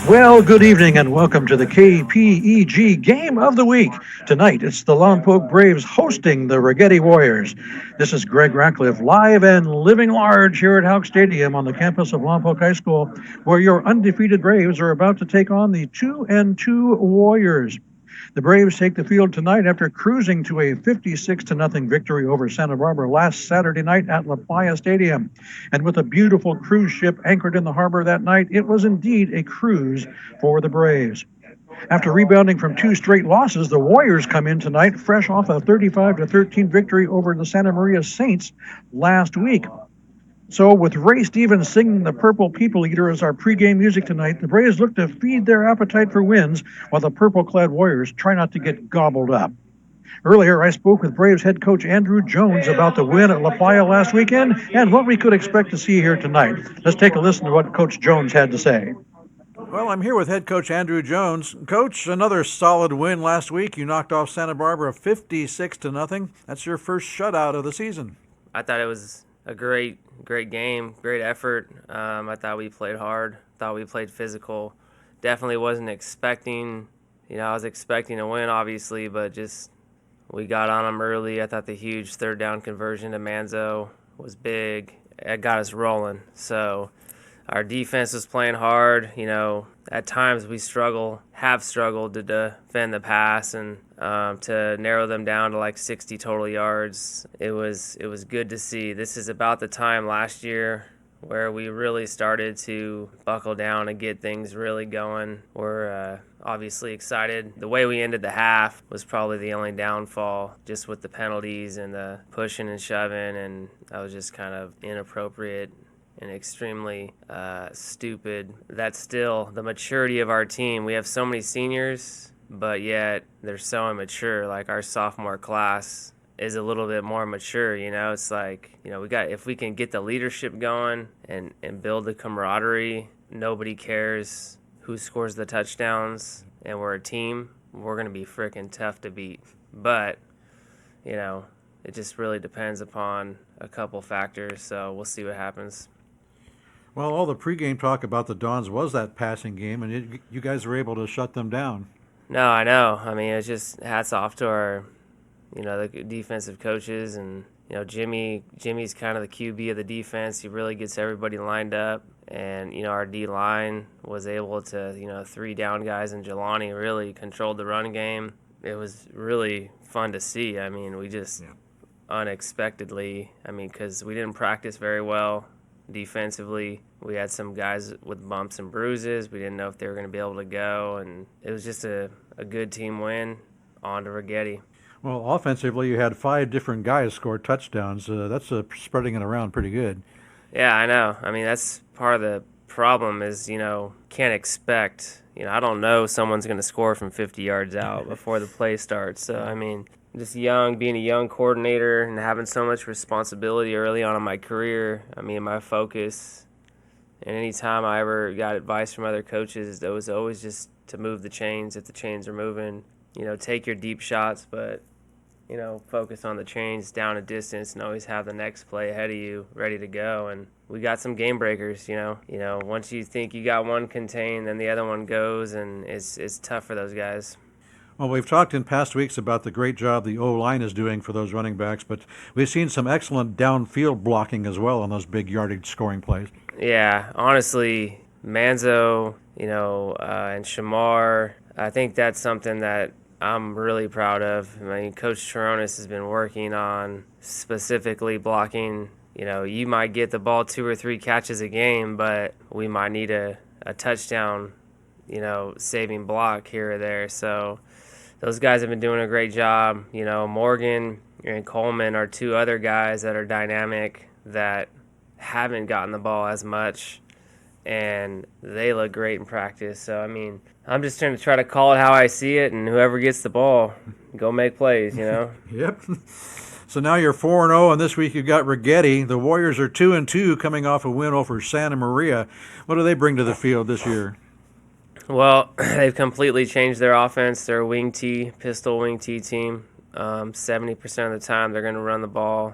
Well, good evening and welcome to the KPEG Game of the Week. Tonight, it's the Lompoc Braves hosting the Righetti Warriors. This is Greg Ratcliffe, live and living large here at Houck Stadium on the campus of Lompoc High School, where your undefeated Braves are about to take on the 2-2 Warriors. The Braves take the field tonight after cruising to a 56-0 victory over Santa Barbara last Saturday night at La Playa Stadium. And with a beautiful cruise ship anchored in the harbor that night, it was indeed a cruise for the Braves. After rebounding from two straight losses, the Warriors come in tonight fresh off a 35-13 victory over the Santa Maria Saints last week. So with Ray Stevens singing the Purple People Eater as our pregame music tonight, the Braves look to feed their appetite for wins while the purple-clad Warriors try not to get gobbled up. Earlier, I spoke with Braves head coach Andrew Jones about the win at La Playa last weekend and what we could expect to see here tonight. Let's take a listen to what Coach Jones had to say. Well, I'm here with head coach Andrew Jones. Coach, another solid win last week. You knocked off Santa Barbara 56-0. That's your first shutout of the season. I thought it was a great game, great effort. I thought we played hard, thought we played physical. Definitely wasn't expecting, I was expecting a win, obviously, but just we got on them early. I thought the huge third down conversion to Manzo was big. It got us rolling. So our defense was playing hard. At times we have struggled to defend the pass and to narrow them down to like 60 total yards. It was good to see. This is about the time last year where we really started to buckle down and get things really going. We're obviously excited. The way we ended the half was probably the only downfall, just with the penalties and the pushing and shoving, and that was just kind of inappropriate and extremely stupid. That's still the maturity of our team. We have so many seniors, but yet they're so immature. Like our sophomore class is a little bit more mature, It's like, if we can get the leadership going and build the camaraderie, nobody cares who scores the touchdowns, and we're a team, we're going to be freaking tough to beat. But, it just really depends upon a couple factors, so we'll see what happens. Well, all the pregame talk about the Dons was that passing game, and you guys were able to shut them down. No, I know. I mean, it's just hats off to our, the defensive coaches, and Jimmy's kind of the QB of the defense. He really gets everybody lined up, and our D line was able to, 3 down guys, and Jelani really controlled the run game. It was really fun to see. I mean, we just unexpectedly, because we didn't practice very well defensively. We had some guys with bumps and bruises. We didn't know if they were going to be able to go, and it was just a good team win. On to Righetti. Well, offensively, you had 5 different guys score touchdowns. That's spreading it around pretty good. Yeah, I know. That's part of the problem is, can't expect, I don't know someone's going to score from 50 yards out before the play starts. So, just being a young coordinator and having so much responsibility early on in my career, my focus, and anytime I ever got advice from other coaches, it was always just to move the chains if the chains are moving. Take your deep shots, but, focus on the chains down a distance and always have the next play ahead of you ready to go. And we got some game breakers, Once you think you got one contained, then the other one goes, and it's tough for those guys. Well, we've talked in past weeks about the great job the O-line is doing for those running backs, but we've seen some excellent downfield blocking as well on those big yardage scoring plays. Yeah, honestly, Manzo, and Shamar, I think that's something that I'm really proud of. Coach Charonis has been working on specifically blocking. You might get the ball 2 or 3 catches a game, but we might need a touchdown, saving block here or there. So those guys have been doing a great job. Morgan and Coleman are 2 other guys that are dynamic that haven't gotten the ball as much, and they look great in practice. So, I'm just trying to call it how I see it, and whoever gets the ball, go make plays, Yep. So now you're 4-0, and this week you've got Righetti. The Warriors are 2-2 coming off a win over Santa Maria. What do they bring to the field this year? Well, they've completely changed their offense. They're a pistol wing T team. 70% of the time they're going to run the ball.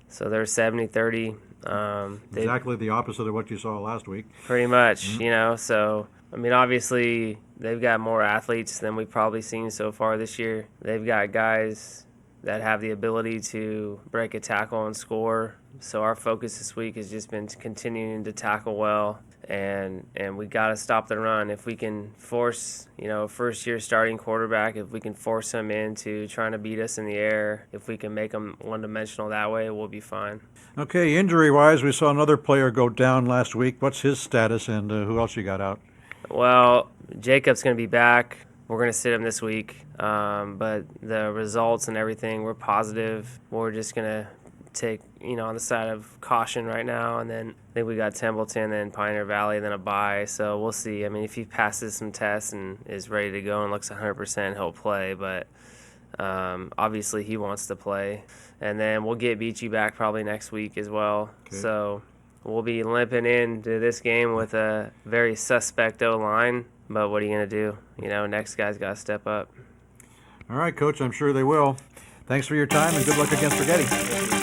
So they're 70-30 Exactly the opposite of what you saw last week. Pretty much, so, I mean, obviously, they've got more athletes than we've probably seen so far this year. They've got guys that have the ability to break a tackle and score. So our focus this week has just been continuing to tackle well, and we got to stop the run. If we can force, a first-year starting quarterback, if we can force him into trying to beat us in the air, if we can make him one-dimensional that way, we'll be fine. Okay, injury-wise, we saw another player go down last week. What's his status, and who else you got out? Well, Jacob's going to be back. We're going to sit him this week, but the results and everything, we're positive. We're just going to take, on the side of caution right now, and then I think we got Templeton, then Pioneer Valley, then a bye, so we'll see. I mean, if he passes some tests and is ready to go and looks 100%, he'll play, but obviously he wants to play. And then we'll get Beachy back probably next week as well. Okay. So we'll be limping into this game with a very suspect O-line, but what are you going to do? Next guy's got to step up. All right, Coach, I'm sure they will. Thanks for your time, and good luck against Righetti.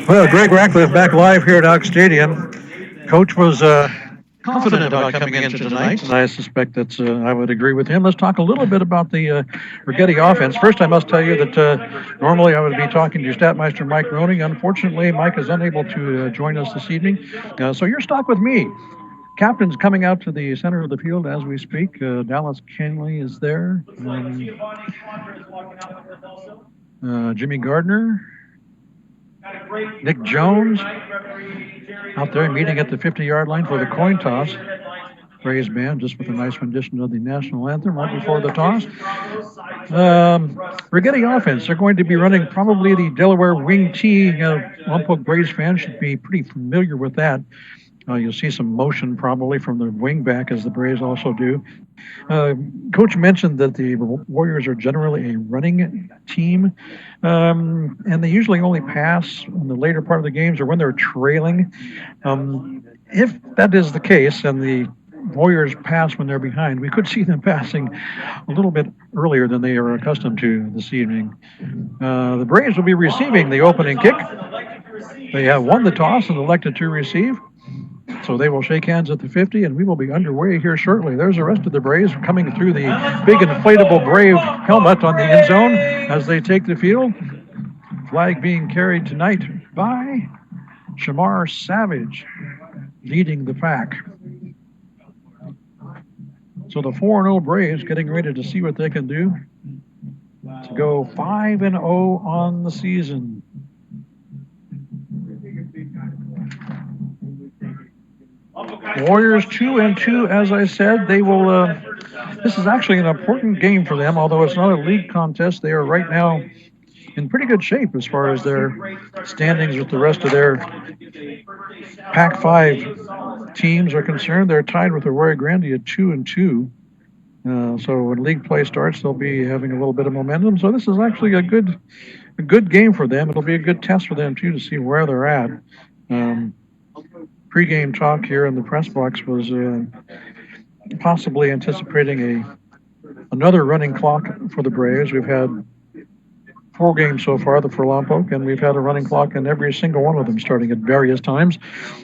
Well, Greg Ratcliffe back live here at Ox Stadium. Coach was confident about coming into tonight, and I suspect that's I would agree with him. Let's talk a little bit about the Righetti offense. First, I must tell you that normally I would be talking to Statmeister Mike Roney. Unfortunately, Mike is unable to join us this evening, so you're stuck with me. Captain's coming out to the center of the field as we speak. Dallas Kenley is there. Jimmy Gardner. Nick Jones out there meeting at the 50-yard line for the coin toss. Braves band just with a nice rendition of the national anthem right before the toss. Righetti offense, they're going to be running probably the Delaware wing T. Lompoc Braves fans should be pretty familiar with that. You'll see some motion probably from the wing back, as the Braves also do. Coach mentioned that the Warriors are generally a running team, and they usually only pass in the later part of the games or when they're trailing. If that is the case and the Warriors pass when they're behind, we could see them passing a little bit earlier than they are accustomed to this evening. The Braves will be receiving the opening kick. They have won the toss and elected to receive. So they will shake hands at the 50, and we will be underway here shortly. There's the rest of the Braves coming through the big inflatable Brave helmet on the end zone as they take the field. Flag being carried tonight by Shamar Savage, leading the pack. So the 4-0 Braves getting ready to see what they can do to go 5-0 on the season. Warriors 2-2, as I said. They will. This is actually an important game for them, although it's not a league contest. They are right now in pretty good shape as far as their standings with the rest of their Pac-5 teams are concerned. They're tied with Arroyo Grande at 2-2. So when league play starts, they'll be having a little bit of momentum. So this is actually a good game for them. It'll be a good test for them too to see where they're at. Pre-game talk here in the press box was possibly anticipating another running clock for the Braves. We've had 4 games so far for Lompoc, and we've had a running clock in every single one of them starting at various times,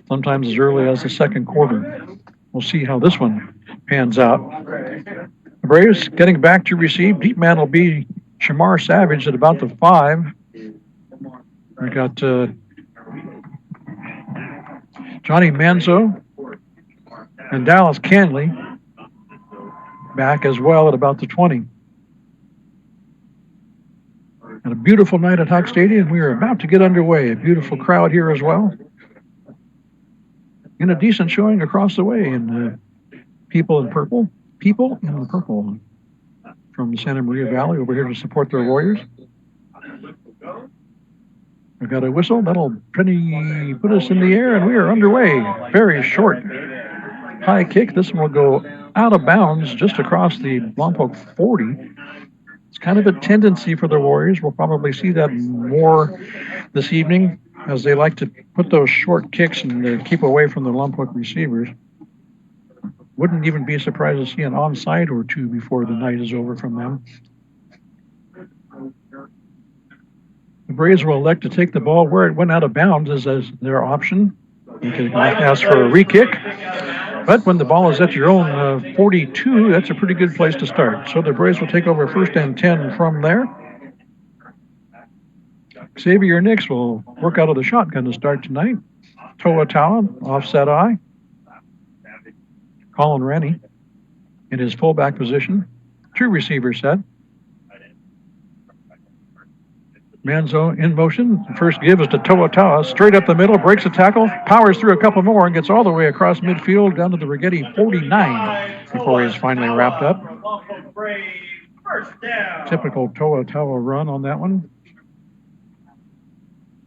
sometimes as early as the second quarter. We'll see how this one pans out. The Braves getting back to receive. Deep man will be Shamar Savage at about the 5. We got Johnny Manzo and Dallas Canley back as well at about the 20. And a beautiful night at Hawk Stadium. We are about to get underway. A beautiful crowd here as well. And a decent showing across the way. And people in purple from the Santa Maria Valley over here to support their Warriors. We've got a whistle. That'll put us in the air, and we are underway. Very short high kick. This one will go out of bounds just across the Lompoc 40. It's kind of a tendency for the Warriors. We'll probably see that more this evening as they like to put those short kicks and keep away from the Lompoc receivers. Wouldn't even be surprised to see an onside or two before the night is over from them. The Braves will elect to take the ball where it went out of bounds as their option. You can ask for a re-kick. But when the ball is at your own 42, that's a pretty good place to start. So the Braves will take over 1st and 10 from there. Xavier Nix will work out of the shotgun to start tonight. Toa Tawa, offset eye. Colin Rennie in his fullback position. 2 receiver set. Manzo in motion. First give is to Toa Tawa. Straight up the middle, breaks a tackle, powers through a couple more, and gets all the way across midfield down to the Righetti 49 before he's finally wrapped up. Typical Toa Tawa run on that one.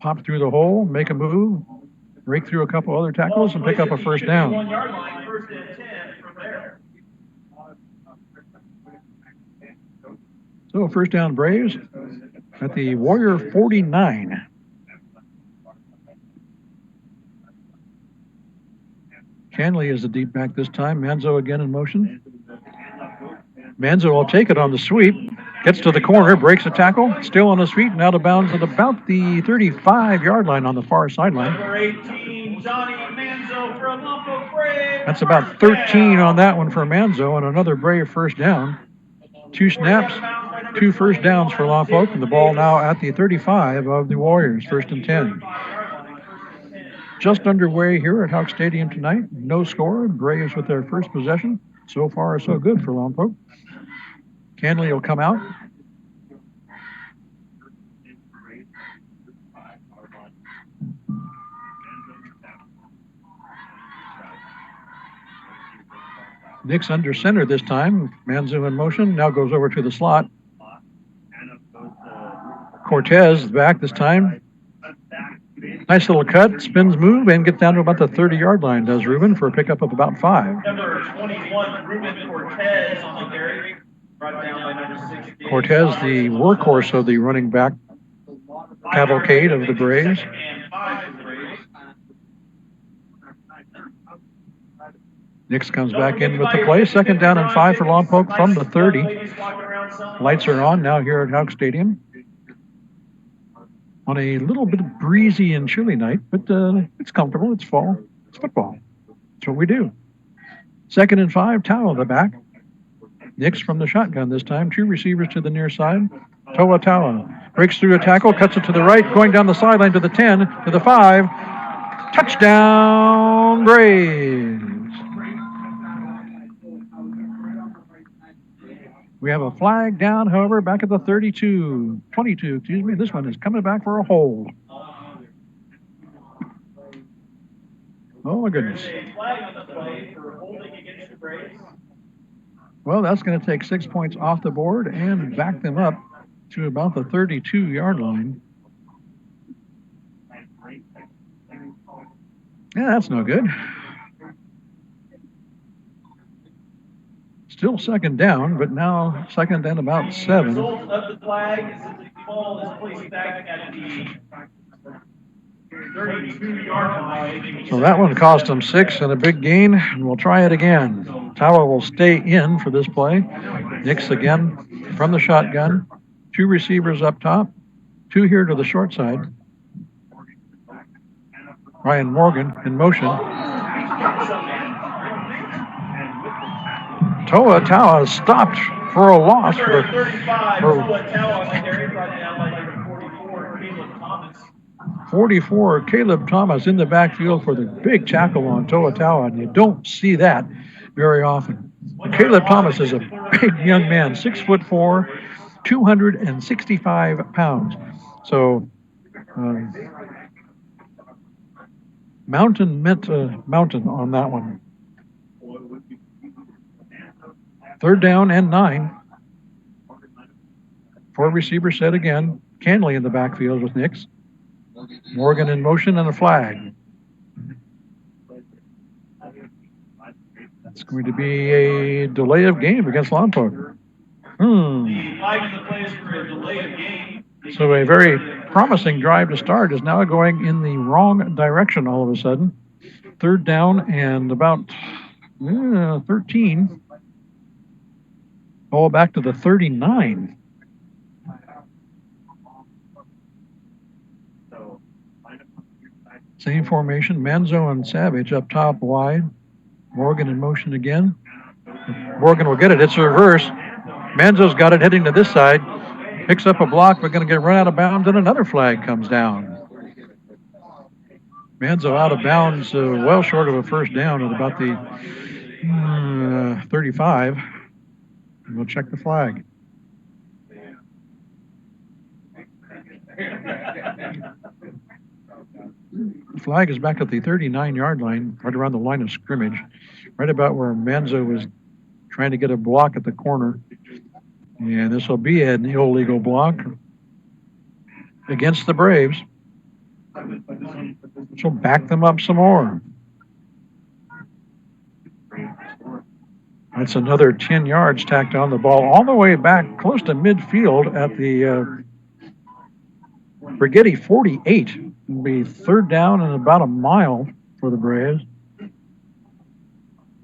Pop through the hole, make a move, break through a couple other tackles, and pick up a first down. So first down Braves at the Warrior 49. Canley is the deep back this time. Manzo again in motion. Manzo will take it on the sweep. Gets to the corner, breaks a tackle. Still on his feet and out of bounds at about the 35-yard line on the far sideline. Number 18, Johnny Manzo from Lompoc Brave. That's about 13 on that one for Manzo and another Brave first down. 2 snaps, 2 first downs for Lompoc, and the ball now at the 35 of the Warriors, 1st and 10. Just underway here at Hawk Stadium tonight. No score. Braves with their first possession. So far, so good for Lompoc. Canley will come out. Nix under center this time. Manzo in motion. Now goes over to the slot. Cortez back this time. Nice little cut, spins move, and gets down to about the 30-yard line, does Ruben, for a pickup of about 5. Number 21, Ruben Cortez on the carry. Brought down by number 6. Cortez, the workhorse of the running back cavalcade of the Braves. Nix comes back in with the play. 2nd down and 5 for Lompoc from the 30. Lights are on now here at Hawk Stadium. On a little bit of breezy and chilly night, but it's comfortable. It's fall. It's football. That's what we do. 2nd and 5, Tawa the back. Nix from the shotgun this time. 2 receivers to the near side. Toa Tawa breaks through a tackle, cuts it to the right, going down the sideline to the 10, to the 5. Touchdown, Braves. We have a flag down, however, back at the 22. This one is coming back for a hold. Oh, my goodness. Well, that's going to take 6 points off the board and back them up to about the 32-yard line. Yeah, that's no good. Still 2nd down, but now 2nd and about 7. The result of the flag is that the ball is placed back at the 32-yard line. So that one cost them 6 and a big gain, and we'll try it again. Tawa will stay in for this play. Nix again from the shotgun. 2 receivers up top, 2 here to the short side. Ryan Morgan in motion. Toa Tawa stopped for a loss. Number 35, Toa Tawa carry, brought down by number 44, Caleb Thomas. 44, Caleb Thomas in the backfield for the big tackle on Toa Taua, and you don't see that very often. Caleb Thomas is a big young man, 6'4", 265 pounds. So mountain meant mountain on that one. 3rd down and 9. 4 receivers set again. Canley in the backfield with Nix. Morgan in motion and a flag. It's going to be a delay of game against Lompoc. The flag is the place for a delay of game. So a very promising drive to start is now going in the wrong direction all of a sudden. 3rd down and about 13. Ball back to the 39. Same formation, Manzo and Savage up top wide. Morgan in motion again. Morgan will get it. It's a reverse. Manzo's got it heading to this side. Picks up a block, but going to get run out of bounds, and another flag comes down. Manzo out of bounds, well short of a first down at about the 35. We'll check the flag. The flag is back at the 39-yard line, right around the line of scrimmage, right about where Manzo was trying to get a block at the corner. And this will be an illegal block against the Braves. Which will back them up some more. That's another 10 yards tacked on the ball all the way back close to midfield at the Righetti 48. It'll be 3rd down and about a mile for the Braves.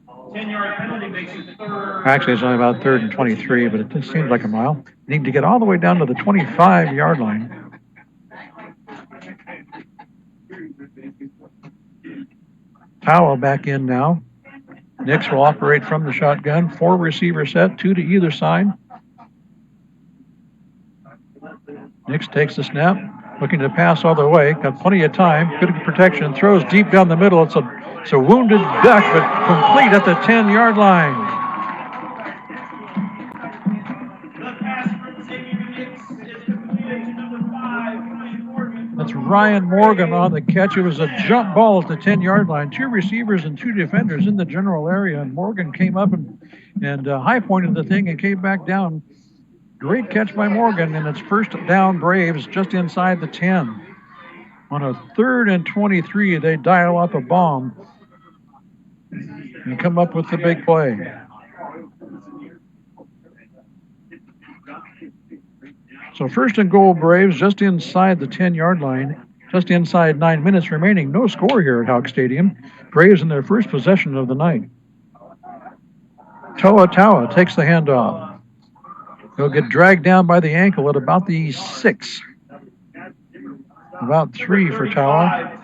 10-yard penalty makes it 3rd. Actually, it's only about 3rd and 23, but it just seems like a mile. Need to get all the way down to the 25-yard line. Powell back in now. Nix will operate from the shotgun. 4 receiver set, 2 to either side. Nix takes the snap, looking to pass all the way. Got plenty of time. Good protection. Throws deep down the middle. It's a wounded duck, but complete at the 10-yard line. The pass from Xavier Nix is completed to number 5, Ryan Morgan. That's Ryan Morgan on the catch. It was a jump ball at the 10-yard line. 2 receivers and 2 defenders in the general area, and Morgan came up and high-pointed the thing and came back down. Great catch by Morgan, and it's 1st down Braves just inside the 10. On a 3rd and 23, they dial up a bomb and come up with the big play. So 1st and goal Braves just inside the 10-yard line, just inside 9 minutes remaining. No score here at Hawk Stadium. Braves in their first possession of the night. Toa Taua takes the handoff. He'll get dragged down by the ankle at about the 6. About 3 for Taua.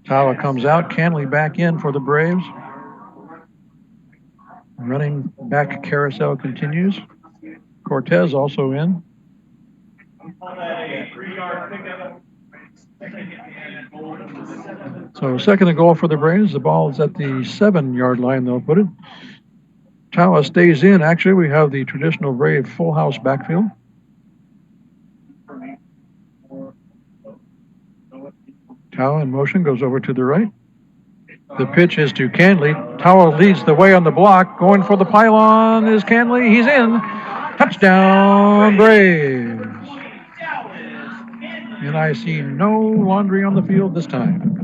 Taua comes out. Canley back in for the Braves. Running back carousel continues. Cortez also in. So 2nd and goal for the Braves. The ball is at the 7-yard line, they'll put it. Taua stays in. Actually, we have the traditional Brave full house backfield. Taua in motion, goes over to the right. The pitch is to Canley. Taua leads the way on the block. Going for the pylon is Canley. He's in. Touchdown, Braves. And I see no laundry on the field this time.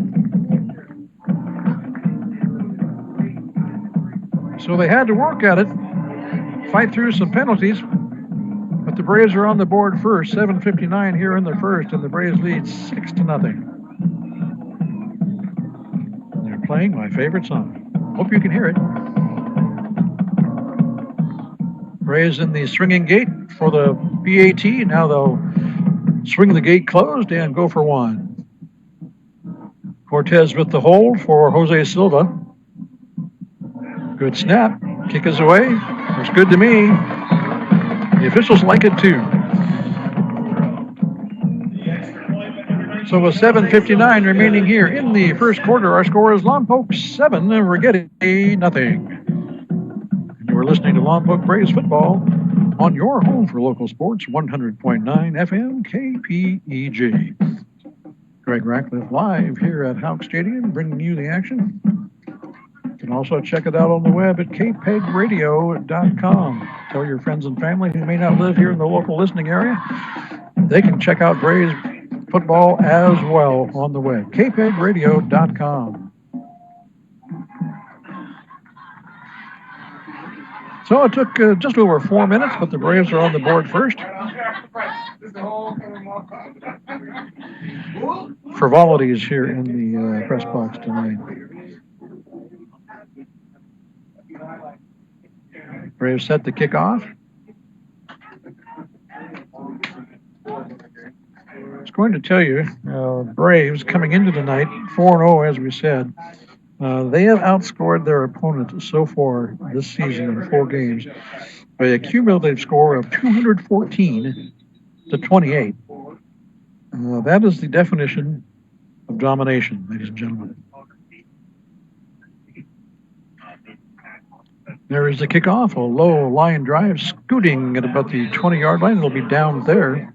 So they had to work at it, fight through some penalties, but the Braves are on the board first. 7:59 here in the first, and the Braves lead 6-0. They're playing my favorite song. Hope you can hear it. Braves in the swinging gate for the PAT. Now they'll swing the gate closed and go for 1. Cortez with the hold for Jose Silva. Good snap. Kick is away. Looks good to me. The officials like it too. So with 7:59 remaining here in the first quarter, our score is Lompoc 7, Righetti nothing. You're listening to Lompoc Braves football on your home for local sports, 100.9 FM KPEG. Greg Ratcliffe live here at Houck Stadium, bringing you the action. You can also check it out on the web at kpegradio.com. Tell your friends and family who may not live here in the local listening area, they can check out Braves football as well on the web, kpegradio.com. So it took just over 4 minutes, but the Braves are on the board first. Frivolities here in the press box tonight. Braves set to kick off. I was going to tell you, Braves coming into tonight, 4-0 as we said. They have outscored their opponent so far this season in 4 games by a cumulative score of 214-28. That is the definition of domination, ladies and gentlemen. There is the kickoff, a low line drive, scooting at about the 20-yard line. It'll be down there.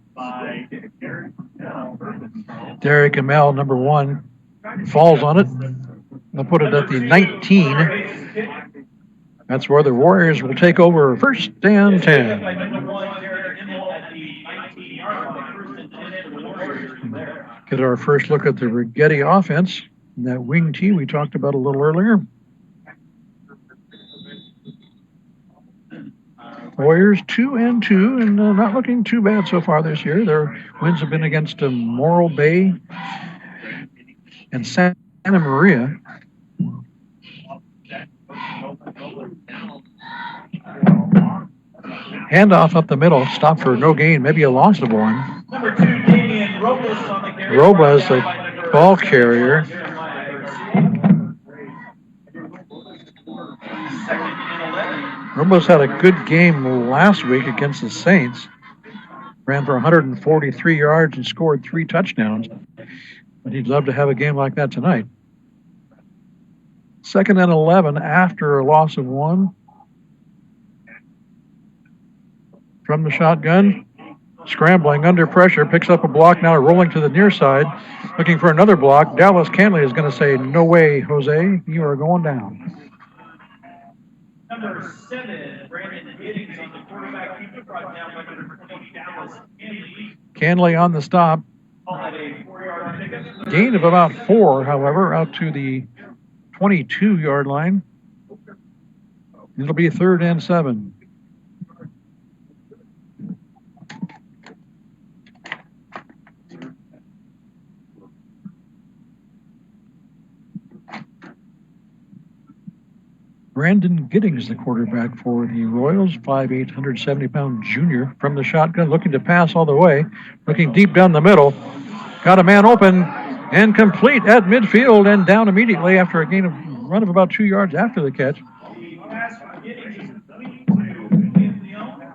Derek Amell, number 1, falls on it. They'll put it at the 19. That's where the Warriors will take over first and 10. Get our first look at the Righetti offense. That wing tee we talked about a little earlier. Warriors 2-2 and not looking too bad so far this year. Their wins have been against Morro Bay and Santa Maria. Handoff up the middle, stop for no gain, maybe a loss of one. Number 2, Damian Robles on the carry. Robles, the ball carrier. Robles had a good game last week against the Saints. Ran for 143 yards and scored 3 touchdowns. But he'd love to have a game like that tonight. 2nd and 11 after a loss of 1. From the shotgun, scrambling under pressure, picks up a block, now rolling to the near side, looking for another block. Dallas Canley is going to say, "No way, Jose, you are going down." Number 7, Brandon Giddings on the quarterback. He was brought down by number 20, Dallas Canley. Canley on the stop. Gain of about 4, however, out to the 22-yard line. It'll be 3rd and 7. Brandon Giddings, the quarterback for the Royals, 5'8", 170-pound junior from the shotgun, looking to pass all the way, looking deep down the middle. Got a man open and complete at midfield and down immediately after a run of about 2 yards after the catch.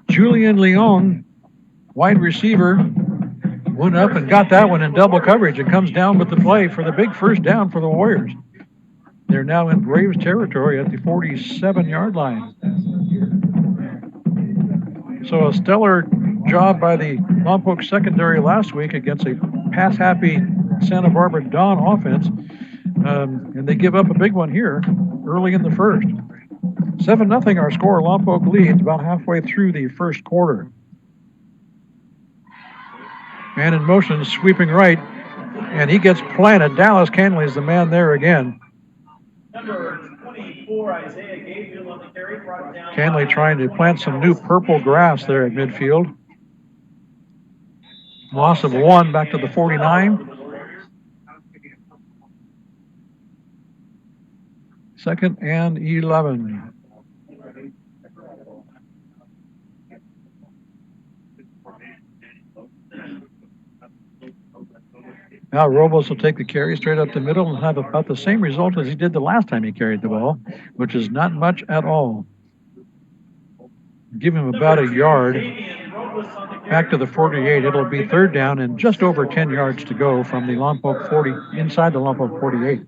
Julian Leon, wide receiver, went up and got that one in double coverage and comes down with the play for the big first down for the Warriors. They're now in Braves territory at the 47-yard line. So a stellar job by the Lompoc secondary last week against a pass-happy Santa Barbara Dawn offense. And they give up a big one here early in the first. 7-0 our score. Lompoc leads about halfway through the first quarter. Man in motion, sweeping right, and he gets planted. Dallas Canley is the man there again. Number 24, Isaiah Gabriel on the carry, brought down. Canley trying to plant some new purple grass there at midfield. Loss of 1 back to the 49. 2nd and 11. Now Robles will take the carry straight up the middle and have about the same result as he did the last time he carried the ball, which is not much at all. Give him about a yard. back to the 48. It'll be third down and just over 10 yards to go from the Lompoc 40, inside the Lompoc 48.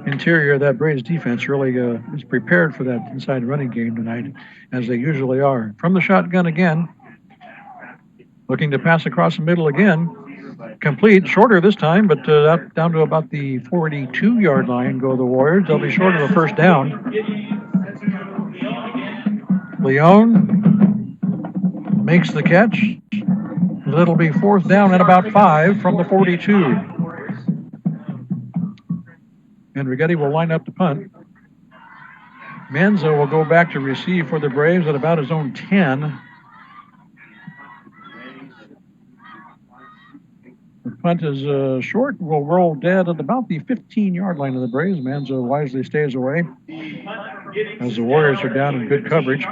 Interior of that Braves defense really is prepared for that inside running game tonight, as they usually are. From the shotgun again, looking to pass across the middle again. Complete, shorter this time, but down to about the 42-yard line go the Warriors. They'll be short of a first down. Leone makes the catch. It'll be fourth down and about 5 from the 42. And Righetti will line up to punt. Manzo will go back to receive for the Braves at about his own 10. The punt is short, will roll dead at about the 15-yard line of the Braves. Manzo wisely stays away as the Warriors are down in good coverage.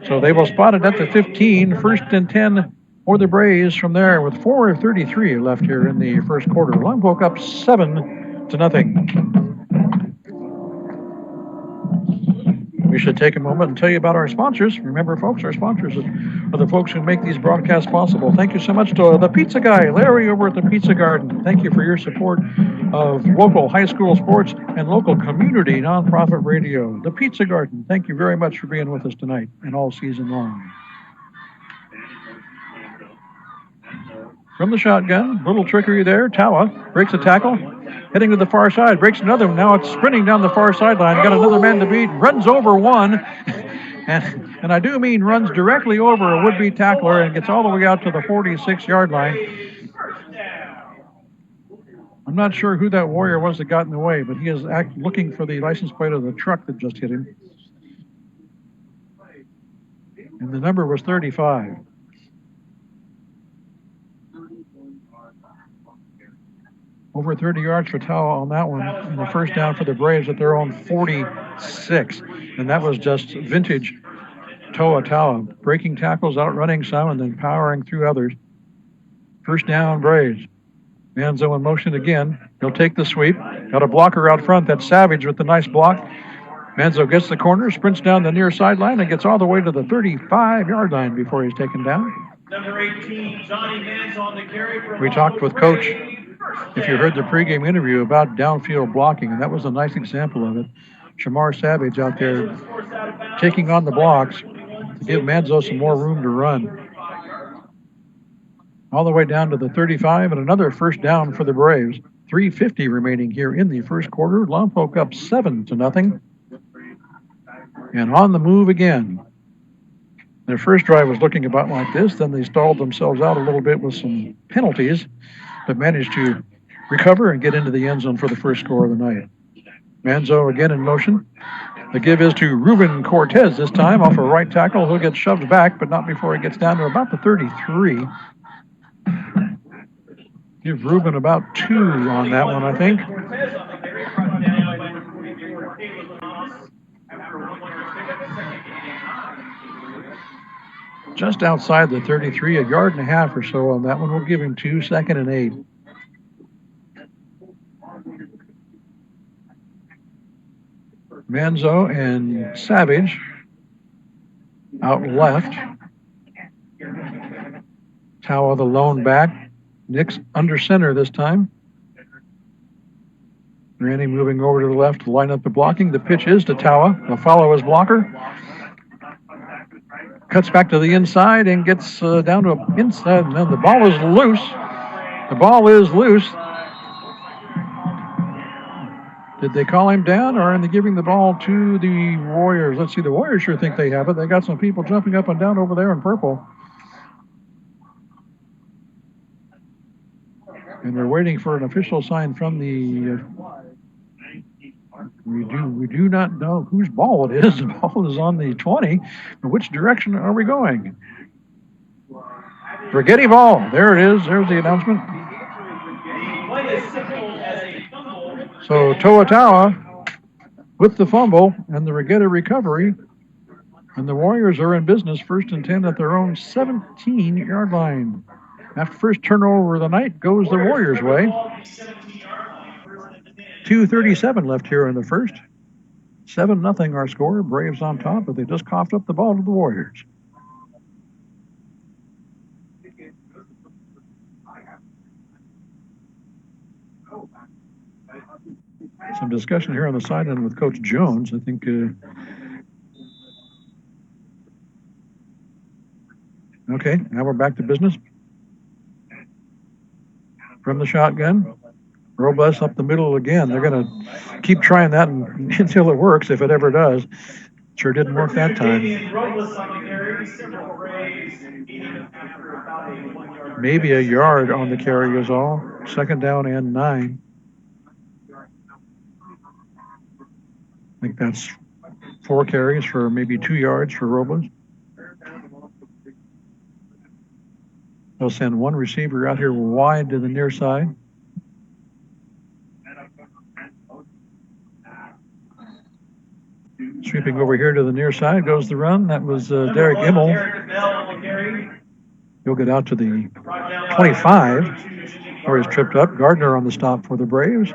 So they will spot it at the 15, first and 10 for the Braves from there with 4:33 left here in the first quarter. Lompoc up 7-0. We should take a moment and tell you about our sponsors. Remember, folks, our sponsors are the folks who make these broadcasts possible. Thank you so much to the pizza guy, Larry, over at the Pizza Garden. Thank you for your support of local high school sports and local community nonprofit radio. The Pizza Garden, thank you very much for being with us tonight and all season long. From the shotgun, little trickery there. Tawa breaks a tackle, heading to the far side, breaks another one. Now it's sprinting down the far sideline. Got another man to beat, runs over one, and I do mean runs directly over a would-be tackler and gets all the way out to the 46-yard line. I'm not sure who that Warrior was that got in the way, but he is looking for the license plate of the truck that just hit him. And the number was 35. Over 30 yards for Tawa on that one, and the first down for the Braves at their own 46. And that was just vintage Tawa, breaking tackles, outrunning some, and then powering through others. First down, Braves. Manzo in motion again. He'll take the sweep. Got a blocker out front. That's Savage with the nice block. Manzo gets the corner, sprints down the near sideline, and gets all the way to the 35-yard line before he's taken down. Number 18, Johnny Manzo on the carry for We talked with Coach, if you heard the pregame interview, about downfield blocking, and that was a nice example of it. Shamar Savage out there taking on the blocks to give Manzo some more room to run. All the way down to the 35, and another first down for the Braves. 3:50 remaining here in the first quarter. Lompoc up 7-0. And on the move again. Their first drive was looking about like this. Then they stalled themselves out a little bit with some penalties, but managed to recover and get into the end zone for the first score of the night. Manzo again in motion. The give is to Ruben Cortez this time off a right tackle. He'll get shoved back, but not before he gets down to about the 33. Give Ruben about 2 on that one, I think. Just outside the 33, a yard and a half or so on that one. We'll give him 2, 2nd and 8. Manzo and Savage out left. Tawa the lone back. Nick's under center this time. Randy moving over to the left to line up the blocking. The pitch is to Tawa. He'll follow his blocker. Cuts back to the inside and gets down to inside. And then the ball is loose. The ball is loose. Did they call him down, or are they giving the ball to the Warriors? Let's see, the Warriors sure think they have it. They got some people jumping up and down over there in purple. And they're waiting for an official sign from the... We do not know whose ball it is. The ball is on the 20. Which direction are we going? Righetti ball. There it is. There's the announcement. So Tawa with the fumble and the Righetti recovery. And the Warriors are in business, 1st and 10 at their own 17-yard line. After first turnover of the night goes the Warriors' way. 2:37 left here in the first. 7-0 our score. Braves on top, but they just coughed up the ball to the Warriors. Some discussion here on the sideline with Coach Jones. I think okay, now we're back to business. From the shotgun, Robles up the middle again. They're going to keep trying that until it works, if it ever does. Sure didn't work that time. Maybe a yard on the carry is all. 2nd down and 9. I think that's 4 carries for maybe 2 yards for Robles. They'll send one receiver out here wide to the near side. Sweeping over here to the near side goes the run. That was Derek Immel. He'll get out to the 25, where he's tripped up. Gardner on the stop for the Braves.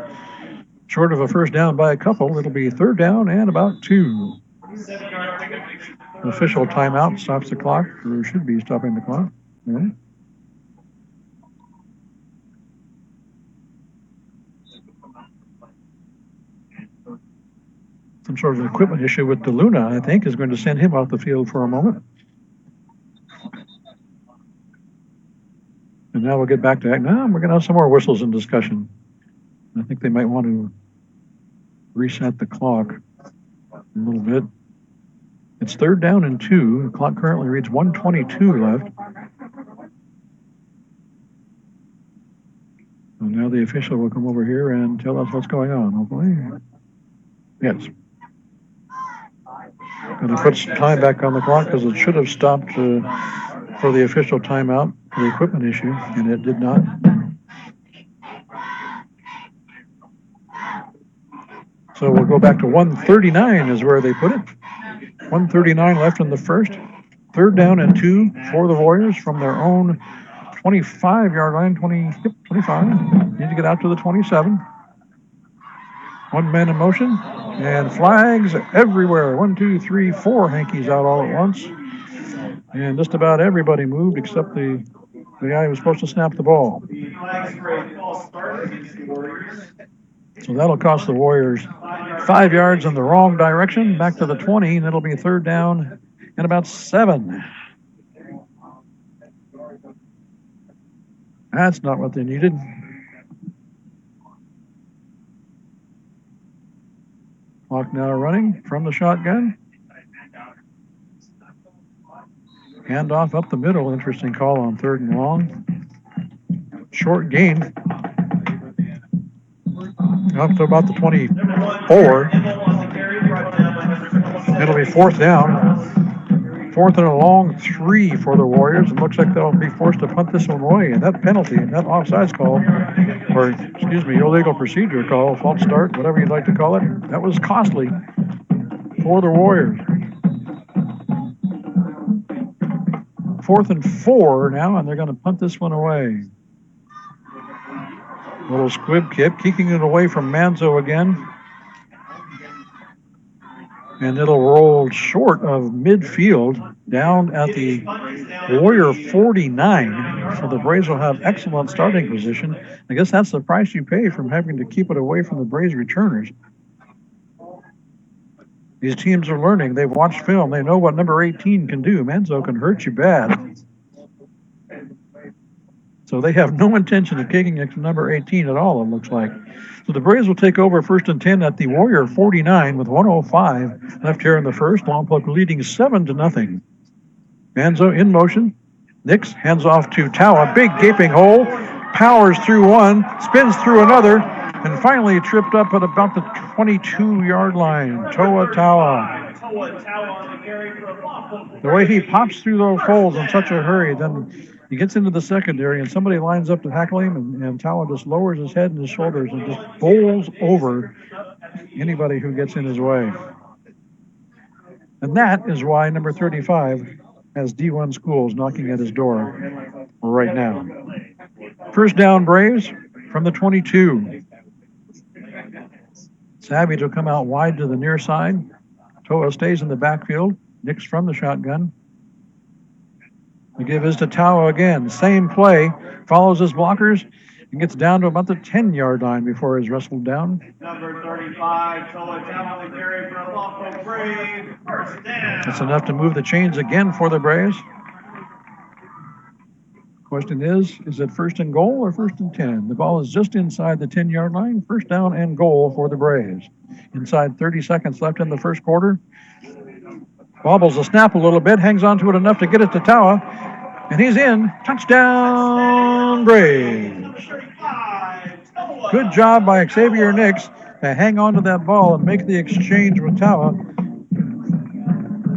Short of a first down by a couple. It'll be 3rd down and about 2. The official timeout stops the clock, or should be stopping the clock. Right. Some sort of equipment issue with DeLuna, I think, is going to send him off the field for a moment. And now we'll get back to that. Now we're going to have some more whistles and discussion. I think they might want to reset the clock a little bit. It's 3rd down and 2. The clock currently reads 1:22 left. So now the official will come over here and tell us what's going on, hopefully. Yes. Going to put some time back on the clock because it should have stopped for the official timeout for the equipment issue, and it did not. So we'll go back to 1:39 is where they put it. 1:39 left in the first. 3rd down and 2 for the Warriors from their own 25-yard line. 25. Need to get out to the 27. 1 man in motion, and flags everywhere. 1, 2, 3, 4 hankies out all at once. And just about everybody moved except the guy who was supposed to snap the ball. So that'll cost the Warriors 5 yards in the wrong direction, back to the 20, and it'll be 3rd down and about 7. That's not what they needed. Clock now running from the shotgun. Handoff up the middle. Interesting call on 3rd and long. Short gain. Up to about the 24. It'll be 4th down. 4th and a long 3 for the Warriors. It looks like they'll be forced to punt this one away. And that penalty, that offsides call, or excuse me, illegal procedure call, false start, whatever you'd like to call it, that was costly for the Warriors. 4th and 4 now, and they're going to punt this one away. Little squib kick, kicking it away from Manzo again. And it'll roll short of midfield down at the Warrior 49. So the Braves will have excellent starting position. I guess that's the price you pay from having to keep it away from the Braves returners. These teams are learning. They've watched film. They know what number 18 can do. Manzo can hurt you bad. So they have no intention of kicking it to number 18 at all, it looks like. So the Braves will take over 1st and 10 at the Warrior 49 with 1:05 left here in the first. Lompoc leading 7-0. Manzo in motion. Nix hands off to Tawa. Big gaping hole. Powers through one. Spins through another. And finally tripped up at about the 22-yard line. Tawa. The way he pops through those holes in such a hurry, then he gets into the secondary and somebody lines up to tackle him, and Tawa just lowers his head and his shoulders and just bowls over anybody who gets in his way. And that is why number 35 has D1 schools knocking at his door right now. 1st down Braves from the 22. Savage will come out wide to the near side. Toa stays in the backfield. Nix from the shotgun. The give is to Toa again. Same play. Follows his blockers and gets down to about the 10-yard line before he's wrestled down. Number 35, Toa tackle the carry for Lompoc Braves. First down. That's enough to move the chains again for the Braves. Question is it first and goal or first and 10? The ball is just inside the 10-yard line. First down and goal for the Braves. Inside 30 seconds left in the first quarter. Wobbles the snap a little bit, hangs on to it enough to get it to Toa, and he's in. Touchdown, Braves. Good job by Xavier Nix to hang on to that ball and make the exchange with Toa.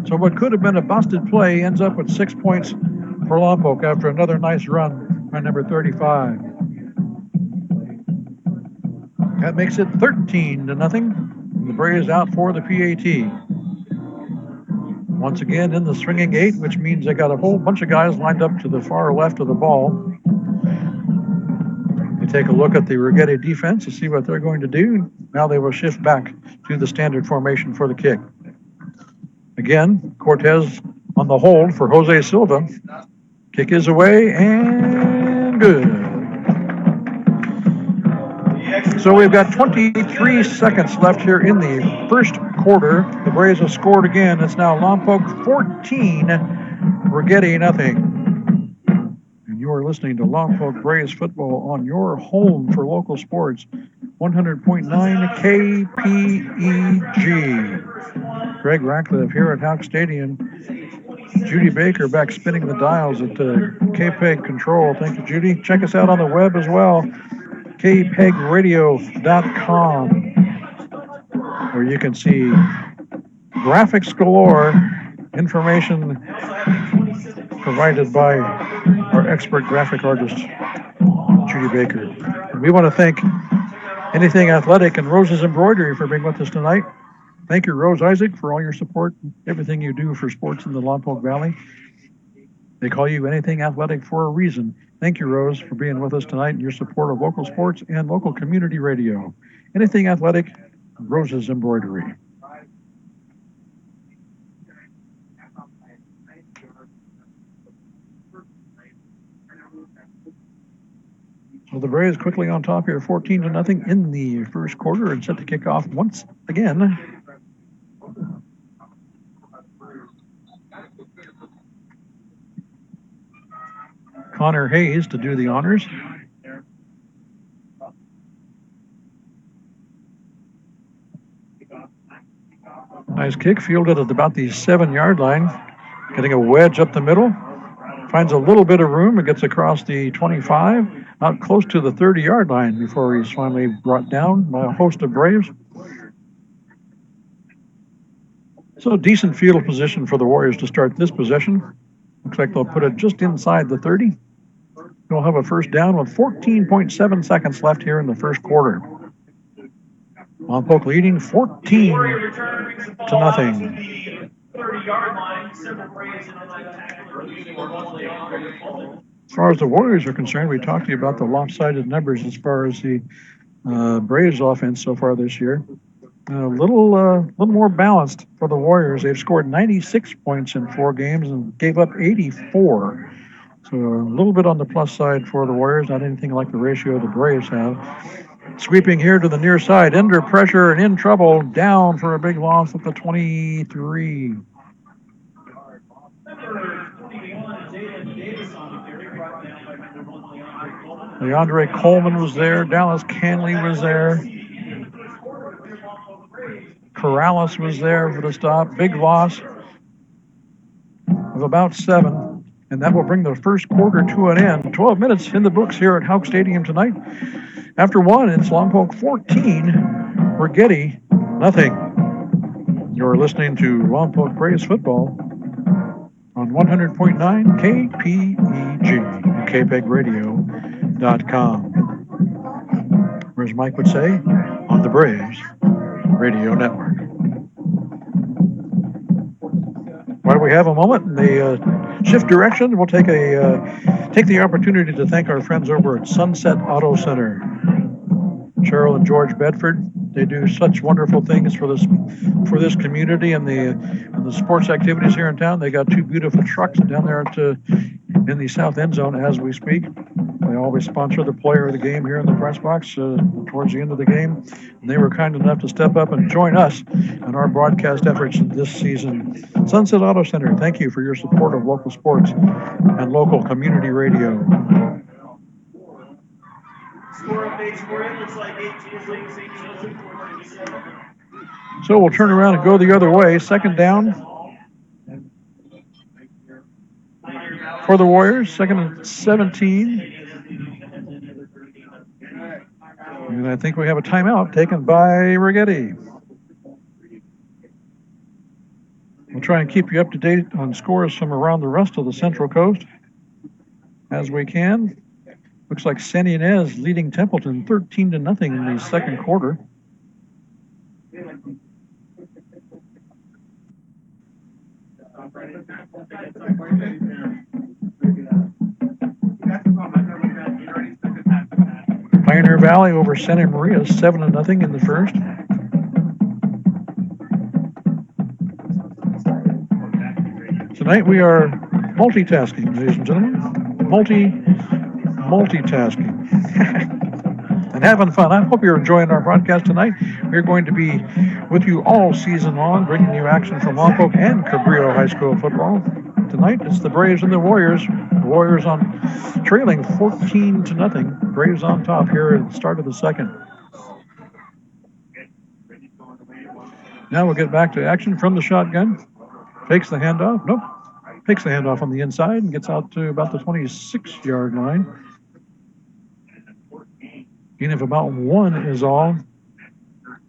So what could have been a busted play ends up with 6 points for Lompoc after another nice run by number 35. That makes it 13-0. The Braves out for the PAT. Once again in the swinging 8, which means they got a whole bunch of guys lined up to the far left of the ball. We take a look at the Righetti defense to see what they're going to do. Now they will shift back to the standard formation for the kick. Again, Cortez on the hold for Jose Silva. Kick is away and good. So we've got 23 seconds left here in the first quarter. The Braves have scored again. It's now Lompoc 14, Righetti nothing. And you are listening to Lompoc Braves football on your home for local sports, 100.9 KPEG. Greg Ratcliffe here at Houck Stadium. Judy Baker back spinning the dials at KPEG Control. Thank you, Judy. Check us out on the web as well, kpegradio.com, where you can see graphics galore, information provided by our expert graphic artist, Judy Baker. And we want to thank Anything Athletic and Rose's Embroidery for being with us tonight. Thank you, Rose Isaac, for all your support, everything you do for sports in the Lompoc Valley. They call you Anything Athletic for a reason. Thank you, Rose, for being with us tonight and your support of local sports and local community radio. Anything Athletic, Rose's Embroidery. So the Braves quickly on top here, 14-0 in the first quarter, and set to kick off once again. Connor Hayes to do the honors. Nice kick, fielded at about the 7-yard line. Getting a wedge up the middle. Finds a little bit of room and gets across the 25, out close to the 30-yard line before he's finally brought down by a host of Braves. So decent field position for the Warriors to start this possession. Looks like they'll put it just inside the 30. They'll have a first down with 14.7 seconds left here in the first quarter. Lompoc leading 14-0. 30-yard line. Several Braves in the tackle. As far as the Warriors are concerned, we talked to you about the lopsided numbers as far as the Braves offense so far this year. A little more balanced for the Warriors. They've scored 96 points in 4 games and gave up 84. So a little bit on the plus side for the Warriors, not anything like the ratio the Braves have. Sweeping here to the near side, under pressure and in trouble, down for a big loss at the 23. Leandre Coleman was there, Dallas Canley was there. Corrales was there for the stop. Big loss of about 7. And that will bring the first quarter to an end. 12 minutes in the books here at Houck Stadium tonight. After 1, it's Lompoc 14, Righetti nothing. You're listening to Lompoc Braves football on 100.9 KPEG, KPEGradio.com. Or as Mike would say, on the Braves Radio Network. Why don't we have a moment? They shift direction. We'll take the opportunity to thank our friends over at Sunset Auto Center. Cheryl and George Bedford They do such wonderful things for this community and the sports activities here in town. They got two beautiful trucks down there in the south end zone as we speak. They always sponsor the player of the game here in the press box towards the end of the game. And they were kind enough to step up and join us in our broadcast efforts this season. Sunset Auto Center, thank you for your support of local sports and local community radio. Score updates for it. Looks like 18 leads, 18. So we'll turn around and go the other way. Second down for the Warriors. Second and 17. And I think we have a timeout taken by Righetti. We'll try and keep you up to date on scores from around the rest of the Central Coast as we can. Looks like San Ynez leading Templeton 13-0 in the second quarter. Pioneer Valley over Santa Maria 7-0 in the first. Tonight we are multitasking, ladies and gentlemen. Multitasking. And having fun. I hope you're enjoying our broadcast tonight. We're going to be with you all season long, bringing you action from Lompoc and Cabrillo High School football. Tonight it's the Braves and the Warriors. The Warriors trailing 14-0. Braves on top here at the start of the second. Now we'll get back to action from the shotgun. Takes the handoff. Nope. Takes the handoff on the inside and gets out to about the 26-yard line. Gain of about one is all.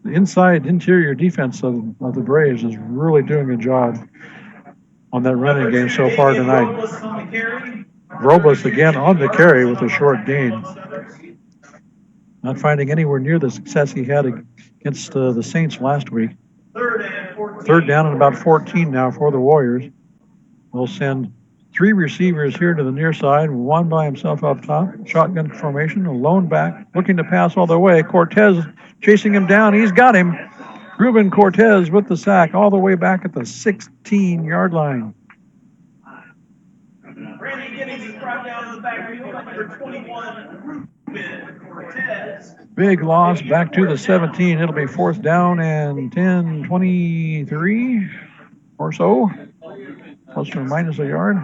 The interior defense of the Braves is really doing a job on that running game so far tonight. Robles again on the carry with a short gain. Not finding anywhere near the success he had against the Saints last week. Third down and about 14 now for the Warriors. We'll send three receivers here to the near side, one by himself up top. Shotgun formation, a lone back, looking to pass all the way. Cortez chasing him down. He's got him. Ruben Cortez with the sack all the way back at the 16-yard line. Randy Giddings is brought down to the backfield by number 21, Ruben Cortez. Big loss back to the 17. It'll be fourth down and 10, 23 or so, plus or minus a yard.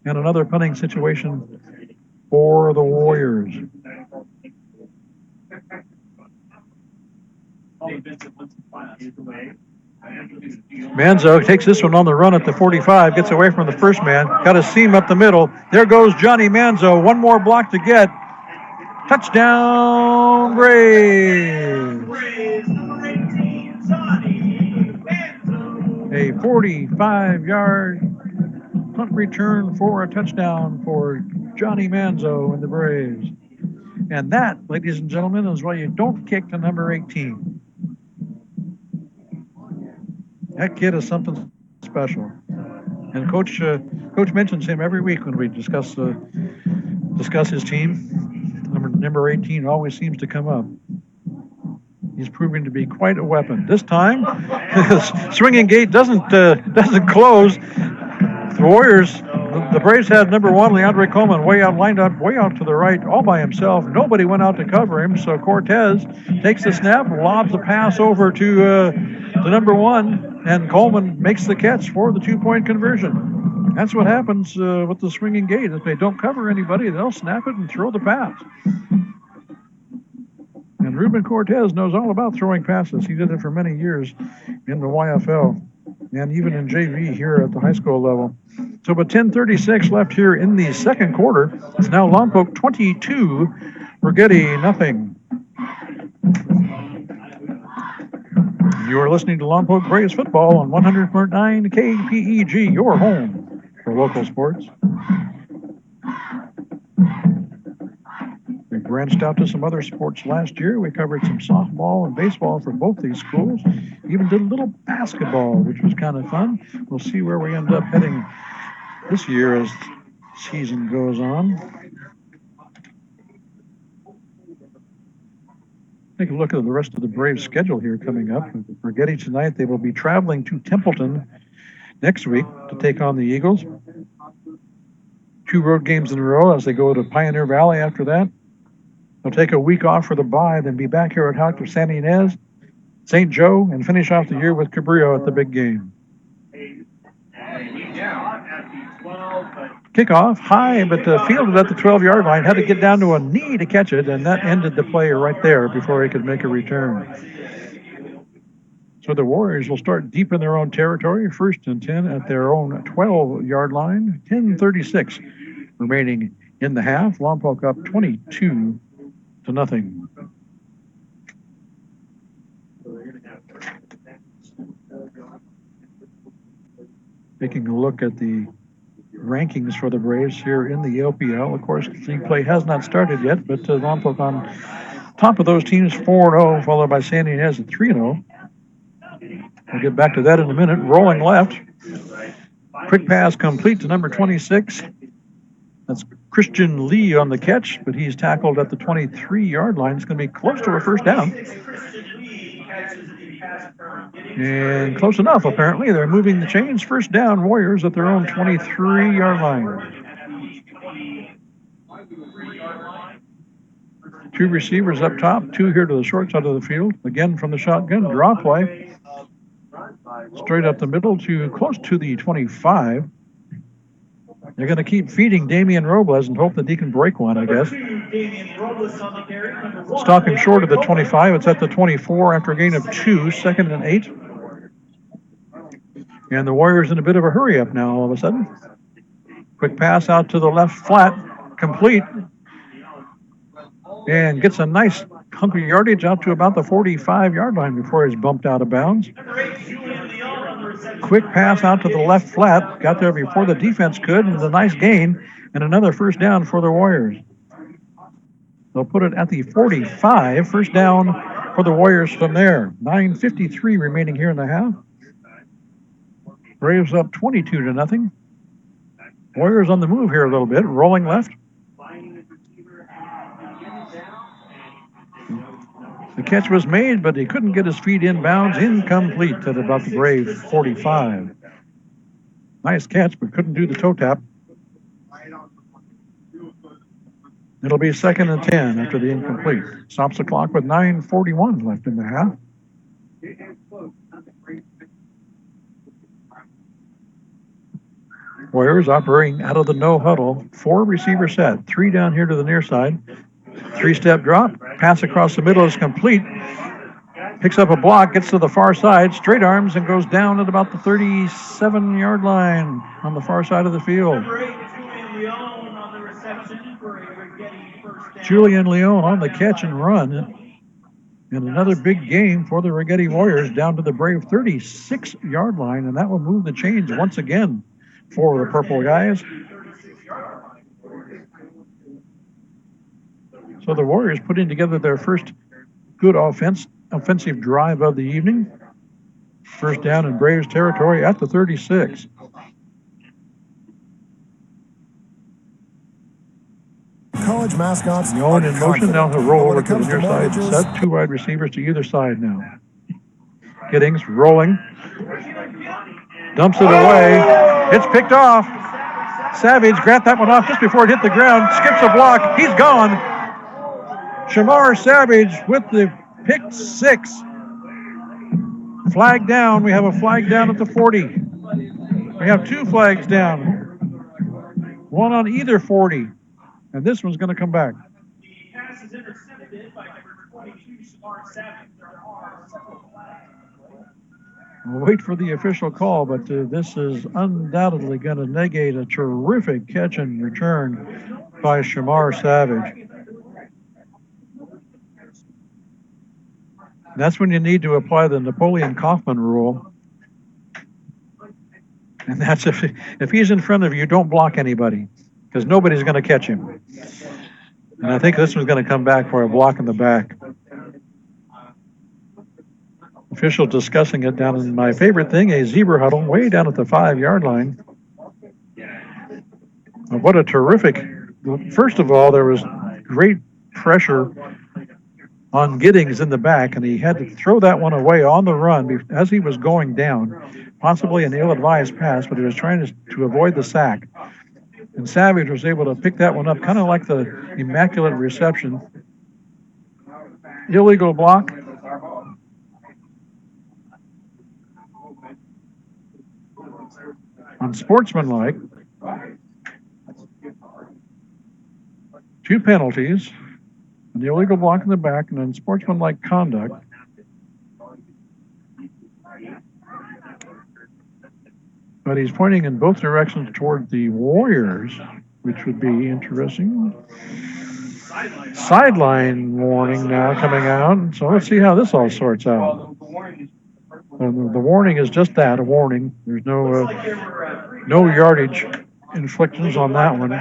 And another punting situation for the Warriors. Manzo takes this one on the run at the 45, gets away from the first man, got a seam up the middle. There goes Johnny Manzo. One more block to get. Touchdown, Braves! A 45-yard punt return for a touchdown for Johnny Manzo and the Braves. And that, ladies and gentlemen, is why you don't kick to number 18. That kid is something special. And Coach mentions him every week when we discuss his team. Number 18 always seems to come up. He's proving to be quite a weapon. This time, the swinging gate doesn't close. The Warriors, the Braves had number 1, Leandre Coleman, lined up way out to the right, all by himself. Nobody went out to cover him, so Cortez takes the snap, lobs the pass over to number 1, and Coleman makes the catch for the 2-point conversion. That's what happens with the swinging gate. If they don't cover anybody, they'll snap it and throw the pass. And Ruben Cortez knows all about throwing passes. He did it for many years in the YFL and even in JV here at the high school level. So with 10:36 left here in the second quarter, it's now Lompoc 22, Righetti nothing. You are listening to Lompoc Braves football on 100.9 KPEG, your home for local sports. We branched out to some other sports last year. We covered some softball and baseball for both these schools. Even did a little basketball, which was kind of fun. We'll see where we end up heading this year as the season goes on. Take a look at the rest of the Braves schedule here coming up. Righetti tonight, they will be traveling to Templeton next week to take on the Eagles. 2 road games in a row as they go to Pioneer Valley after that. They'll take a week off for the bye, then be back here at Dr. San Ynez, St. Joe, and finish off the year with Cabrillo at the big game. Kickoff high, but fielded at the 12-yard line. Had to get down to a knee to catch it, and that ended the play right there before he could make a return. So the Warriors will start deep in their own territory, 1st and 10 at their own 12-yard line. 10:36 remaining in the half. Lompoc up 22-0. Taking a look at the rankings for the Braves here in the LPL. Of course, league play has not started yet, but Lompoc on top of those teams, 4-0, followed by San Ynez at 3-0. We'll get back to that in a minute. Rolling left. Quick pass complete to number 26. That's Christian Lee on the catch, but he's tackled at the 23-yard line. It's going to be close to a first down. And close enough, apparently. They're moving the chains. First down, Warriors at their own 23-yard line. 2 receivers up top, 2 here to the short side of the field. Again from the shotgun, draw play. Straight up the middle to close to the 25. They're going to keep feeding Damian Robles and hope that he can break one, I guess. Stopping short of the 25. It's at the 24 after a gain of 2, 2nd and 8. And the Warriors in a bit of a hurry up now all of a sudden. Quick pass out to the left flat, complete. And gets a nice hunk of yardage out to about the 45-yard line before he's bumped out of bounds. Quick pass out to the left flat. Got there before the defense could, and a nice gain, and another first down for the Warriors. They'll put it at the 45. First down for the Warriors from there. 9:53 remaining here in the half. Braves up 22-0. Warriors on the move here a little bit. Rolling left. The catch was made, but he couldn't get his feet inbounds. Incomplete at about the Brave 45. Nice catch, but couldn't do the toe tap. It'll be 2nd and 10 after the incomplete. Stops the clock with 9:41 left in the half. Warriors operating out of the no huddle. 4 receiver set. 3 down here to the near side. 3-step drop. Pass across the middle is complete. Picks up a block, gets to the far side, straight arms, and goes down at about the 37-yard line on the far side of the field. Julian Leon on the catch and run. And another big game for the Righetti Warriors down to the Brave 36-yard line, and that will move the chains once again for the Purple guys. So the Warriors putting together their first good offensive drive of the evening. First down in Braves territory at the 36. College mascots Leon in motion. Now he'll roll over to the near side. Set 2 wide receivers to either side now. Giddings rolling. Dumps it away. It's picked off. Savage grabbed that one off just before it hit the ground. Skips a block. He's gone. Shamar Savage with the pick 6. Flag down. We have a flag down at the 40. We have 2 flags down. One on either 40. And this one's going to come back. The pass is intercepted by number 22, Shamar Savage. There are several flags. We'll wait for the official call, but this is undoubtedly going to negate a terrific catch and return by Shamar Savage. That's when you need to apply the Napoleon Kaufman rule. And that's if he's in front of you, don't block anybody, because nobody's going to catch him. And I think this one's going to come back for a block in the back. Official discussing it down in my favorite thing, a zebra huddle way down at the 5-yard line. What a terrific, first of all, there was great pressure on Giddings in the back, and he had to throw that one away on the run as he was going down. Possibly an ill-advised pass, but he was trying to avoid the sack. And Savage was able to pick that one up, kind of like the immaculate reception. Illegal block. Unsportsmanlike. 2 penalties. An illegal block in the back and unsportsmanlike conduct. But he's pointing in both directions toward the Warriors, which would be interesting. Sideline warning now coming out. So let's see how this all sorts out. The warning is just that, a warning. There's no yardage inflictions on that one.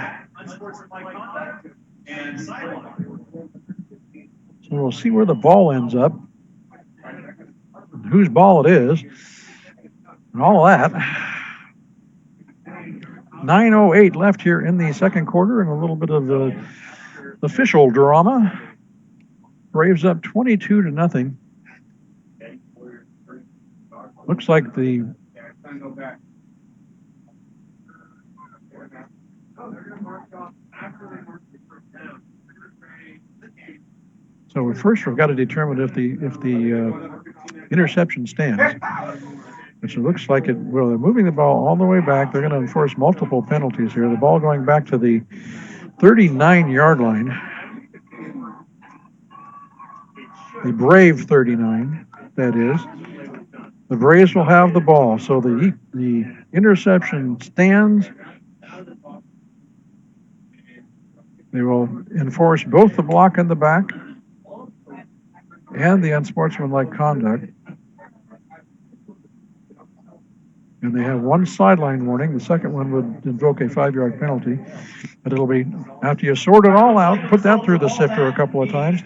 So we'll see where the ball ends up, whose ball it is, and all of that. 9:08 left here in the second quarter, and a little bit of official drama. Braves up 22-0. Looks like the so first we've got to determine if the interception stands, which it looks like it will. They're moving the ball all the way back. They're going to enforce multiple penalties here. The ball going back to the 39-yard line. The Brave 39, that is. The Braves will have the ball. So the interception stands. They will enforce both the block in the back and the unsportsmanlike conduct. And they have one sideline warning. The second one would invoke a 5-yard penalty. But it'll be, after you sort it all out, put that through the sifter a couple of times.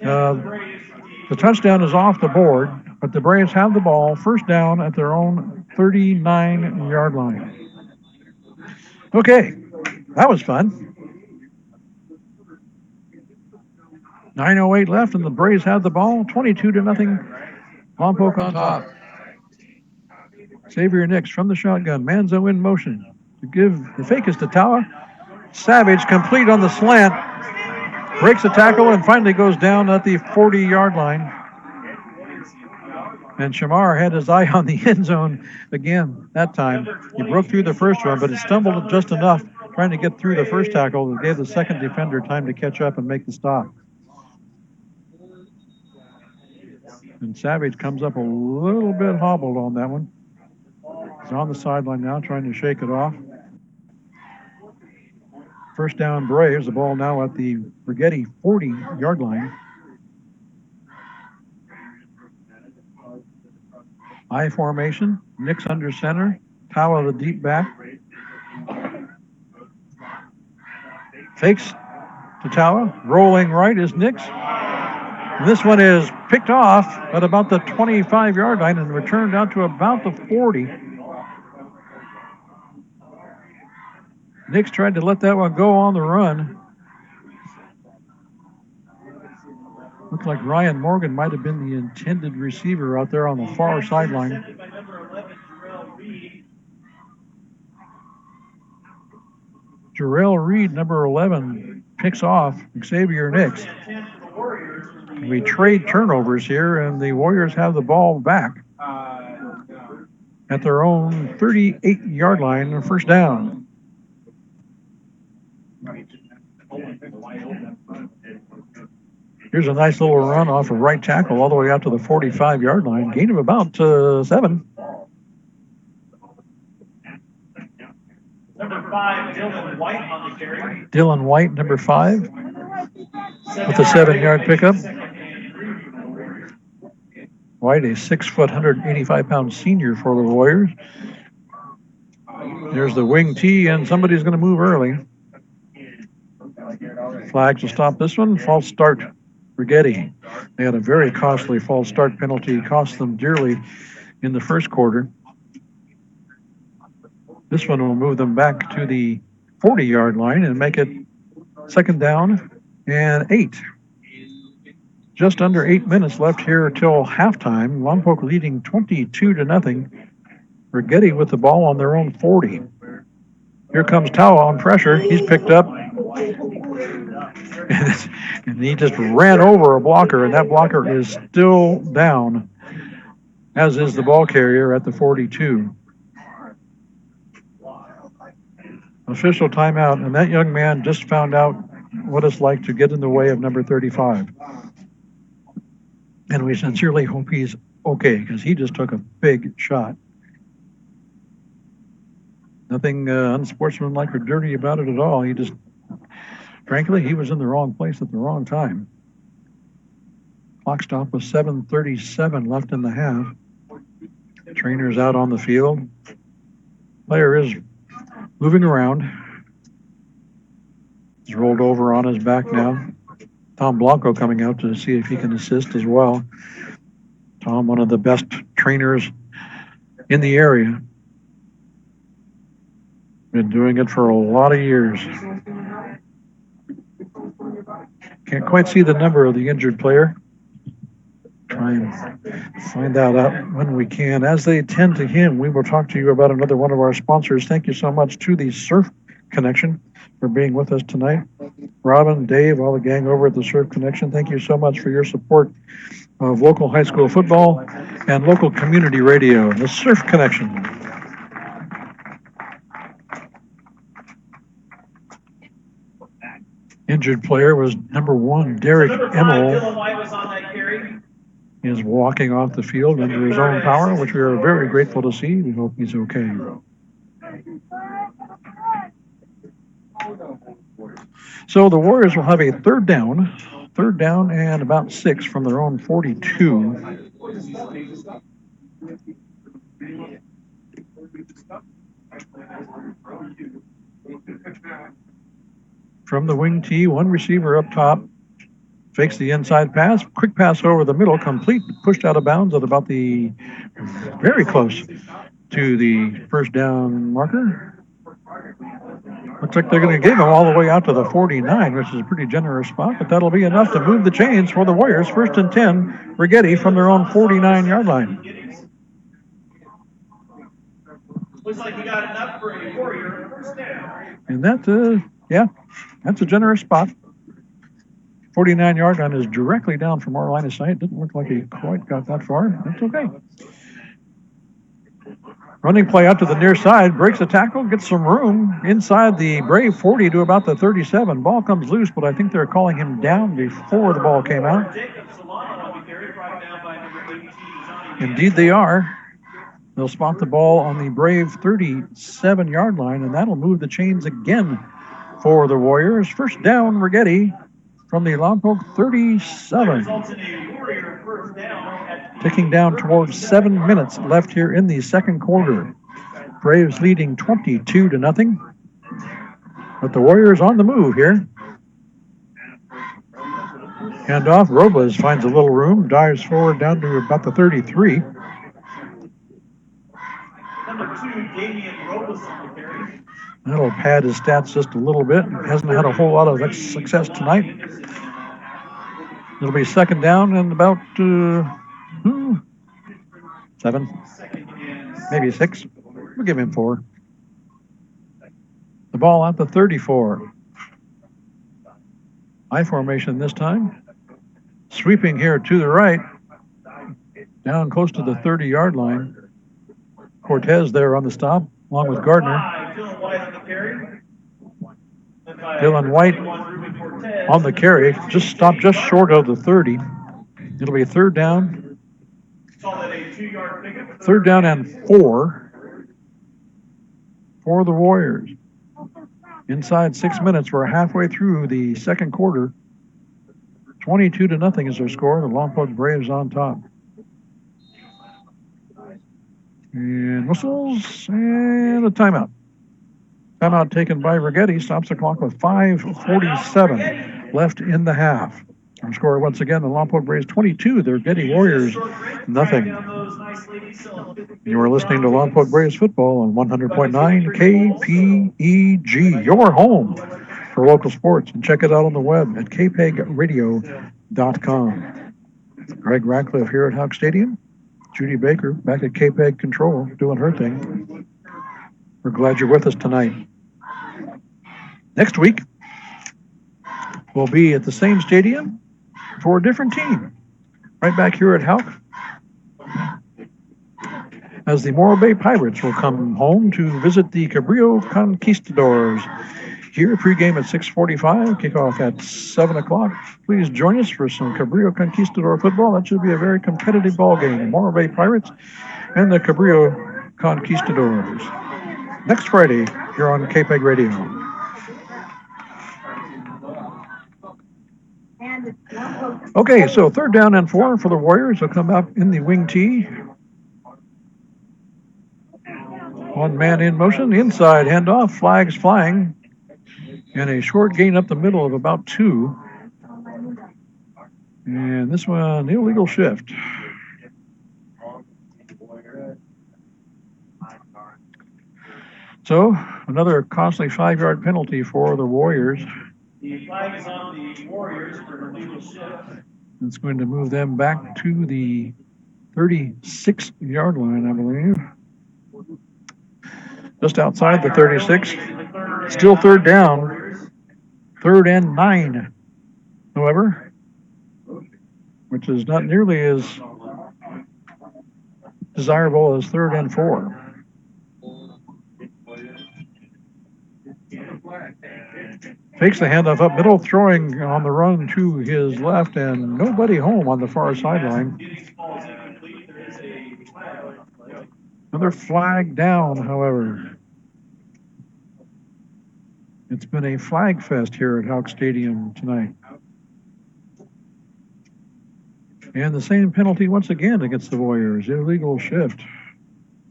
The touchdown is off the board, but the Braves have the ball, first down at their own 39-yard line. Okay, that was fun. 9:08 left, and the Braves have the ball, 22-0. Lompoc on top. Xavier Nix from the shotgun. Manzo in motion to give the fake is to Tawa. Savage complete on the slant. Breaks the tackle and finally goes down at the 40-yard line. And Shamar had his eye on the end zone again that time. He broke through the first one, but he stumbled just enough trying to get through the first tackle that gave the second defender time to catch up and make the stop. And Savage comes up a little bit hobbled on that one. He's on the sideline now trying to shake it off. First down Braves. The ball now at the Righetti 40-yard line. I formation. Nix under center. Tawa the deep back. Fakes to Tawa. Rolling right is Nix. This one is picked off at about the 25-yard line and returned out to about the 40. Nix tried to let that one go on the run. Looked like Ryan Morgan might have been the intended receiver out there on the far sideline. Jarrell Reed, number 11, picks off Xavier Nix. We trade turnovers here, and the Warriors have the ball back at their own 38-yard line, first down. Here's a nice little run off of right tackle all the way out to the 45-yard line. Gain of about 7. Number 5, Dylan White on the carry. Dylan White, number 5, with a 7-yard pickup. White, a 6 foot, 185-pound senior for the Warriors. There's the wing tee, and somebody's going to move early. Flags will stop this one. False start, Righetti. They had a very costly false start penalty. Cost them dearly in the first quarter. This one will move them back to the 40-yard line and make it second down and 8. Just under 8 minutes left here till halftime. Lompoc leading 22-0. Righetti with the ball on their own 40. Here comes Tawa on pressure. He's picked up. And he just ran over a blocker, and that blocker is still down, as is the ball carrier at the 42. Official timeout, and that young man just found out what it's like to get in the way of number 35. And we sincerely hope he's okay, because he just took a big shot. Nothing unsportsmanlike or dirty about it at all. Frankly, he was in the wrong place at the wrong time. Clock stop with 7:37 left in the half. Trainer's out on the field. Player is moving around. He's rolled over on his back now. Tom Blanco coming out to see if he can assist as well. Tom, one of the best trainers in the area. Been doing it for a lot of years. Can't quite see the number of the injured player. Try and find that out when we can. As they attend to him, we will talk to you about another one of our sponsors. Thank you so much to the Surf Connection for being with us tonight. Robin, Dave, all the gang over at the Surf Connection, thank you so much for your support of local high school football and local community radio. The Surf Connection. Injured player was number 1, Derek Emmel. He is walking off the field under his own power, which we are very grateful to see. We hope he's okay. So the Warriors will have a third down and about 6 from their own 42. From the wing tee, one receiver up top fakes the inside pass, quick pass over the middle, complete, pushed out of bounds at about the very close to the first down marker. Looks like they're going to give him all the way out to the 49, which is a pretty generous spot, but that'll be enough to move the chains for the Warriors. 1st and 10, Righetti from their own 49-yard line. Looks like you got enough for a Warrior first down. And that's a generous spot. 49-yard line is directly down from our line of sight. Didn't look like he quite got that far. That's okay. Running play out to the near side, breaks a tackle, gets some room inside the Brave 40 to about the 37. Ball comes loose, but I think they're calling him down before the ball came out. Indeed they are. They'll spot the ball on the Brave 37-yard line, and that'll move the chains again for the Warriors. First down, Righetti from the Lompoc 37. Ticking down towards 7 minutes left here in the second quarter. Braves leading 22-0. But the Warriors on the move here. Handoff, Robles finds a little room, dives forward down to about the 33. Number 2, Damian Robles on the carry. That'll pad his stats just a little bit. Hasn't had a whole lot of success tonight. It'll be second down and about 7, maybe 6. We'll give him 4. The ball at the 34. I formation this time. Sweeping here to the right. Down close to the 30-yard line. Cortez there on the stop, along with Gardner. Dylan White on the carry, just stopped just short of the 30. It'll be third down. Third down and 4 for the Warriors. Inside 6 minutes, we're halfway through the second quarter. 22-0 is their score. The Lompoc Braves on top. And whistles and a timeout. Timeout taken by Righetti. Stops the clock with 5:47 left in the half. Our score once again, the Lompoc Braves 22, the Righetti Warriors nothing. You are listening to Lompoc Braves football on 100.9 KPEG, your home for local sports. And check it out on the web at kpegradio.com. Greg Ratcliffe here at Houck Stadium. Judy Baker back at KPEG Control doing her thing. We're glad you're with us tonight. Next week, we'll be at the same stadium for a different team. Right back here at Houck, as the Morro Bay Pirates will come home to visit the Cabrillo Conquistadors. Here, pregame at 6:45, kickoff at 7 o'clock. Please join us for some Cabrillo Conquistador football. That should be a very competitive ball game. Morro Bay Pirates and the Cabrillo Conquistadors. Next Friday, here on KPEG Radio. Okay, so 3rd down and 4 for the Warriors. They'll come out in the wing tee. One man in motion, inside handoff, flags flying, and a short gain up the middle of about 2. And this one, illegal shift. So, another costly 5-yard penalty for the Warriors. The flag is on the Warriors for illegal shift. It's going to move them back to the 36-yard line, I believe. Just outside the 36. Still 3rd down. 3rd and 9, however, which is not nearly as desirable as 3rd and 4. Fakes the handoff up middle, throwing on the run to his left, and nobody home on the far sideline. Another flag down, however. It's been a flag fest here at Houck Stadium tonight. And the same penalty once again against the Warriors, illegal shift.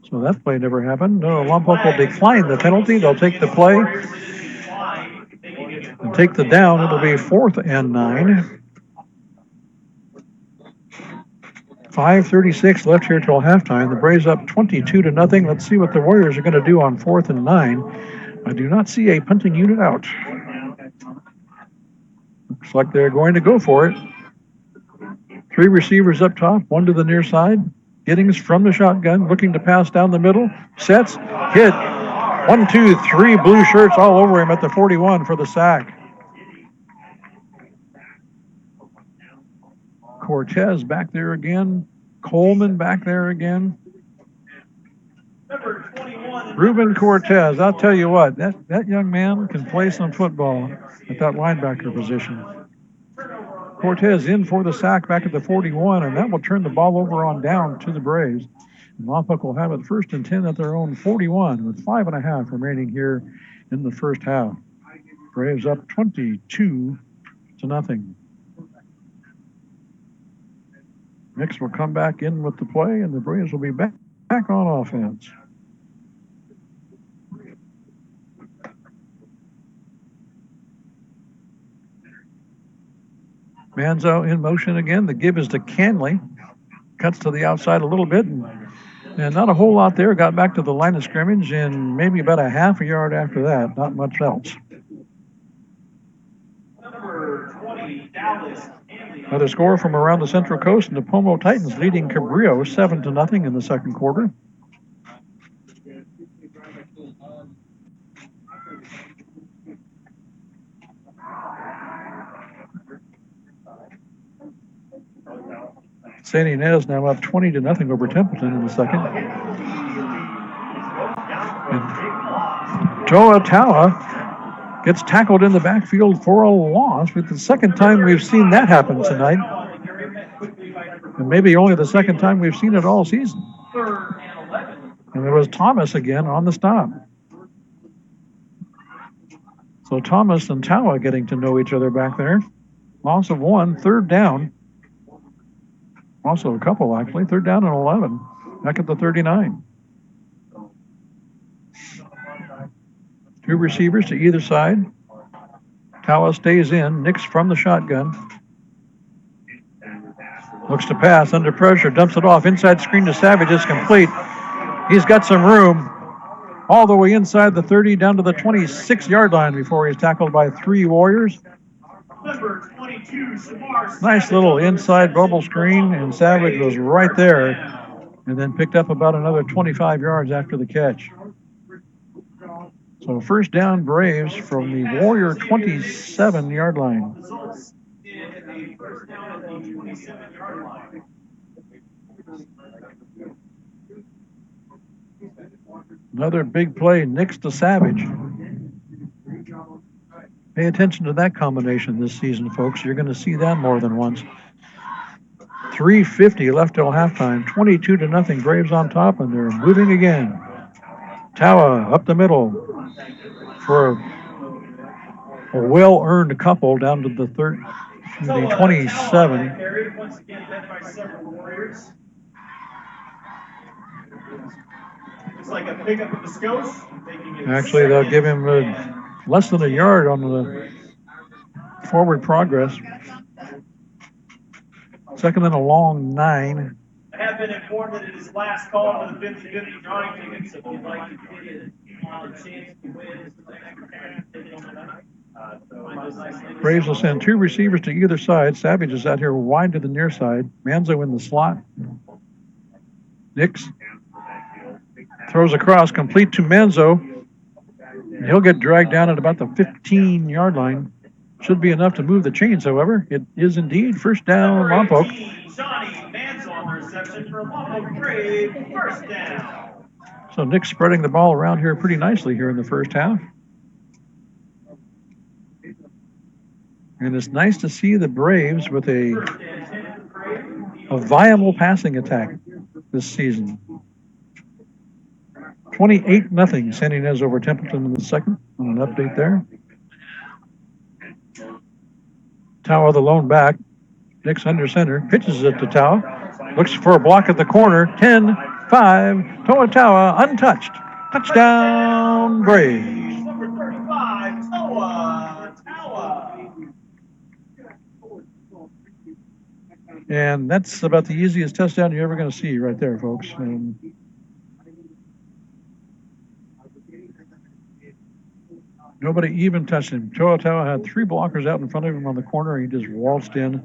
So that play never happened. No, Lompoc will decline the penalty. They'll take the play and take the down. It'll be 4th and 9. 5:36 left here till halftime. The Braves up 22-0. Let's see what the Warriors are going to do on 4th and 9. I do not see a punting unit out. Looks like they're going to go for it. 3 receivers up top, 1 to the near side. Giddings from the shotgun, looking to pass down the middle. Sets, hit. 1, 2, 3 blue shirts all over him at the 41 for the sack. Cortez back there again. Coleman back there again. Ruben Cortez, I'll tell you what, that young man can play some football at that linebacker position. Cortez in for the sack back at the 41, and that will turn the ball over on down to the Braves. And Lompoc will have it 1st and 10 at their own 41 with 5.5 remaining here in the first half. Braves up 22-0. Nix will come back in with the play, and the Braves will be back on offense. Manzo in motion again. The give is to Canley. Cuts to the outside a little bit, and not a whole lot there. Got back to the line of scrimmage, and maybe about a half a yard after that. Not much else. Another score from around the Central Coast, and the Pomo Titans leading Cabrillo 7-0 in the second quarter. St. Inez now up 20-0 over Templeton in the second. And Toa Tawa gets tackled in the backfield for a loss. It's the second time we've seen that happen tonight. And maybe only the second time we've seen it all season. And there was Thomas again on the stop. So Thomas and Tawa getting to know each other back there. Loss of 1, 3rd down. Also a couple, actually. 3rd down and 11. Back at the 39. 2 receivers to either side. Tawa stays in. Nix from the shotgun. Looks to pass under pressure. Dumps it off. Inside screen to Savage is complete. He's got some room. All the way inside the 30 down to the 26-yard line before he's tackled by 3 Warriors. Number 22, Shamar Nice Savage little on the inside bubble reception for screen, and Lompoc Savage was Braves. right First there down. and then picked up about another 25 yards after the catch. So first down Braves from the Warrior 27-yard line. Results in a first down at the 27-yard line. Another big play, Nix to Savage. Pay attention to that combination this season, folks. You're going to see that more than once. 3:50 left till halftime. 22-0. Braves on top, and they're moving again. Tawa up the middle for a well-earned couple down to the 27. Once again led by several Warriors. Looks like a pickup of the Scouts. Actually, they'll give him less than a yard on the forward progress. Second and a long 9. I have been informed that it is last call for the 50-50 drawing tickets. If you'd like to get it on a chance to win some extra cash, Braves will send 2 receivers to either side. Savage is out here wide to the near side. Manzo in the slot. Nix throws across, complete to Manzo. He'll get dragged down at about the 15-yard line. Should be enough to move the chains, however. It is indeed first down, Lompoc. Johnny Manzo on the reception for Lompoc Brave, first down. So Nick's spreading the ball around here pretty nicely here in the first half. And it's nice to see the Braves with a viable passing attack this season. 28-0. San Ynez over Templeton in the second. On an update there. Tawa the lone back. Nix under center. Pitches it to Tawa. Looks for a block at the corner. 10-5. Toa Tawa untouched. Touchdown Braves. Number 35, Tawa. And that's about the easiest touchdown you're ever going to see right there, folks. Nobody even touched him. Toa Tawa had 3 blockers out in front of him on the corner. He just waltzed in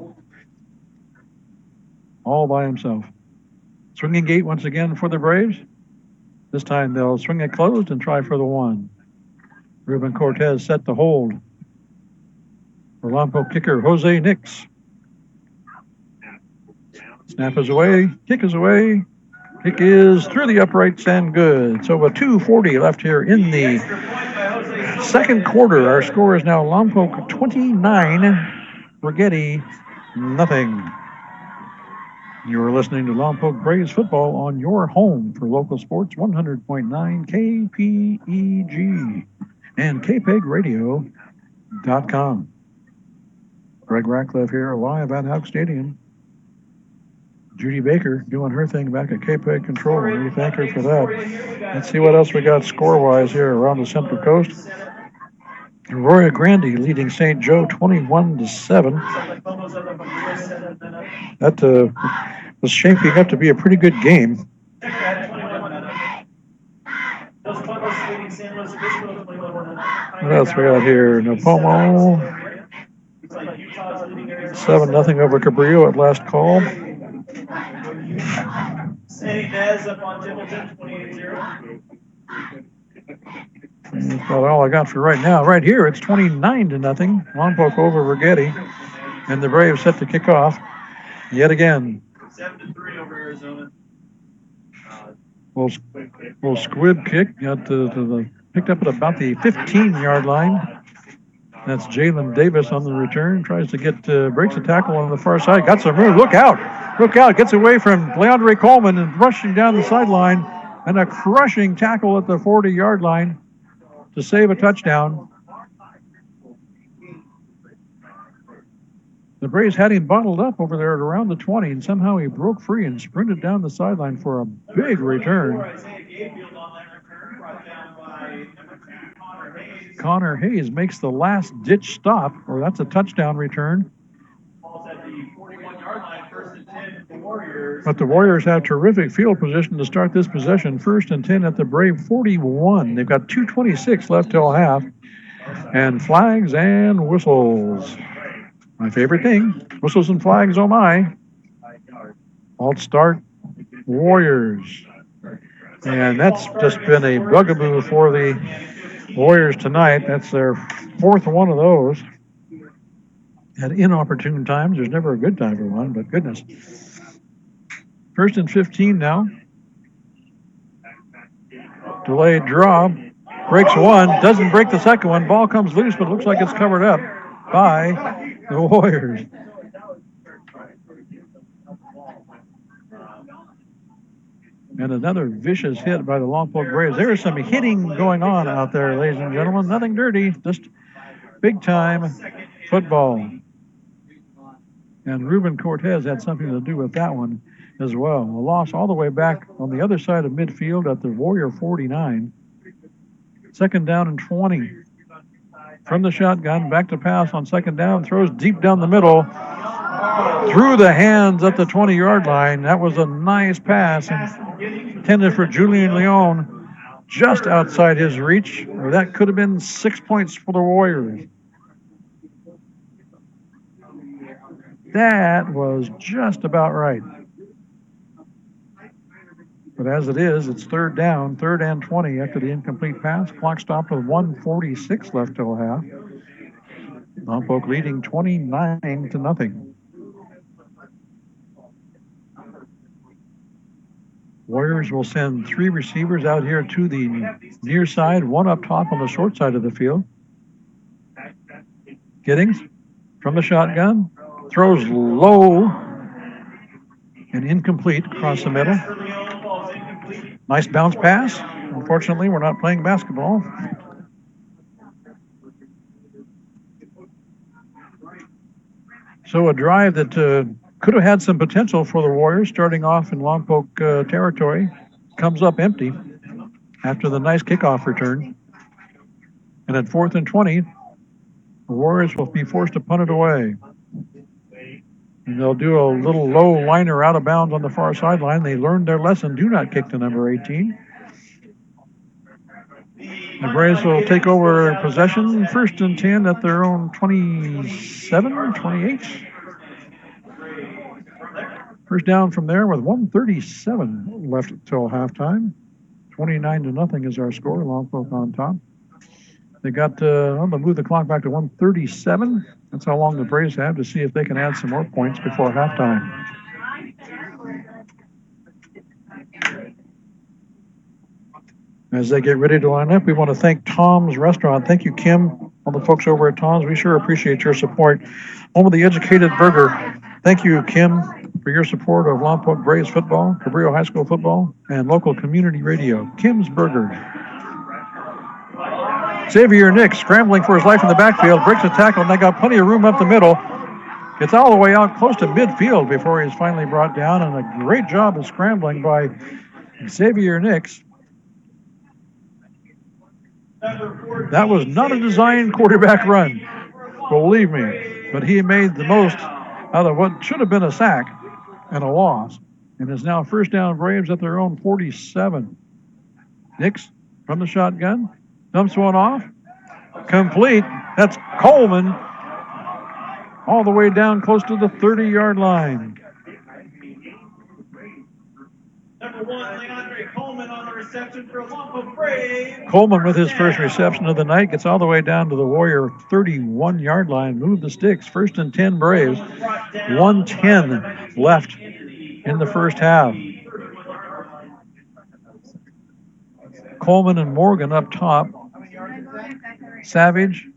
all by himself. Swinging gate once again for the Braves. This time they'll swing it closed and try for the 1. Ruben Cortez set to hold. For Lompoc kicker Jose Nix. Snap is away. Kick is away. Kick is through the uprights and good. So with 2:40 left here in the second quarter, our score is now Lompoc 29, Righetti nothing. You are listening to Lompoc Braves football on your home for local sports, 100.9 KPEG and KPEGradio.com. Greg Ratcliffe here live at Houck Stadium. Judy Baker doing her thing back at KPEG Control. We thank her for that. Let's see what else we got score-wise here around the Central Coast. Arroyo Grande leading St. Joe 21-7. That was shaping up to be a pretty good game. What else we got here? Napomo 7-0 over Cabrillo at last call. San Ynez up on Templeton 28-0. That's about all I got for right now. Right here, it's 29-0. Lompoc over Righetti. And the Braves set to kick off yet again. 7-3 over Arizona. Little squib kick. Got picked up at about the 15-yard line. That's Jalen Davis on the return. Tries to get, breaks a tackle on the far side. Got some room. Look out. Look out. Gets away from Leandre Coleman and rushing down the sideline. And a crushing tackle at the 40-yard line to save a touchdown. The Braves had him bottled up over there at around the 20, and somehow he broke free and sprinted down the sideline for a big return. Connor Hayes makes the last-ditch stop, or that's a touchdown return. But the Warriors have terrific field position to start this possession. 1st and 10 at the Brave 41. They've got 2:26 left till half. And flags and whistles. My favorite thing. Whistles and flags, oh my. Alt start, Warriors. And that's just been a bugaboo for the Warriors tonight. That's their fourth one of those. At inopportune times. There's never a good time for one, but goodness. First and 15 now. Delayed draw. Breaks one. Doesn't break the second one. Ball comes loose, but looks like it's covered up by the Warriors. And another vicious hit by the Lompoc Braves. There is some hitting going on out there, ladies and gentlemen. Nothing dirty, just big time football. And Ruben Cortez had something to do with that one as well. A loss all the way back on the other side of midfield at the Warrior 49. Second down and 20. From the shotgun, back to pass on second down. Throws deep down the middle. Through the hands at the 20-yard line. That was a nice pass intended for Julian Leon, just outside his reach. Or that could have been 6 points for the Warriors. That was just about right. But as it is, it's third down, third and 20 after the incomplete pass. Clock stopped with 1:46 left till half. Lompoc leading 29-0. Warriors will send three receivers out here to the near side, one up top on the short side of the field. Giddings from the shotgun, throws low and incomplete across the middle. Nice bounce pass. Unfortunately, we're not playing basketball. So a drive that could have had some potential for the Warriors, starting off in Lompoc territory, comes up empty after the nice kickoff return. And at 4th and 20, the Warriors will be forced to punt it away. And they'll do a little low liner out of bounds on the far sideline. They learned their lesson. Do not kick to number 18. The Braves will take over possession, 1st and 10 at their own 27, 28. First down from there with 1:37 left till halftime. 29-0 is our score. Lompoc on top. They got, they'll move the clock back to 1:37. That's how long the Braves have to see if they can add some more points before halftime. As they get ready to line up, we want to thank Tom's Restaurant. Thank you, Kim, all the folks over at Tom's. We sure appreciate your support. Home of the Educated Burger. Thank you, Kim, for your support of Lompoc Braves football, Cabrillo High School football, and local community radio. Kim's Burger. Xavier Nick scrambling for his life in the backfield, breaks a tackle, and they got plenty of room up the middle. Gets all the way out close to midfield before he's finally brought down, and a great job of scrambling by Xavier Nix. That was not a designed quarterback run, believe me, but he made the most out of what should have been a sack and a loss, and is now first down Braves at their own 47. Nix from the shotgun, dumps one off, complete. That's Coleman, all the way down close to the 30-yard line. Number 1, Leandre Coleman on the reception for Lompoc Braves. Coleman with his first reception of the night gets all the way down to the Warrior 31-yard line. Move the sticks. 1st and 10 Braves. 1:10 left in the first half. Coleman and Morgan up top. Savage,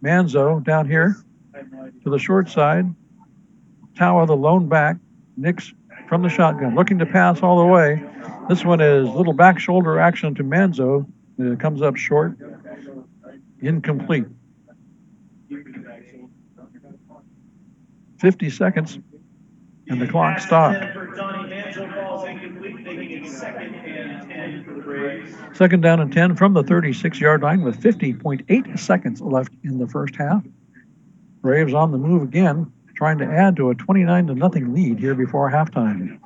Manzo down here to the short side. Tawa the lone back. Nix from the shotgun, looking to pass all the way. This one is little back shoulder action to Manzo. It comes up short. Incomplete. 50 seconds, and the clock stopped. Second down and 10 from the 36-yard line with 50.8 seconds left in the first half. Braves on the move again, trying to add to a 29-0 lead here before halftime.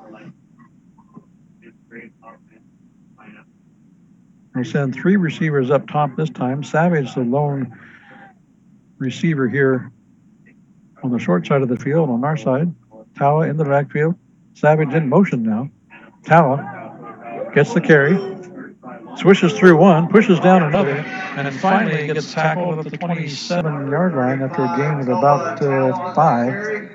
We'll send three receivers up top this time. Savage, the lone receiver here on the short side of the field on our side. Tawa in the backfield. Savage in motion now. Tawa gets the carry, swishes through one, pushes down another, and then finally gets tackled at the 27-yard line after a gain of about 5.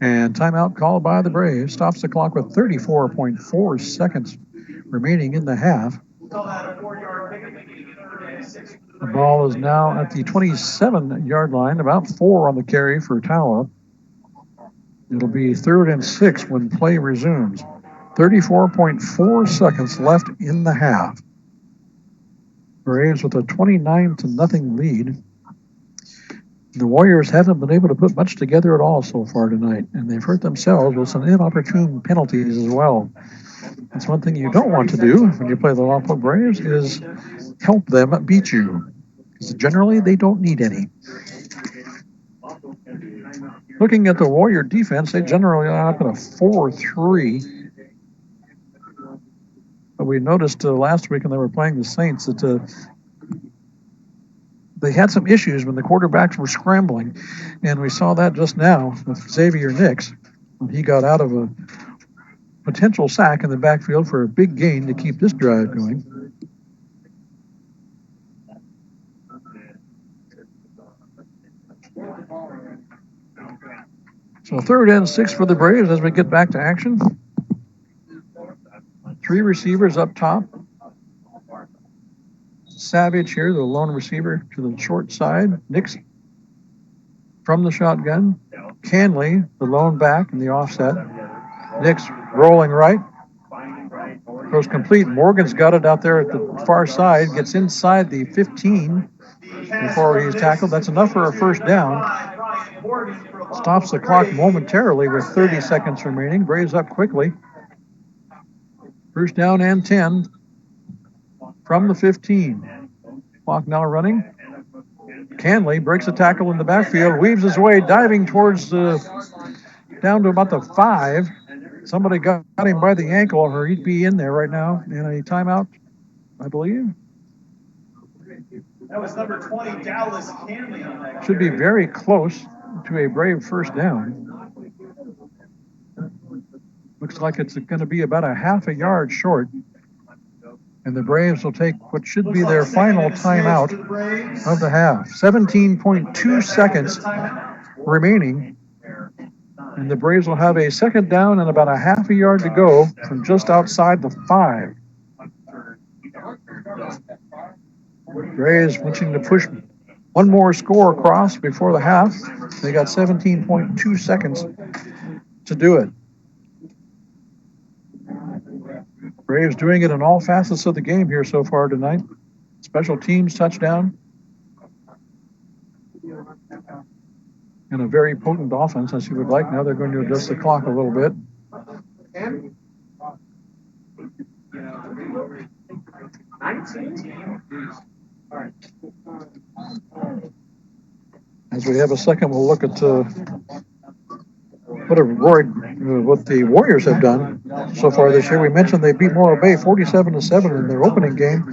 And timeout called by the Braves. Stops the clock with 34.4 seconds remaining in the half. The ball is now at the 27-yard line, about 4 on the carry for Tawa. It'll be 3rd and 6 when play resumes. 34.4 seconds left in the half. Braves with a 29-0 lead. The Warriors haven't been able to put much together at all so far tonight, and they've hurt themselves with some inopportune penalties as well. That's one thing you don't want to do when you play the Lompoc Braves is help them beat you, because generally they don't need any. Looking at the Warrior defense, they generally line up in a 4-3. But we noticed last week when they were playing the Saints that they had some issues when the quarterbacks were scrambling, and we saw that just now with Xavier Nix when he got out of a potential sack in the backfield for a big gain to keep this drive going. So 3rd and 6 for the Braves as we get back to action. 3 receivers up top. Savage here, the lone receiver to the short side. Nix from the shotgun. Canley, the lone back in the offset. Nix rolling right. Goes complete. Morgan's got it out there at the far side. Gets inside the 15 before he's tackled. That's enough for a first down. Stops the clock momentarily with 30 seconds remaining. Braves up quickly. First down and 10 from the 15. Clock now running. Canley breaks a tackle in the backfield, weaves his way, diving towards down to about the 5. Somebody got him by the ankle, or he'd be in there right now. In a timeout, I believe. That was number 20, Dallas Canley on that. Should be very close to a Brave first down. Looks like it's going to be about a half a yard short. And the Braves will take what should be their final timeout of the half. 17.2 seconds remaining. And the Braves will have a second down and about a half a yard to go from just outside the 5. Braves wishing to push one more score across before the half. They got 17.2 seconds to do it. Braves doing it in all facets of the game here so far tonight. Special teams touchdown. And a very potent offense, as you would like. Now they're going to adjust the clock a little bit. As we have a second, we'll look at what the Warriors have done so far this year. We mentioned they beat Morro Bay 47-7 in their opening game.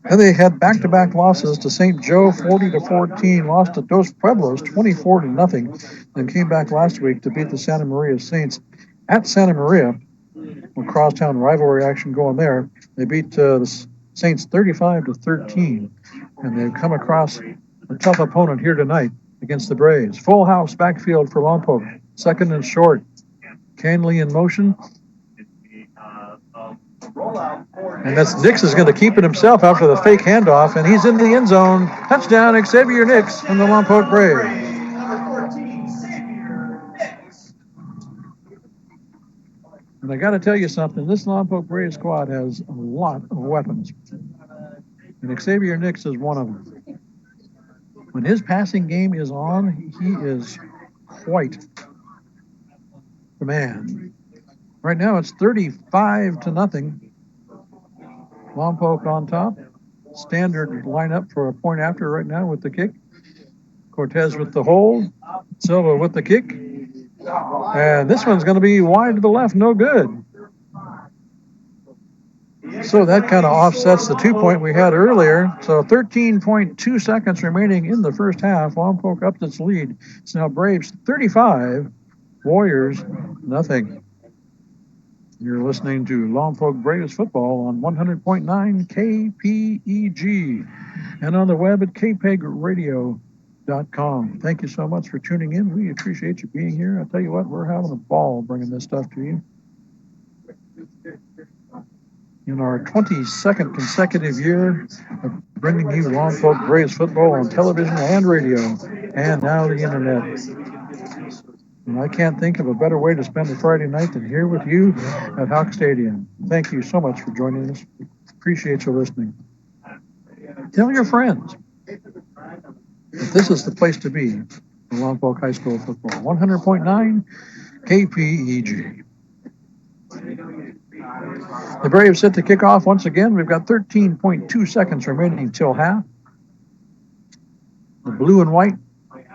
Then they had back-to-back losses to St. Joe 40-14, lost to Dos Pueblos 24-0, then came back last week to beat the Santa Maria Saints at Santa Maria. With crosstown rivalry action going there, they beat the Saints 35-13, and they've come across a tough opponent here tonight against the Braves. Full house backfield for Lompoc. Second and short. Canley in motion. And that's Nix is going to keep it himself after the fake handoff, and he's in the end zone. Touchdown, Xavier Nix from the Lompoc Braves. And I got to tell you something. This Lompoc Braves squad has a lot of weapons. And Xavier Nix is one of them. When his passing game is on, he is quite the man. Right now it's 35-0. Lompoc on top. Standard lineup for a point after right now with the kick. Cortez with the hold. Silva with the kick. And this one's going to be wide to the left, no good. So that kind of offsets the 2-point we had earlier. So 13.2 seconds remaining in the first half. Lompoc upped its lead. It's now Braves 35, Warriors nothing. You're listening to Lompoc Braves football on 100.9 KPEG and on the web at kpegradio.com. Thank you so much for tuning in. We appreciate you being here. I'll tell you what, we're having a ball bringing this stuff to you. In our 22nd consecutive year of bringing you Lompoc Braves football on television and radio, and now the internet. And I can't think of a better way to spend a Friday night than here with you at Hawk Stadium. Thank you so much for joining us. Appreciate you listening. Tell your friends that this is the place to be for Lompoc High School football. 100.9 KPEG. The Braves set to kick off once again. We've got 13.2 seconds remaining till half. The blue and white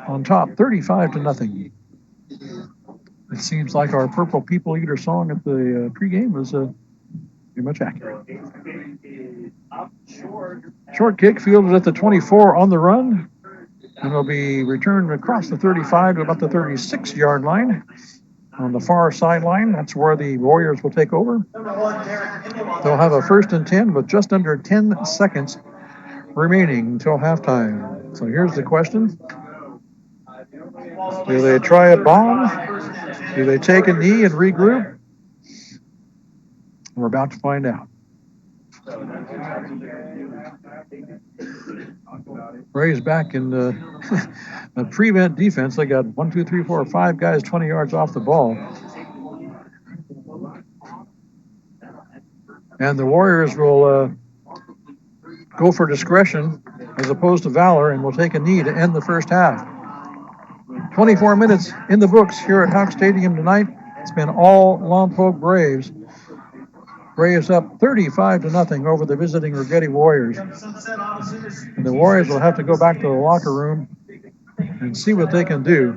on top, 35-0. It seems like our Purple People Eater song at the pregame was pretty much accurate. Short kick fielded at the 24 on the run, and will be returned across the 35 to about the 36-yard line. On the far sideline, that's where the Warriors will take over. They'll have a 1st and 10 with just under 10 seconds remaining until halftime. So here's the question. Do they try a bomb? Do they take a knee and regroup? We're about to find out. Braves back in the prevent defense. They got 1, 2, 3, 4, 5 guys 20 yards off the ball. And the Warriors will go for discretion as opposed to valor, and will take a knee to end the first half. 24 minutes in the books here at Hawk Stadium tonight. It's been all Lompoc Braves. Braves up 35-0 over the visiting Righetti Warriors. And the Warriors will have to go back to the locker room and see what they can do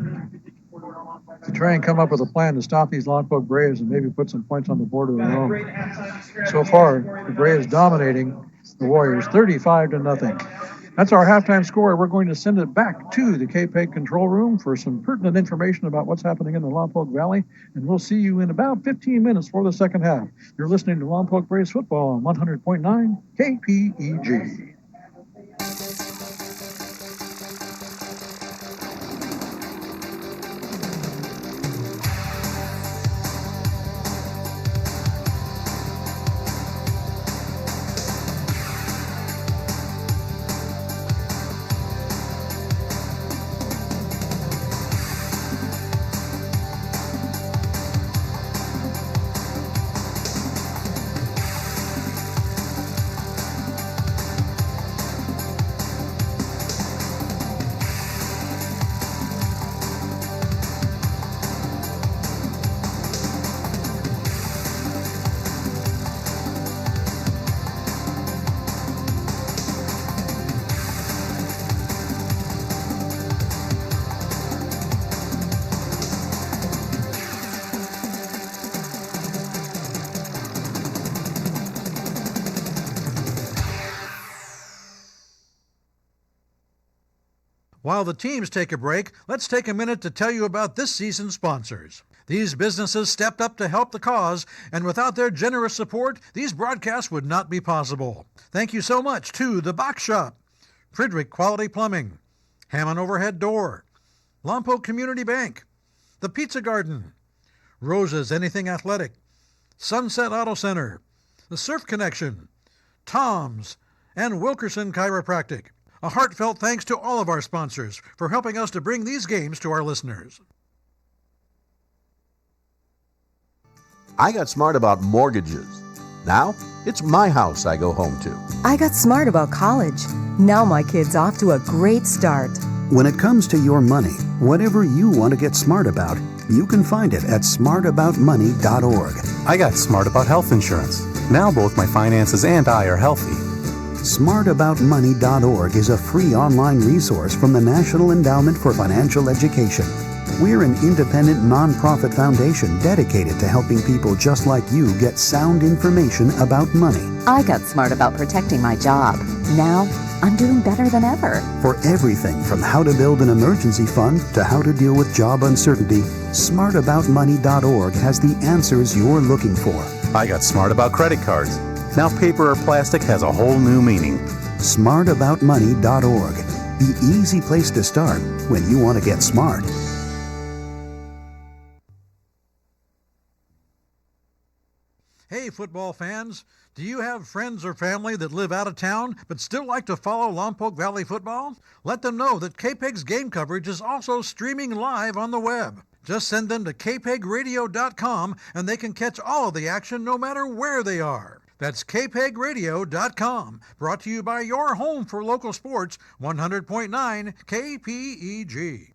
to try and come up with a plan to stop these Lompoc Braves and maybe put some points on the board of their own. So far, the Braves dominating the Warriors 35-0. That's our halftime score. We're going to send it back to the KPEG control room for some pertinent information about what's happening in the Lompoc Valley, and we'll see you in about 15 minutes for the second half. You're listening to Lompoc Braves football on 100.9 KPEG. While the teams take a break, let's take a minute to tell you about this season's sponsors. These businesses stepped up to help the cause, and without their generous support, these broadcasts would not be possible. Thank you so much to The Box Shop, Friedrich Quality Plumbing, Hammond Overhead Door, Lompoc Community Bank, The Pizza Garden, Rose's Anything Athletic, Sunset Auto Center, The Surf Connection, Tom's, and Wilkerson Chiropractic. A heartfelt thanks to all of our sponsors for helping us to bring these games to our listeners. I got smart about mortgages. Now, it's my house I go home to. I got smart about college. Now my kid's off to a great start. When it comes to your money, whatever you want to get smart about, you can find it at smartaboutmoney.org. I got smart about health insurance. Now both my finances and I are healthy. Smartaboutmoney.org is a free online resource from the National Endowment for Financial Education. We're an independent nonprofit foundation dedicated to helping people just like you get sound information about money. I got smart about protecting my job. Now, I'm doing better than ever. For everything from how to build an emergency fund to how to deal with job uncertainty, smartaboutmoney.org has the answers you're looking for. I got smart about credit cards. Now paper or plastic has a whole new meaning. Smartaboutmoney.org, the easy place to start when you want to get smart. Hey, football fans, do you have friends or family that live out of town but still like to follow Lompoc Valley football? Let them know that KPEG's game coverage is also streaming live on the web. Just send them to kpegradio.com and they can catch all of the action no matter where they are. That's kpegradio.com, brought to you by your home for local sports, 100.9 KPEG.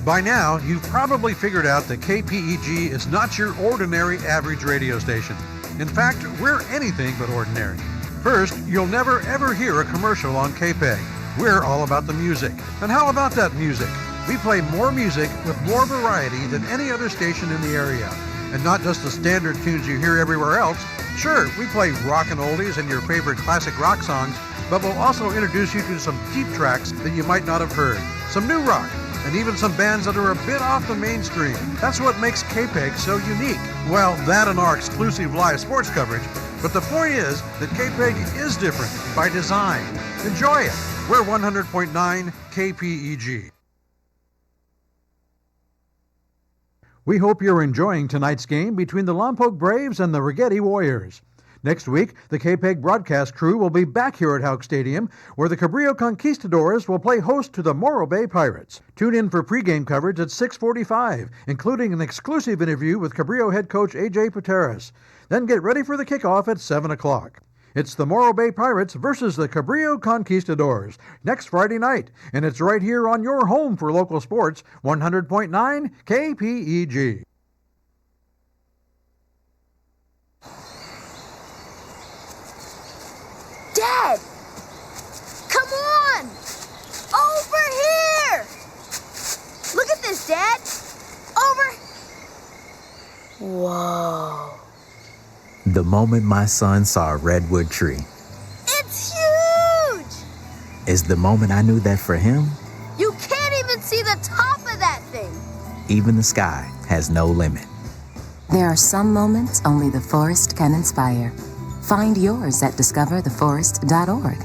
By now, you've probably figured out that KPEG is not your ordinary average radio station. In fact, we're anything but ordinary. First, you'll never ever hear a commercial on KPEG. We're all about the music. And how about that music? We play more music with more variety than any other station in the area. And not just the standard tunes you hear everywhere else. Sure, we play rock and oldies and your favorite classic rock songs, but we'll also introduce you to some deep tracks that you might not have heard. Some new rock, and even some bands that are a bit off the mainstream. That's what makes KPEG so unique. Well, that and our exclusive live sports coverage, but the point is that KPEG is different by design. Enjoy it. We're 100.9 KPEG. We hope you're enjoying tonight's game between the Lompoc Braves and the Righetti Warriors. Next week, the KPEG broadcast crew will be back here at Houck Stadium, where the Cabrillo Conquistadors will play host to the Morro Bay Pirates. Tune in for pregame coverage at 6:45, including an exclusive interview with Cabrillo head coach A.J. Pateras. Then get ready for the kickoff at 7 o'clock. It's the Morro Bay Pirates versus the Cabrillo Conquistadors next Friday night, and it's right here on your home for local sports, 100.9 KPEG. Dad! Come on! Over here! Look at this, Dad! Over... Whoa. The moment my son saw a redwood tree It's huge! is the moment I knew that for him, You can't even see the top of that thing! even the sky has no limit. There are some moments only the forest can inspire. Find yours at discovertheforest.org.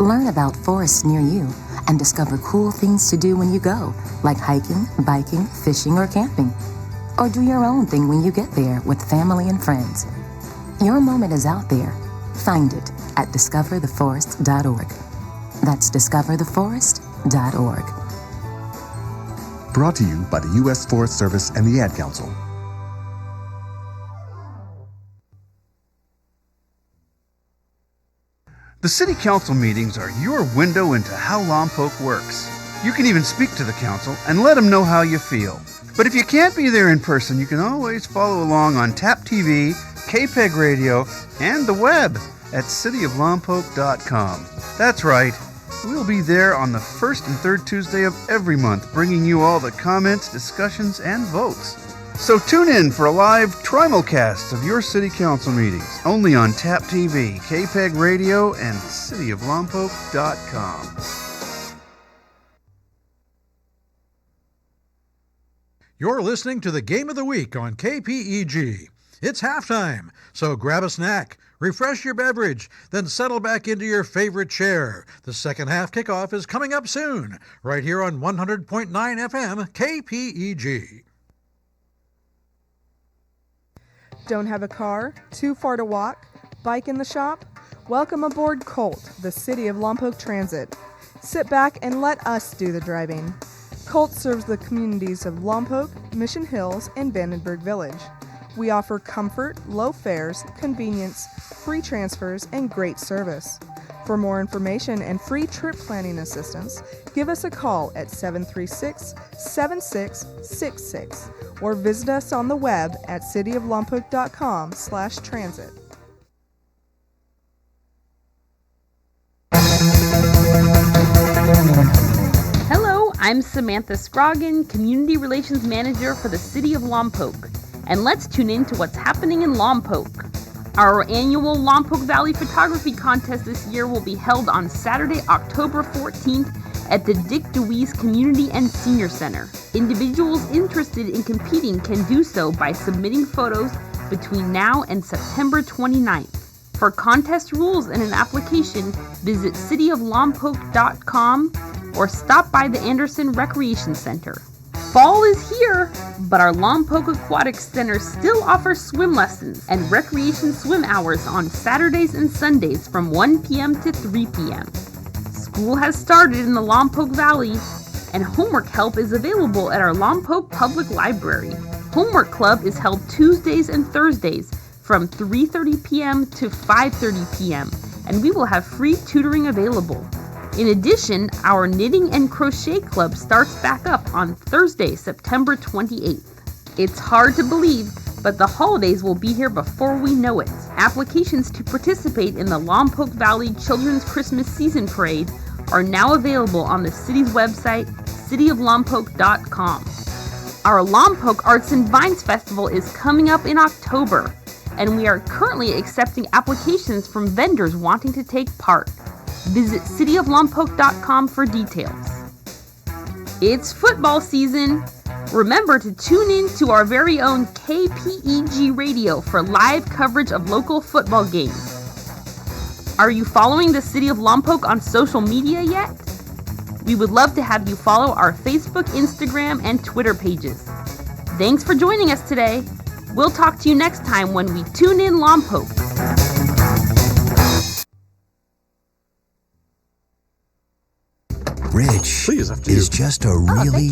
Learn about forests near you and discover cool things to do when you go, like hiking, biking, fishing, or camping. Or do your own thing when you get there with family and friends. Your moment is out there. Find it at discovertheforest.org. That's discovertheforest.org. Brought to you by the U.S. Forest Service and the Ad Council. The City Council meetings are your window into how Lompoc works. You can even speak to the council and let them know how you feel. But if you can't be there in person, you can always follow along on TAP TV, KPEG Radio, and the web at cityoflompoc.com. That's right, we'll be there on the first and third Tuesday of every month, bringing you all the comments, discussions, and votes. So tune in for a live trimulcast of your City Council meetings, only on TAP TV, KPEG Radio, and cityoflompoc.com. You're listening to the Game of the Week on KPEG. It's halftime, so grab a snack, refresh your beverage, then settle back into your favorite chair. The second half kickoff is coming up soon, right here on 100.9 FM KPEG. Don't have a car? Too far to walk? Bike in the shop? Welcome aboard Colt, the City of Lompoc Transit. Sit back and let us do the driving. Colt serves the communities of Lompoc, Mission Hills, and Vandenberg Village. We offer comfort, low fares, convenience, free transfers, and great service. For more information and free trip planning assistance, give us a call at 736-7666 or visit us on the web at cityoflompoc.com/transit. I'm Samantha Scroggin, Community Relations Manager for the City of Lompoc, and let's tune in to what's happening in Lompoc. Our annual Lompoc Valley Photography Contest this year will be held on Saturday, October 14th at the Dick DeWeese Community and Senior Center. Individuals interested in competing can do so by submitting photos between now and September 29th. For contest rules and an application, visit cityoflompoc.com or stop by the Anderson Recreation Center. Fall is here, but our Lompoc Aquatic Center still offers swim lessons and recreation swim hours on Saturdays and Sundays from 1 p.m. to 3 p.m. School has started in the Lompoc Valley, and homework help is available at our Lompoc Public Library. Homework Club is held Tuesdays and Thursdays from 3:30 p.m. to 5:30 p.m., and we will have free tutoring available. In addition, our Knitting and Crochet Club starts back up on Thursday, September 28th. It's hard to believe, but the holidays will be here before we know it. Applications to participate in the Lompoc Valley Children's Christmas Season Parade are now available on the city's website, cityoflompoc.com. Our Lompoc Arts and Vines Festival is coming up in October, and we are currently accepting applications from vendors wanting to take part. Visit cityoflompoc.com for details. It's football season. Remember to tune in to our very own KPEG radio for live coverage of local football games. Are you following the City of Lompoc on social media yet? We would love to have you follow our Facebook, Instagram, and Twitter pages. Thanks for joining us today. We'll talk to you next time when we tune in Lompoc. Rich is just a really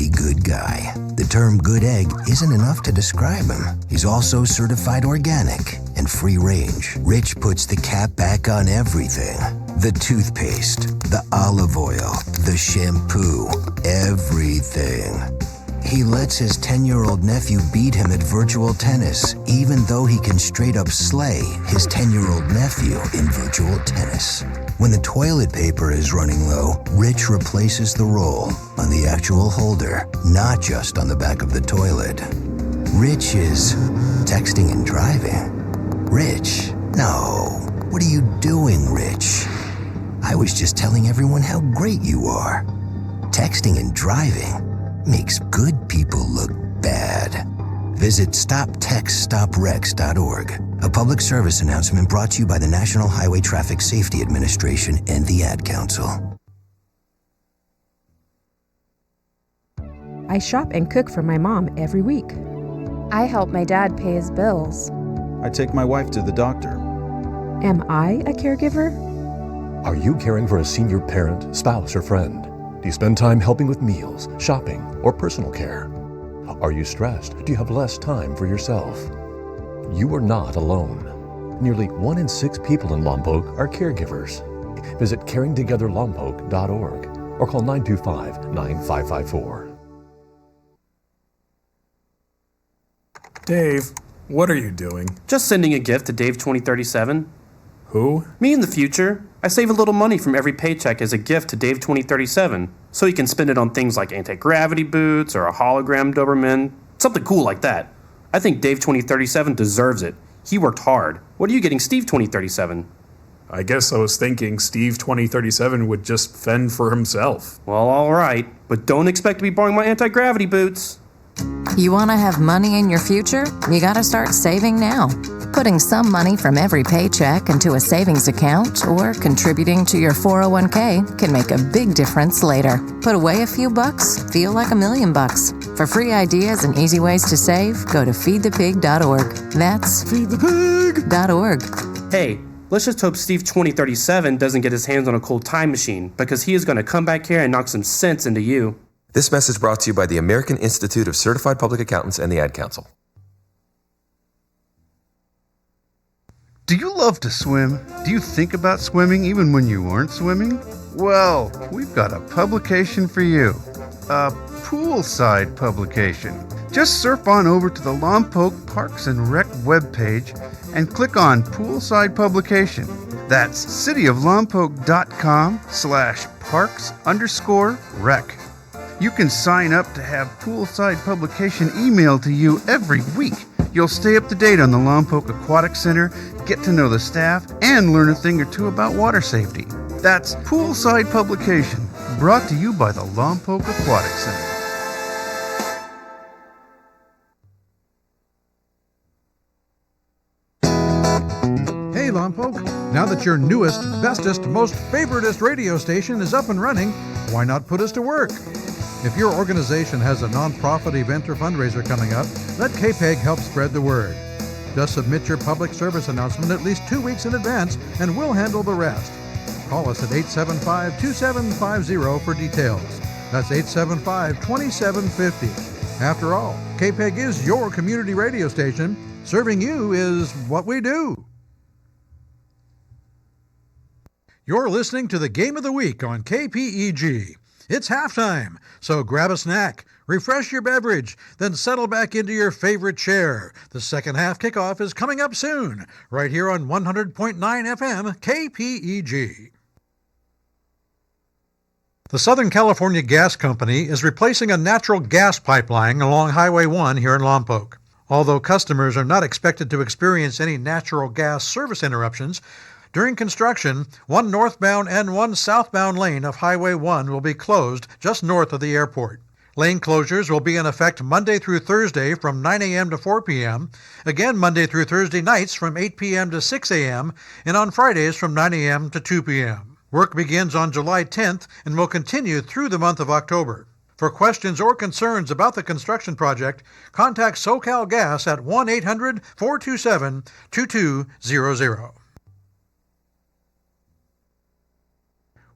good guy. The term good egg isn't enough to describe him. He's also certified organic and free range. Rich puts the cap back on everything. The toothpaste, the olive oil, the shampoo, everything. He lets his 10-year-old nephew beat him at virtual tennis, even though he can straight up slay his 10-year-old nephew in virtual tennis. When the toilet paper is running low, Rich replaces the roll on the actual holder, not just on the back of the toilet. Rich is texting and driving. Rich, no. What are you doing, Rich? I was just telling everyone how great you are. Texting and driving makes good people look bad. Visit StopTextStopWrecks.org, a public service announcement brought to you by the National Highway Traffic Safety Administration and the Ad Council. I shop and cook for my mom every week. I help my dad pay his bills. I take my wife to the doctor. Am I a caregiver? Are you caring for a senior parent, spouse, or friend? Do you spend time helping with meals, shopping, or personal care? Are you stressed? Do you have less time for yourself? You are not alone. Nearly 1 in 6 people in Lompoc are caregivers. Visit caringtogetherlompoc.org or call 925-9554. Dave, what are you doing? Just sending a gift to Dave 2037. Who? Me in the future. I save a little money from every paycheck as a gift to Dave 2037, so he can spend it on things like anti-gravity boots or a hologram Doberman, something cool like that. I think Dave 2037 deserves it. He worked hard. What are you getting Steve 2037? I guess I was thinking Steve 2037 would just fend for himself. Well, all right, but don't expect to be borrowing my anti-gravity boots. You want to have money in your future? You got to start saving now. Putting some money from every paycheck into a savings account or contributing to your 401k can make a big difference later. Put away a few bucks, feel like $1 million. For free ideas and easy ways to save, go to feedthepig.org. That's feedthepig.org. Hey, let's just hope Steve 2037 doesn't get his hands on a cool time machine, because he is going to come back here and knock some sense into you. This message brought to you by the American Institute of Certified Public Accountants and the Ad Council. Do you love to swim? Do you think about swimming even when you aren't swimming? Well, we've got a publication for you. A poolside publication. Just surf on over to the Lompoc Parks and Rec webpage and click on Poolside Publication. That's cityoflompoc.com/parks_rec. You can sign up to have poolside publication emailed to you every week. You'll stay up to date on the Lompoc Aquatic Center, get to know the staff, and learn a thing or two about water safety. That's poolside publication, brought to you by the Lompoc Aquatic Center. Hey Lompoc, now that your newest, bestest, most favoritist radio station is up and running, why not put us to work? If your organization has a nonprofit event or fundraiser coming up, let KPEG help spread the word. Just submit your public service announcement at least 2 weeks in advance and we'll handle the rest. Call us at 875-2750 for details. That's 875-2750. After all, KPEG is your community radio station. Serving you is what we do. You're listening to the Game of the Week on KPEG. It's halftime, so grab a snack, refresh your beverage, then settle back into your favorite chair. The second half kickoff is coming up soon, right here on 100.9 FM KPEG. The Southern California Gas Company is replacing a natural gas pipeline along Highway 1 here in Lompoc. Although customers are not expected to experience any natural gas service interruptions, during construction, one northbound and one southbound lane of Highway 1 will be closed just north of the airport. Lane closures will be in effect Monday through Thursday from 9 a.m. to 4 p.m., again Monday through Thursday nights from 8 p.m. to 6 a.m., and on Fridays from 9 a.m. to 2 p.m. Work begins on July 10th and will continue through the month of October. For questions or concerns about the construction project, contact SoCal Gas at 1-800-427-2200.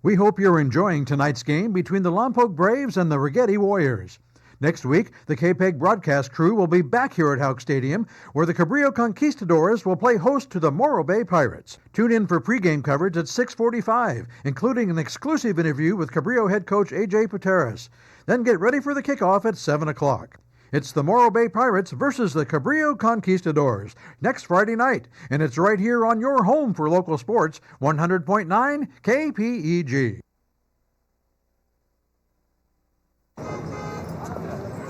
We hope you're enjoying tonight's game between the Lompoc Braves and the Righetti Warriors. Next week, the KPEG broadcast crew will be back here at Houck Stadium, where the Cabrillo Conquistadors will play host to the Morro Bay Pirates. Tune in for pregame coverage at 6:45, including an exclusive interview with Cabrillo head coach A.J. Pateras. Then get ready for the kickoff at 7 o'clock. It's the Morro Bay Pirates versus the Cabrillo Conquistadors next Friday night, and it's right here on your home for local sports, 100.9 KPEG.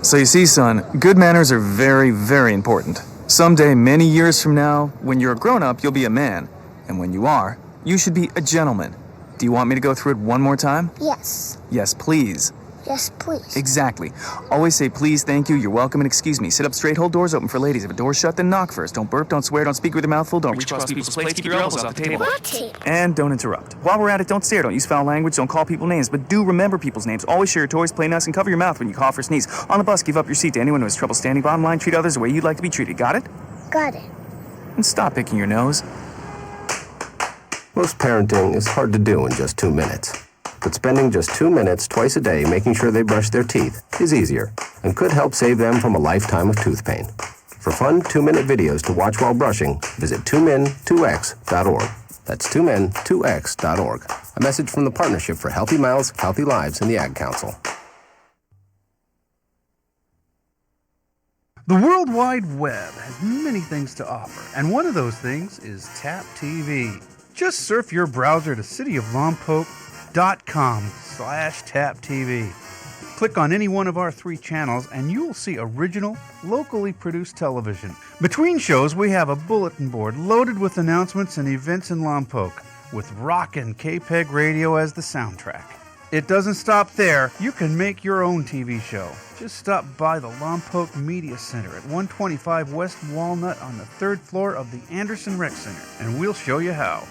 So you see, son, good manners are very, very important. Someday, many years from now, when you're a grown-up, you'll be a man. And when you are, you should be a gentleman. Do you want me to go through it one more time? Yes. Yes, please. Yes, please. Exactly. Always say please, thank you, you're welcome, and excuse me. Sit up straight, hold doors open for ladies. If a door's shut, then knock first. Don't burp, don't swear, don't speak with your mouth full, don't reach across people's plates, keep your elbows off the table. And don't interrupt. While we're at it, don't stare, don't use foul language, don't call people names, but do remember people's names. Always share your toys, play nice, and cover your mouth when you cough or sneeze. On the bus, give up your seat to anyone who has trouble standing bottom line. Treat others the way you'd like to be treated. Got it? Got it. And stop picking your nose. Most parenting is hard to do in just 2 minutes. But spending just 2 minutes twice a day making sure they brush their teeth is easier and could help save them from a lifetime of tooth pain. For fun 2-minute videos to watch while brushing, visit 2min2x.org. That's 2min2x.org. A message from the Partnership for Healthy Mouths, Healthy Lives, and the Ad Council. The World Wide Web has many things to offer, and one of those things is Tap TV. Just surf your browser to cityoflompoc.com/taptv. Click on any one of our 3 channels and you'll see original, locally produced television. Between shows, we have a bulletin board loaded with announcements and events in Lompoc, with rockin' KPEG radio as the soundtrack. It doesn't stop there. You can make your own TV show. Just stop by the Lompoc Media Center at 125 West Walnut on the 3rd floor of the Anderson Rec Center, and we'll show you how.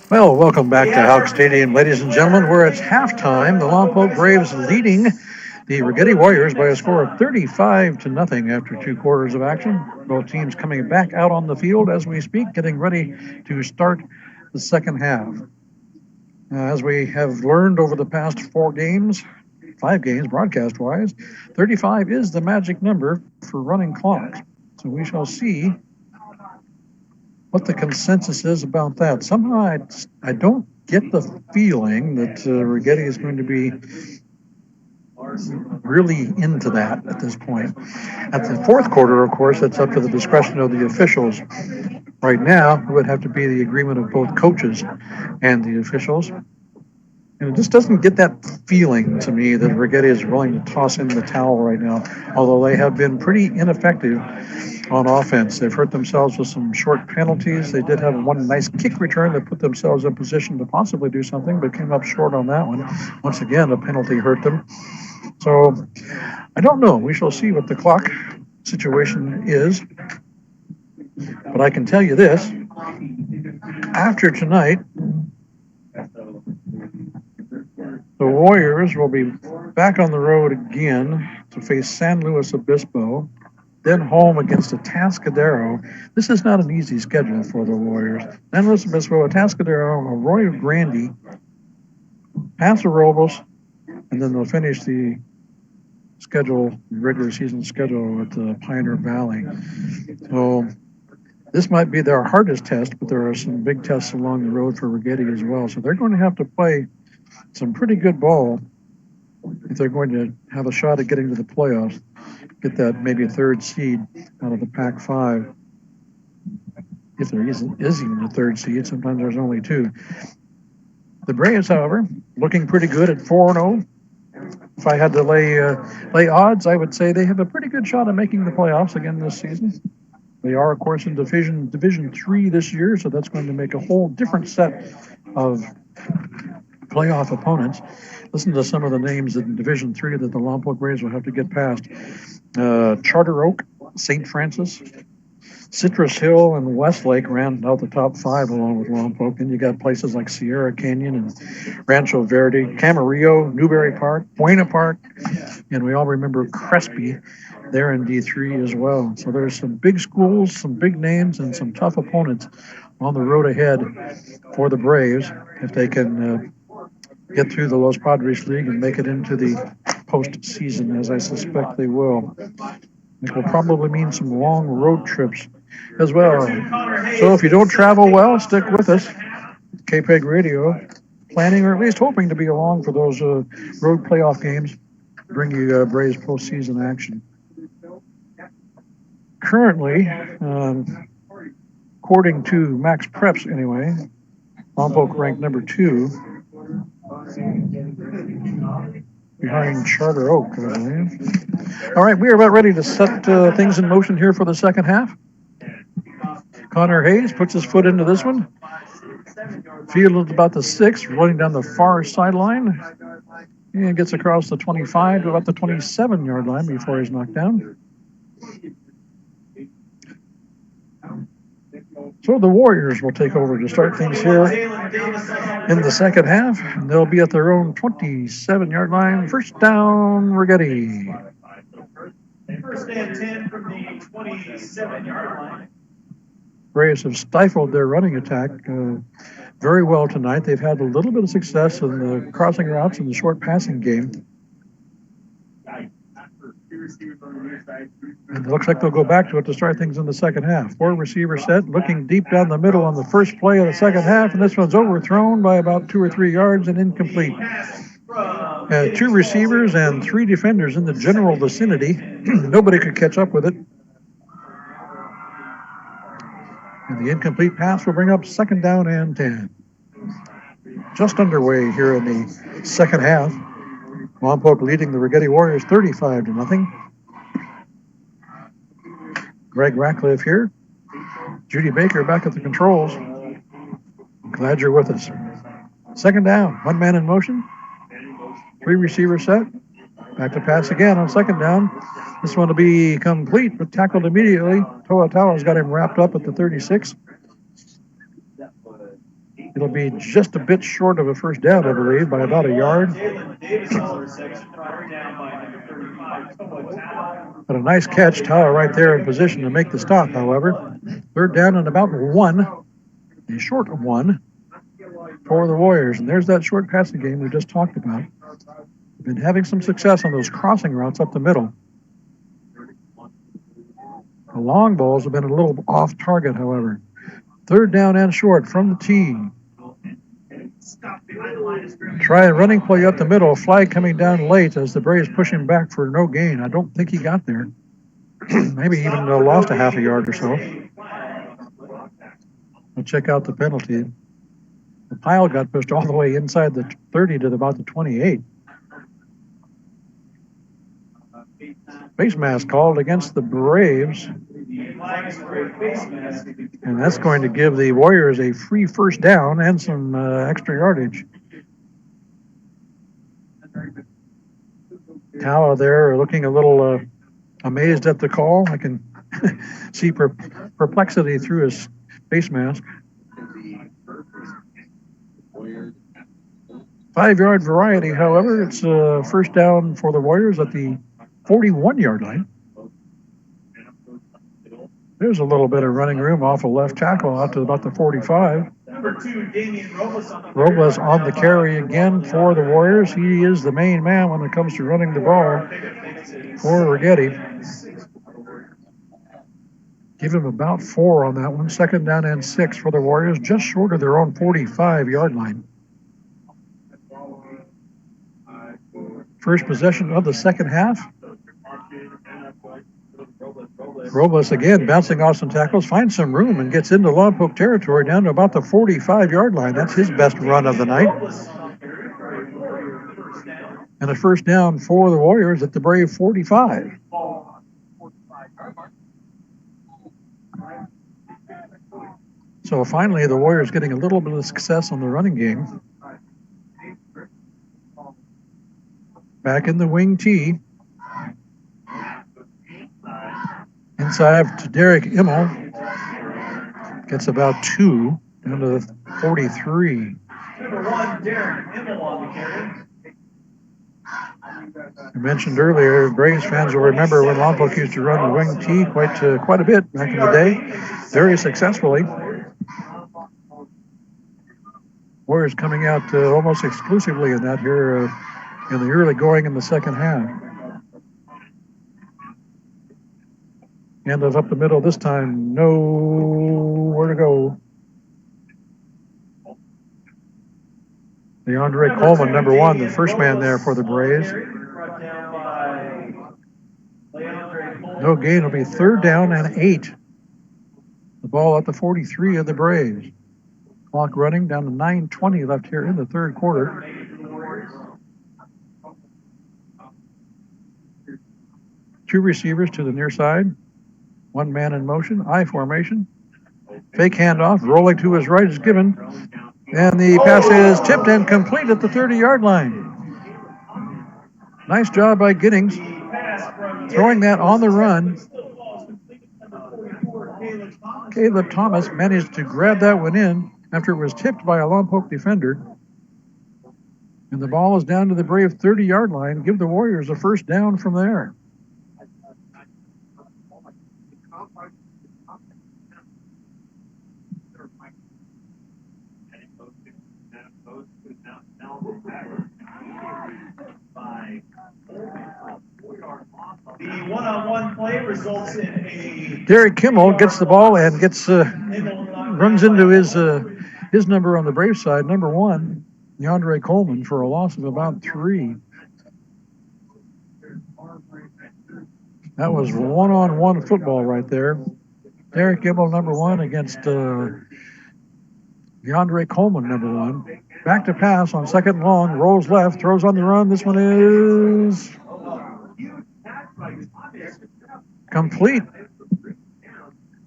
Well, welcome back to Houck Stadium, ladies and gentlemen. We're at halftime. The Lompoc Braves leading the Righetti Warriors by a score of 35-0 after 2 quarters of action. Both teams coming back out on the field as we speak, getting ready to start the second half. As we have learned over the past 5 games, broadcast-wise, 35 is the magic number for running clocks. So we shall see what the consensus is about that. Somehow I don't get the feeling that Righetti is going to be really into that at this point. At the fourth quarter, of course, it's up to the discretion of the officials. Right now, it would have to be the agreement of both coaches and the officials. And it just doesn't get that feeling to me that Righetti is willing to toss in the towel right now, although they have been pretty ineffective on offense. They've hurt themselves with some short penalties. They did have one nice kick return that put themselves in position to possibly do something, but came up short on that one. Once again, a penalty hurt them. So I don't know. We shall see what the clock situation is. But I can tell you this. After tonight, the Warriors will be back on the road again to face San Luis Obispo, then home against Atascadero. This is not an easy schedule for the Warriors. San Luis Obispo, Atascadero, Arroyo Grande, Paso Robles, and then they'll finish the regular season schedule at Pioneer Valley. So this might be their hardest test, but there are some big tests along the road for Righetti as well. So they're going to have to play some pretty good ball if they're going to have a shot at getting to the playoffs, get that maybe a third seed out of the Pac-5. If there is even a third seed, sometimes there's only 2. The Braves, however, looking pretty good at 4-0. If I had to lay odds, I would say they have a pretty good shot at making the playoffs again this season. They are, of course, in Division 3 this year, so that's going to make a whole different set of playoff opponents. Listen to some of the names in Division 3 that the Lompoc Braves will have to get past. Charter Oak, St. Francis, Citrus Hill, and Westlake ran out the top 5 along with Lompoc. And you got places like Sierra Canyon and Rancho Verde, Camarillo, Newberry Park, Buena Park, and we all remember Crespi there in D3 as well. So there's some big schools, some big names, and some tough opponents on the road ahead for the Braves if they can get through the Los Padres League and make it into the postseason, as I suspect they will. It will probably mean some long road trips as well. So if you don't travel well, stick with us. KPEG Radio, planning or at least hoping to be along for those road playoff games, bring you Braves postseason action. Currently, according to Max Preps anyway, Lompoc ranked number 2 behind Charter Oak, I believe. All right, we are about ready to set things in motion here for the second half. Connor Hayes puts his foot into this one. Field about the 6, running down the far sideline. And gets across the 25 to about the 27-yard line before he's knocked down. So the Warriors will take over to start things here in the second half. And they'll be at their own 27-yard line. First down, Righetti. First and 10 from the 27-yard line. Braves have stifled their running attack very well tonight. They've had a little bit of success in the crossing routes and the short passing game. And it looks like they'll go back to it to start things in the second half. 4 receiver set, looking deep down the middle on the first play of the second half, and this one's overthrown by about 2 or 3 yards and incomplete. 2 receivers and 3 defenders in the general vicinity. Nobody could catch up with it. And the incomplete pass will bring up second down and 10. Just underway here in the second half. Lompoc leading the Righetti Warriors 35-0. Greg Ratcliffe here. Judy Baker back at the controls. Glad you're with us. Second down, 1 man in motion. 3 receiver set. Back to pass again on second down. This one will be complete, but tackled immediately. Toa Tawa's got him wrapped up at the 36. It'll be just a bit short of a first down, I believe, by about a yard. But a nice catch. Tyler right there in position to make the stop, however. Third down and about one, a short of one for the Warriors. And there's that short passing game we just talked about. Been having some success on those crossing routes up the middle. The long balls have been a little off target, however. Third down and short from the tee. Try a running play up the middle. Flag coming down late as the Braves push him back for no gain. I don't think he got there. Maybe even lost a half a yard or so. We'll check out the penalty. The pile got pushed all the way inside the 30 to about the 28. Face mask called against the Braves. And that's going to give the Warriors a free first down and some extra yardage. Tala there looking a little amazed at the call. I can see perplexity through his face mask. 5-yard variety, however. It's first down for the Warriors at the 41-yard line. There's a little bit of running room off a left tackle out to about the 45. Robles on the carry again for the Warriors. He is the main man when it comes to running the ball for Righetti. Give him about 4 on that one. Second down and 6 for the Warriors, just short of their own 45-yard line. First possession of the second half. Robles again bouncing off some tackles, finds some room and gets into Lompoc territory down to about the 45-yard line. That's his best run of the night. And a first down for the Warriors at the Brave 45. So finally, the Warriors getting a little bit of success on the running game. Back in the wing tee. Inside to Derek Immel. Gets about 2 down to the 43. Number 1, Derek Immel on the carry. I mentioned earlier, Braves fans will remember when Lompoc used to run the wing tee quite a bit back in the day, very successfully. Warriors coming out almost exclusively in that here in the early going in the second half. End of up the middle this time, nowhere to go. DeAndre Coleman, number 1, the first man there for the Braves. No gain, it'll be third down and 8. The ball at the 43 of the Braves. Clock running down to 9:20 left here in the third quarter. Two receivers to the near side. One man in motion, I formation. Fake handoff, rolling to his right is given. And the pass is tipped and complete at the 30-yard line. Nice job by Giddings. Throwing that on the run. Caleb Thomas managed to grab that one in after it was tipped by a Lompoc defender. And the ball is down to the Brave 30-yard line. Give the Warriors a first down from there. The one-on-one play results in a... Derek Kimmel gets the ball and runs into his number on the Brave side, number 1, DeAndre Coleman, for a loss of about 3. That was one-on-one football right there. Derek Kimmel, number 1, against DeAndre Coleman, number 1. Back to pass on second long, rolls left, throws on the run. This one is complete.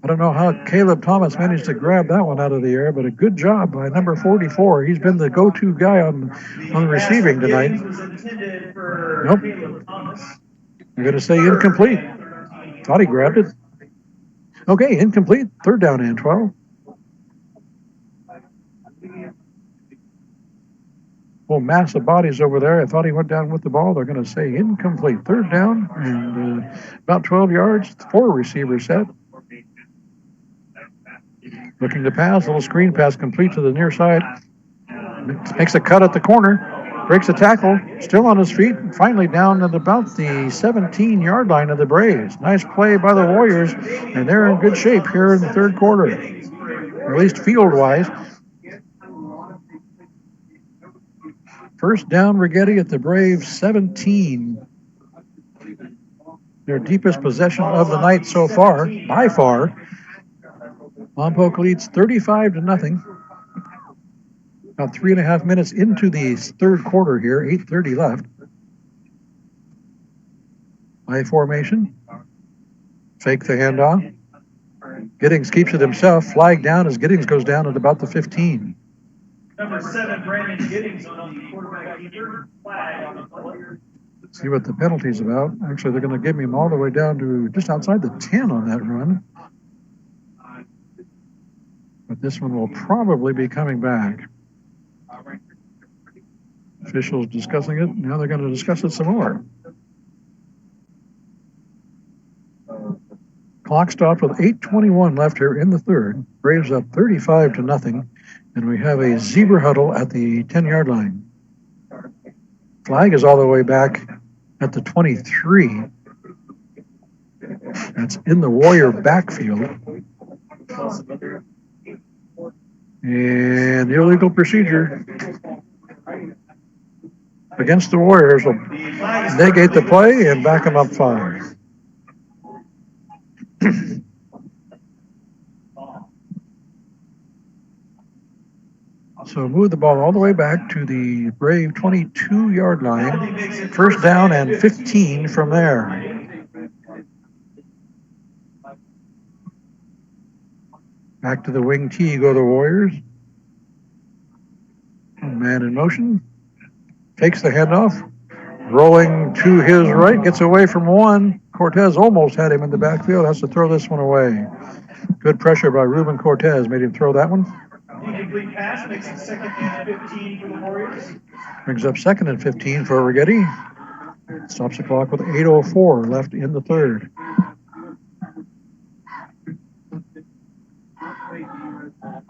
I don't know how Caleb Thomas managed to grab that one out of the air, but a good job by number 44. He's been the go-to guy on receiving tonight. Nope. I'm going to say incomplete. Thought he grabbed it. Okay, incomplete. Third down and 12. Whole mass of bodies over there. I thought he went down with the ball. They're going to say incomplete. Third down and about 12 yards. 4 receivers set. Looking to pass. Little screen pass complete to the near side. Makes a cut at the corner. Breaks a tackle. Still on his feet. Finally down at about the 17-yard line of the Braves. Nice play by the Warriors. And they're in good shape here in the third quarter. Or at least field-wise. First down, Righetti at the Braves 17. Their deepest possession of the night so far, by far. Lompoc leads 35-0. About 3.5 minutes into the third quarter here, 8:30 left. I formation. Fake the handoff. Giddings keeps it himself. Flag down as Giddings goes down at about the 15. Number 7, Brandon Giddings on the quarterback keeper. Flag on the player. See what the penalty's about. Actually, they're going to give him all the way down to just outside the 10 on that run. But this one will probably be coming back. Officials discussing it. Now they're going to discuss it some more. Clock stopped with 8:21 left here in the third. Braves up 35-0. And we have a zebra huddle at the 10-yard line. Flag is all the way back at the 23. That's in the Warrior backfield. And the illegal procedure against the Warriors will negate the play and back them up 5. So move the ball all the way back to the Brave 22-yard line. First down and 15 from there. Back to the wing tee go the Warriors. Man in motion. Takes the handoff. Rolling to his right. Gets away from one. Cortez almost had him in the backfield. Has to throw this one away. Good pressure by Ruben Cortez. Made him throw that one. Incomplete pass makes it 2nd and 15 for the Warriors. Brings up 2nd and 15 for Righetti. Stops the clock with 8:04 left in the third.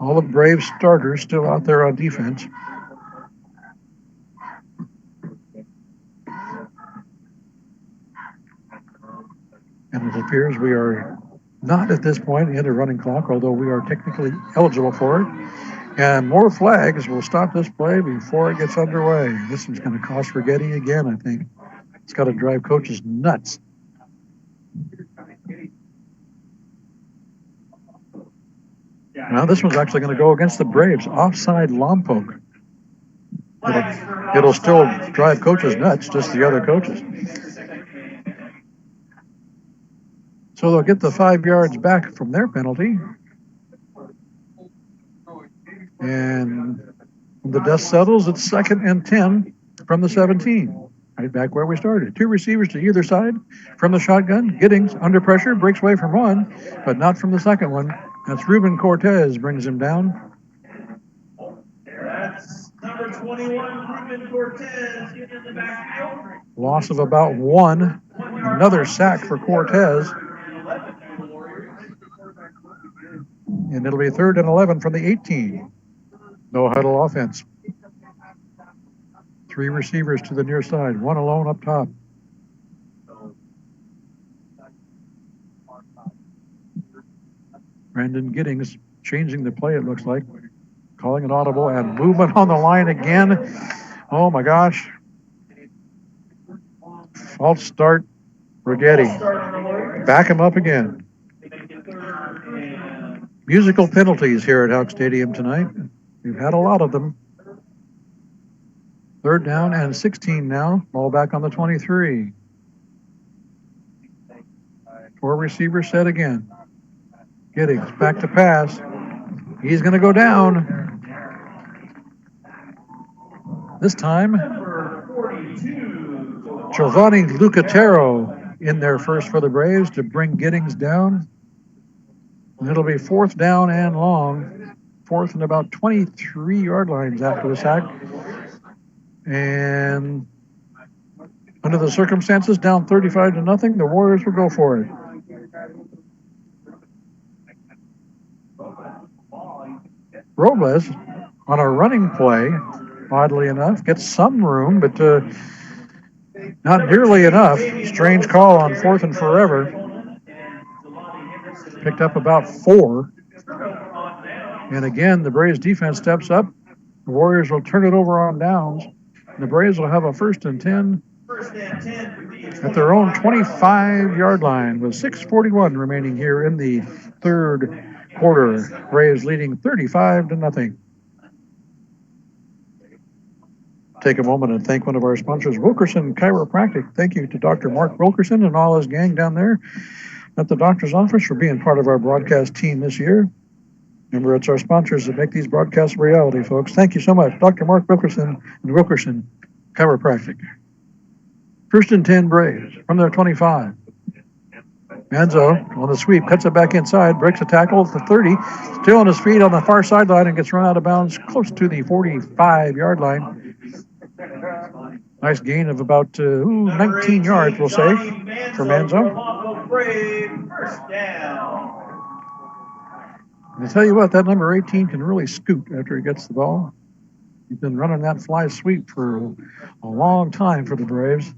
All the Braves starters still out there on defense. And it appears we are not at this point in a running clock, although we are technically eligible for it. And more flags will stop this play before it gets underway. This one's going to cost Righetti again, I think. It's got to drive coaches nuts. Now this one's actually going to go against the Braves. Offside Lompoc. It'll still drive coaches nuts, just the other coaches. So they'll get the 5 yards back from their penalty. And when the dust settles, it's 2nd and 10 from the 17. Right back where we started. 2 receivers to either side from the shotgun. Giddings under pressure, breaks away from one, but not from the second one. That's Ruben Cortez, brings him down. That's number 21, Ruben Cortez, getting in the backfield. Loss of about 1. Another sack for Cortez. And it'll be 3rd and 11 from the 18. No huddle offense. 3 receivers to the near side, 1 alone up top. Brandon Giddings changing the play, it looks like. Calling an audible and movement on the line again. Oh my gosh. False start, Righetti. Back him up again. Musical penalties here at Houck Stadium tonight. We've had a lot of them. 3rd down and 16 now. Ball back on the 23. 4 receivers set again. Giddings back to pass. He's going to go down. This time, Giovanni Lucatero in there first for the Braves to bring Giddings down. And it'll be 4th down and long fourth and about 23-yard lines after the sack. And under the circumstances, down 35-0, the Warriors will go for it. Robles on a running play, oddly enough, gets some room, but not nearly enough. Strange call on fourth and forever. Picked up about 4. And again, the Braves defense steps up. The Warriors will turn it over on downs. The Braves will have a 1st and 10 at their own 25-yard line with 6:41 remaining here in the third quarter. Braves leading 35-0. Take a moment and thank one of our sponsors, Wilkerson Chiropractic. Thank you to Dr. Mark Wilkerson and all his gang down there at the doctor's office for being part of our broadcast team this year. Remember, it's our sponsors that make these broadcasts a reality, folks. Thank you so much, Dr. Mark Wilkerson and Wilkerson Chiropractic. 1st and 10 Braves from their 25. Manzo on the sweep, cuts it back inside, breaks a tackle at the 30, still on his feet on the far sideline and gets run out of bounds close to the 45-yard line. Nice gain of about 19 yards, we'll say, for Manzo. And I tell you what, that number 18 can really scoot after he gets the ball. He's been running that fly sweep for a long time for the Braves.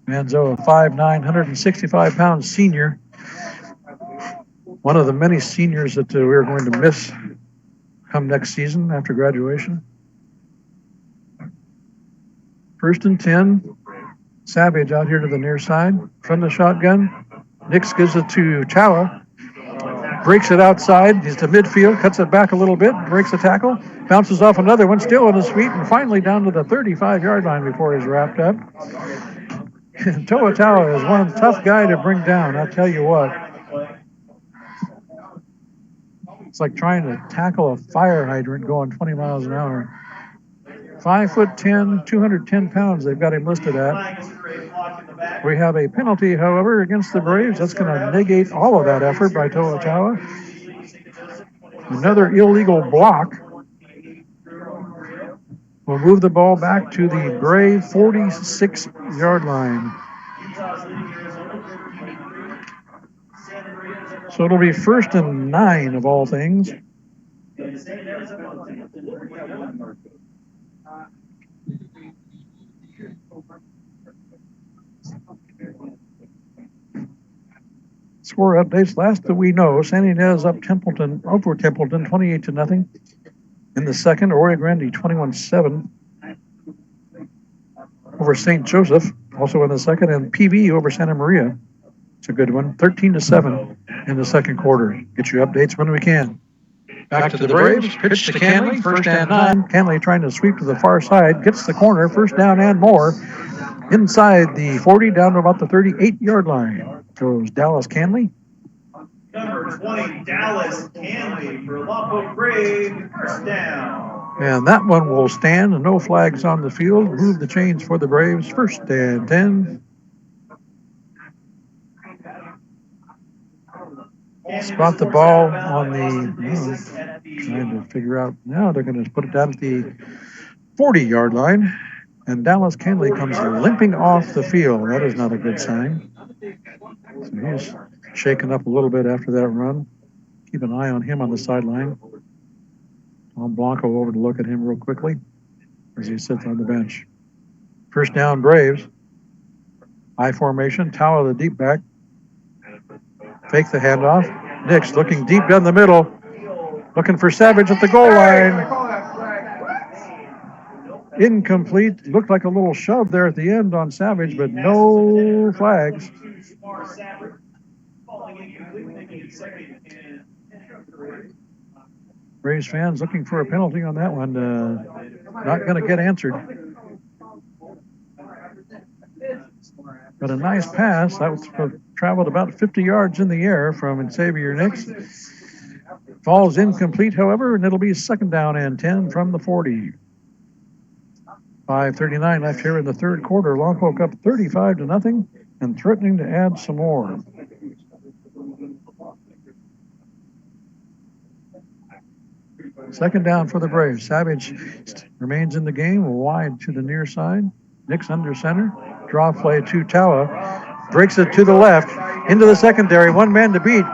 Manzo, a 5'9", 165-pound senior. One of the many seniors that we're going to miss come next season after graduation. 1st and 10. Savage out here to the near side from the shotgun. Nix gives it to Chowa. Breaks it outside. He's to midfield, cuts it back a little bit, breaks a tackle, bounces off another one, still on his feet, and finally down to the 35-yard line before he's wrapped up. Toa Taua is one tough guy to bring down, I'll tell you what. It's like trying to tackle a fire hydrant going 20 miles an hour. 5'10", 210 pounds they've got him listed at. We have a penalty, however, against the Braves. That's going to negate all of that effort by Toa Taua. Another illegal block will move the ball back to the Brave 46-yard line. So it'll be 1st and 9 of all things. Score updates. Last that we know, San Ynez up over Templeton, 28-0. In the second, Rio Grande 21-7 over St. Joseph, also in the second, and PV over Santa Maria. It's a good one, 13-7 in the second quarter. Get you updates when we can. Back to the Braves. Pitch to Canley, 1st and 9. Canley trying to sweep to the far side, gets the corner, 1st down and more. Inside the 40, down to about the 38-yard line goes Dallas Canley. Number 20, Dallas Canley for Lompoc Brave, 1st down. And that one will stand, and no flags on the field. Move the chains for the Braves, 1st and 10. Spot the ball on the, trying to figure out, now they're going to put it down at the 40-yard line. And Dallas Canley comes limping off the field. That is not a good sign. So he's shaken up a little bit after that run. Keep an eye on him on the sideline. Tom Blanco over to look at him real quickly as he sits on the bench. 1st down, Braves. I formation. Taua the deep back. Fake the handoff. Nix looking deep down the middle. Looking for Savage at the goal line. Incomplete. Looked like a little shove there at the end on Savage, but no flags. Braves fans looking for a penalty on that one. Not going to get answered. But a nice pass. That was traveled about 50 yards in the air from Xavier Nix. Falls incomplete, however, and it'll be 2nd down and 10 from the 40. 5:39 left here in the third quarter. Lompoc up 35-0 and threatening to add some more. Second down for the Braves. Savage remains in the game, wide to the near side. Nix under center. Draw play to Tawa. Breaks it to the left. Into the secondary. One man to beat.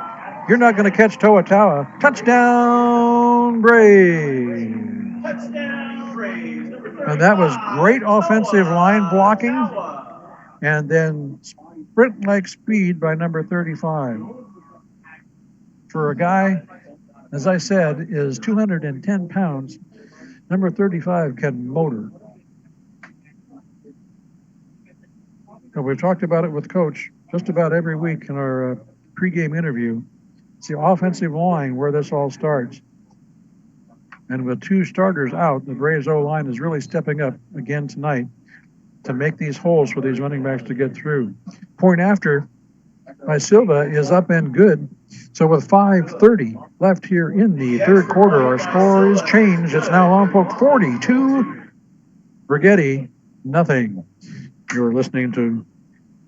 You're not going to catch Toa Tawa. Touchdown, Braves. Touchdown, Braves. And that was great offensive line blocking. And then sprint-like speed by number 35. For a guy, as I said, is 210 pounds, number 35 can motor. And we've talked about it with Coach just about every week in our pregame interview. It's the offensive line where this all starts. And with two starters out, the Braves O-line is really stepping up again tonight to make these holes for these running backs to get through. Point after by Silva is up and good. So with 5:30 left here in the third quarter, our score is changed. It's now Lompoc 42, Righetti nothing. You're listening to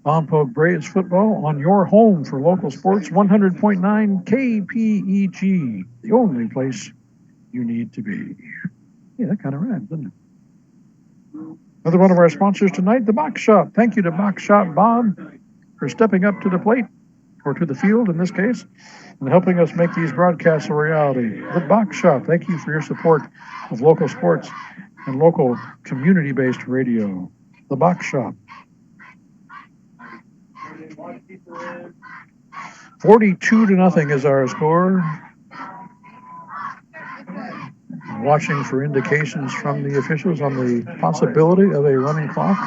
Lompoc Braves football on your home for local sports, 100.9 KPEG, the only place you need to be. Yeah, that kind of rhymes, doesn't it? Another one of our sponsors tonight, the Box Shop. Thank you to Box Shop Bob for stepping up to the plate, or to the field in this case, and helping us make these broadcasts a reality. The Box Shop, thank you for your support of local sports and local community-based radio. The Box Shop. 42-0 is our score. Watching for indications from the officials on the possibility of a running clock.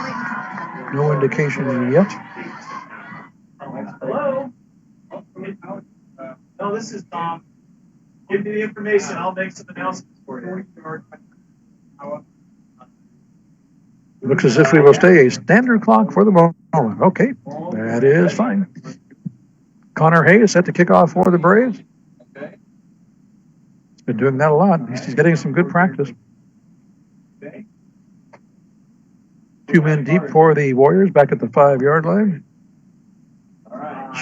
No indication yet. Hello? No, this is Tom. Give me the information. I'll make some announcements for you. Looks as if we will stay a standard clock for the moment. Okay, that is fine. Connor Hayes set to kick off for the Braves. He's been doing that a lot. He's getting some good practice. 2 men deep for the Warriors back at the 5-yard line.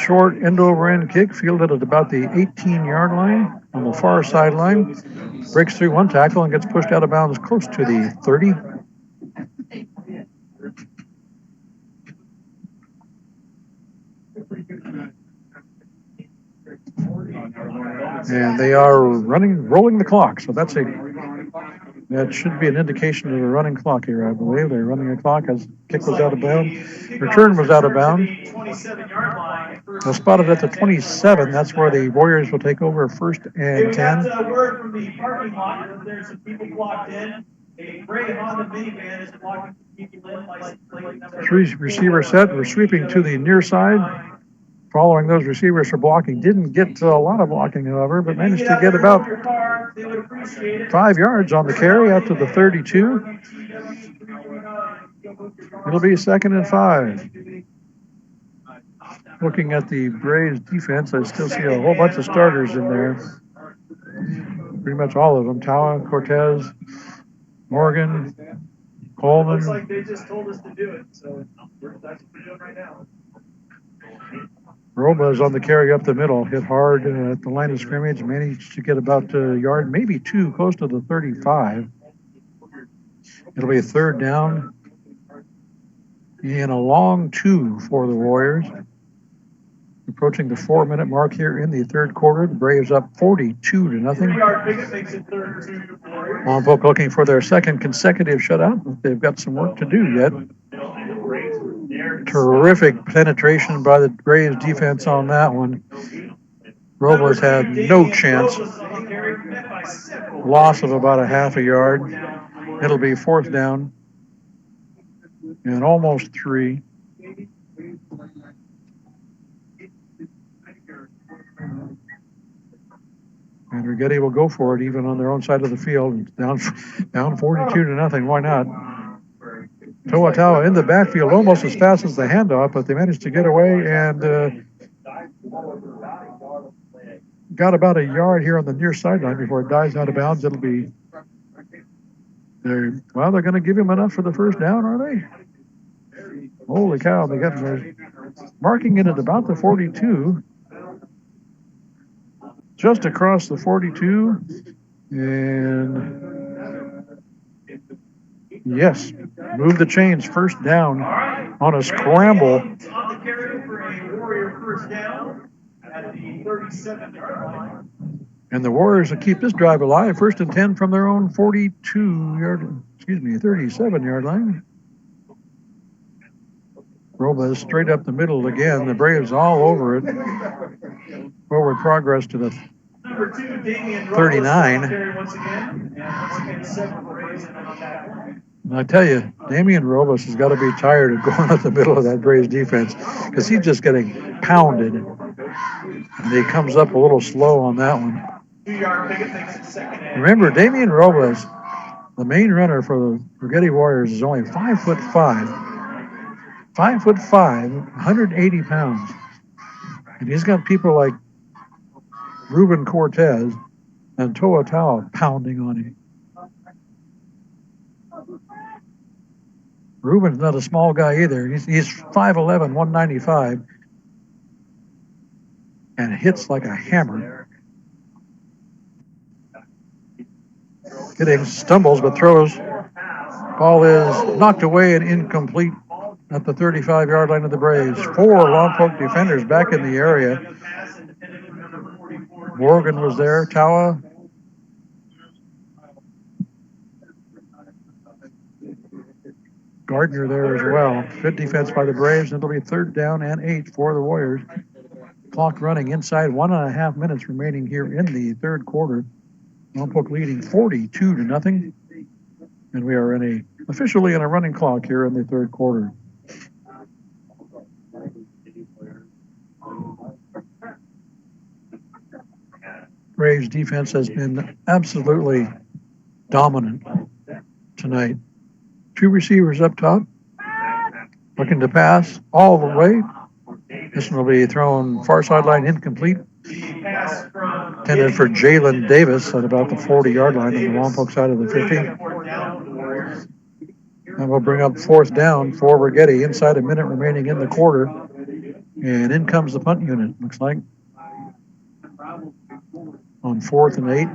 Short end-over-end kick fielded at about the 18-yard line on the far sideline. Breaks through one tackle and gets pushed out of bounds close to the 30. And they are rolling the clock. So that should be an indication of a running clock here, I believe. They're running a clock as kick was out of bounds. Return was out of bounds. They'll spot it at the 27. That's where the Warriors will take over first and 10. We got a word from the parking lot that there's some people blocked in. A gray Honda minivan is blocking people in. License plate number 3 receiver set. We're sweeping to the near side. Following those receivers for blocking. Didn't get a lot of blocking, however, but managed to get about 5 yards on the carry out to the 32. It'll be 2nd and 5. Looking at the Braves defense, I still see a whole bunch of starters in there. Pretty much all of them. Tawa, Cortez, Morgan, Coleman. Looks like they just told us to do it, so that's what we're doing right now. Roba is on the carry up the middle, hit hard at the line of scrimmage, managed to get about a yard, maybe 2, close to the 35. It'll be a 3rd down and a long 2 for the Warriors. Approaching the 4-minute mark here in the third quarter. The Braves up 42-0. 3-yard pickup makes it 3rd and 2 for the Warriors. Lompoc looking for their second consecutive shutout. They've got some work to do yet. Terrific penetration by the Braves defense on that one. Robles had no chance. Loss of about a half a yard. It'll be 4th down and almost 3. And Righetti will go for it even on their own side of the field. Down 42-0. Why not? Toa Tawa in the backfield almost as fast as the handoff, but they managed to get away and got about a yard here on the near sideline before it dives out of bounds. It'll be they're going to give him enough for the 1st down, are they? Holy cow! They're marking it at about the 42, just across the 42, And yes, move the chains, first down on a scramble. On the carry for a Warrior first down at the 37-yard line. And the Warriors will keep this drive alive. First and 10 from their own 37-yard line. Robles straight up the middle again. The Braves all over it. Forward progress to the 39. And I tell you, Damian Robles has got to be tired of going up the middle of that Braves defense because he's just getting pounded. And he comes up a little slow on that one. Remember, Damian Robles, the main runner for the Righetti Warriors, is only 5'5". 5'5", 180 pounds. And he's got people like Ruben Cortez and Toa Tau pounding on him. Ruben's not a small guy either. He's 5'11", 195, and hits like a hammer. Hitting, stumbles, but throws. Ball is knocked away and incomplete at the 35-yard line of the Braves. 4 Lompoc defenders back in the area. Morgan was there, Tawa. Gardner there as well. Good defense by the Braves. It'll be 3rd down and 8 for the Warriors. Clock running inside 1.5 minutes remaining here in the third quarter. Lompoc leading 42-0. And we are officially in a running clock here in the third quarter. Braves defense has been absolutely dominant tonight. 2 receivers up top, looking to pass all the way. This one will be thrown far sideline, incomplete. Intended for Jalen Davis at about the 40-yard line on the Lompoc side of the 50. And we'll bring up 4th down for Righetti. Inside a minute remaining in the quarter. And in comes the punt unit, looks like. On 4th and 8.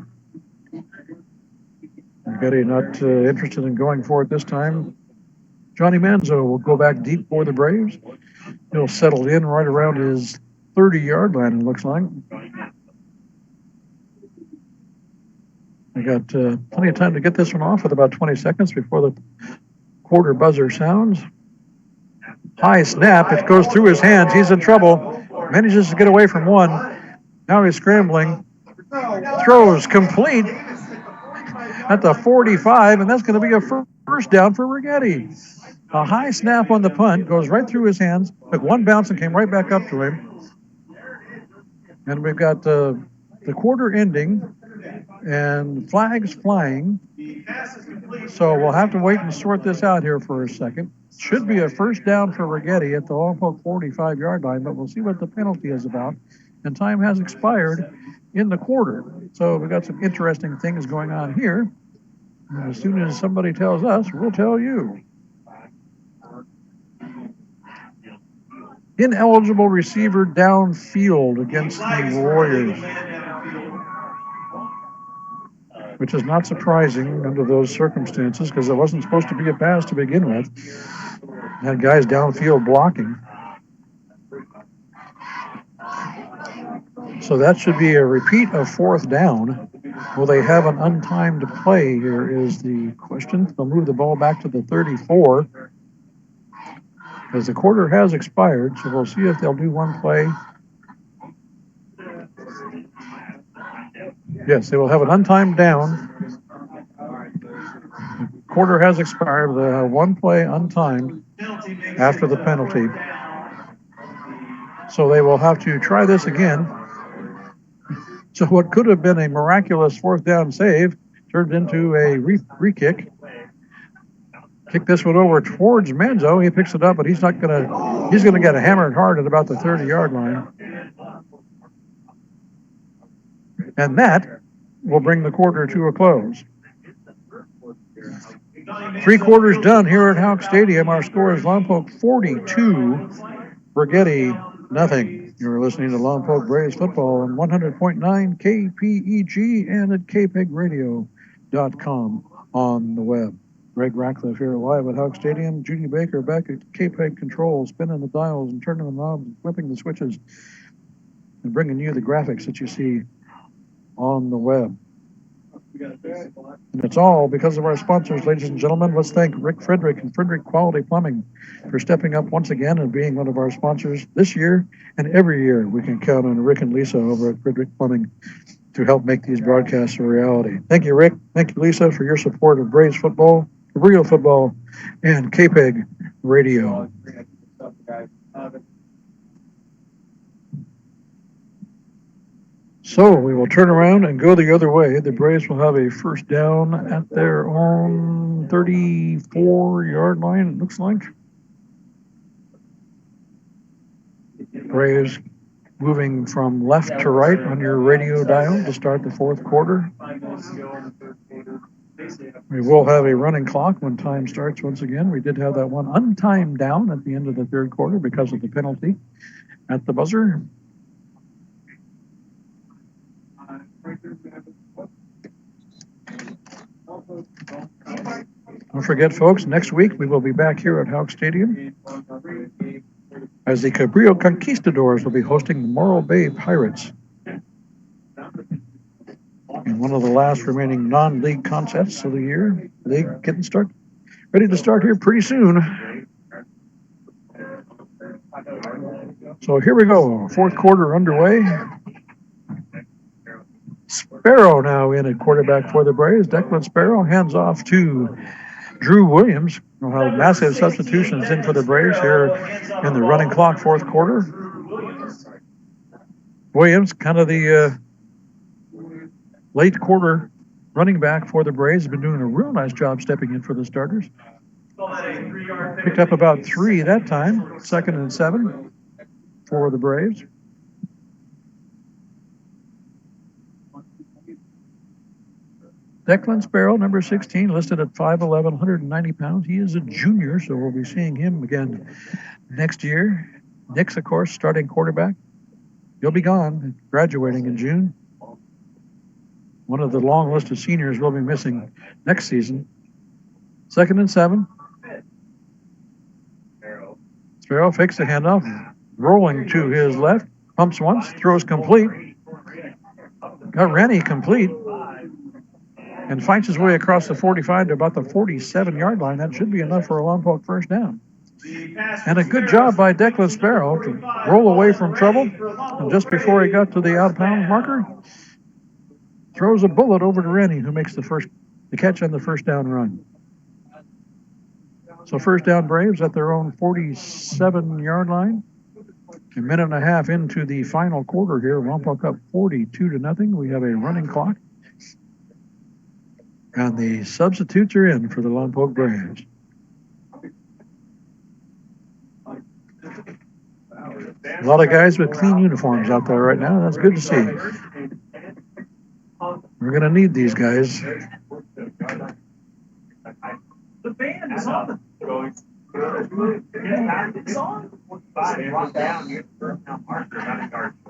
Righetti not interested in going for it this time. Johnny Manzo will go back deep for the Braves. He'll settle in right around his 30-yard line, it looks like. I got plenty of time to get this one off with about 20 seconds before the quarter buzzer sounds. High snap. It goes through his hands. He's in trouble. Manages to get away from one. Now he's scrambling. Throws complete at the 45, and that's going to be a first down for Righetti. A high snap on the punt goes right through his hands, took one bounce and came right back up to him. And we've got the quarter ending and flags flying. So we'll have to wait and sort this out here for a second. Should be a first down for Righetti at the Lompoc 45-yard line, but we'll see what the penalty is about. And time has expired in the quarter. So we've got some interesting things going on here. And as soon as somebody tells us, we'll tell you. Ineligible receiver downfield against the Warriors, which is not surprising under those circumstances because it wasn't supposed to be a pass to begin with. Had guys downfield blocking. So that should be a repeat of 4th down. Will they have an untimed play here is the question. They'll move the ball back to the 34 because the quarter has expired. So we'll see if they'll do one play. Yes, they will have an untimed down. The quarter has expired. They'll have one play untimed after the penalty. So they will have to try this again. So what could have been a miraculous 4th down save turned into a re-kick. Kick this one over towards Manzo. He picks it up, but he's going to get hammered hard at about the 30-yard line. And that will bring the quarter to a close. 3 quarters done here at Houck Stadium. Our score is Lompoc 42, Righetti 0. You're listening to Lompoc Braves football on 100.9 KPEG and at kpegradio.com on the web. Greg Ratcliffe here live at Houck Stadium. Judy Baker back at KPEG controls, spinning the dials and turning the knobs and flipping the switches and bringing you the graphics that you see on the web. And it's all because of our sponsors, ladies and gentlemen. Let's thank Rick Frederick and Frederick Quality Plumbing for stepping up once again and being one of our sponsors this year and every year. We can count on Rick and Lisa over at Frederick Plumbing to help make these broadcasts a reality. Thank you, Rick. Thank you, Lisa, for your support of Braves football, real football, and KPEG radio. So we will turn around and go the other way. The Braves will have a first down at their own 34-yard line, it looks like. Braves moving from left to right on your radio dial to start the fourth quarter. We will have a running clock when time starts once again. We did have that one untimed down at the end of the third quarter because of the penalty at the buzzer. Don't forget, folks, next week we will be back here at Houck Stadium as the Cabrillo Conquistadors will be hosting the Morro Bay Pirates in one of the last remaining non-league contests of the year. League ready to start here pretty soon. So here we go, fourth quarter underway. Sparrow now in at quarterback for the Braves. Declan Sparrow hands off to Drew Williams. We'll have massive substitutions in for the Braves here in the running clock fourth quarter. Williams, kind of the late quarter running back for the Braves, has been doing a real nice job stepping in for the starters. Picked up about 3 that time, 2nd and 7 for the Braves. Declan Sparrow, number 16, listed at 5'11", 190 pounds. He is a junior, so we'll be seeing him again next year. Nick's, of course, starting quarterback. He'll be gone, graduating in June. One of the long list of seniors will be missing next season. 2nd and 7. Sparrow fakes the handoff, rolling to his left, pumps once, throws complete. Got Rennie complete. And finds his way across the 45 to about the 47-yard line. That should be enough for a Lompoc first down. And a good job by Declan Sparrow to roll away from trouble. And just before he got to the out-of-bounds marker, throws a bullet over to Rennie, who makes the catch on the first down run. So first down Braves at their own 47-yard line. A minute and a half into the final quarter here. Lompoc up 42-0. We have a running clock. And the substitutes are in for the Lompoc Braves. A lot of guys with clean uniforms out there right now. That's good to see. We're going to need these guys. The band is on.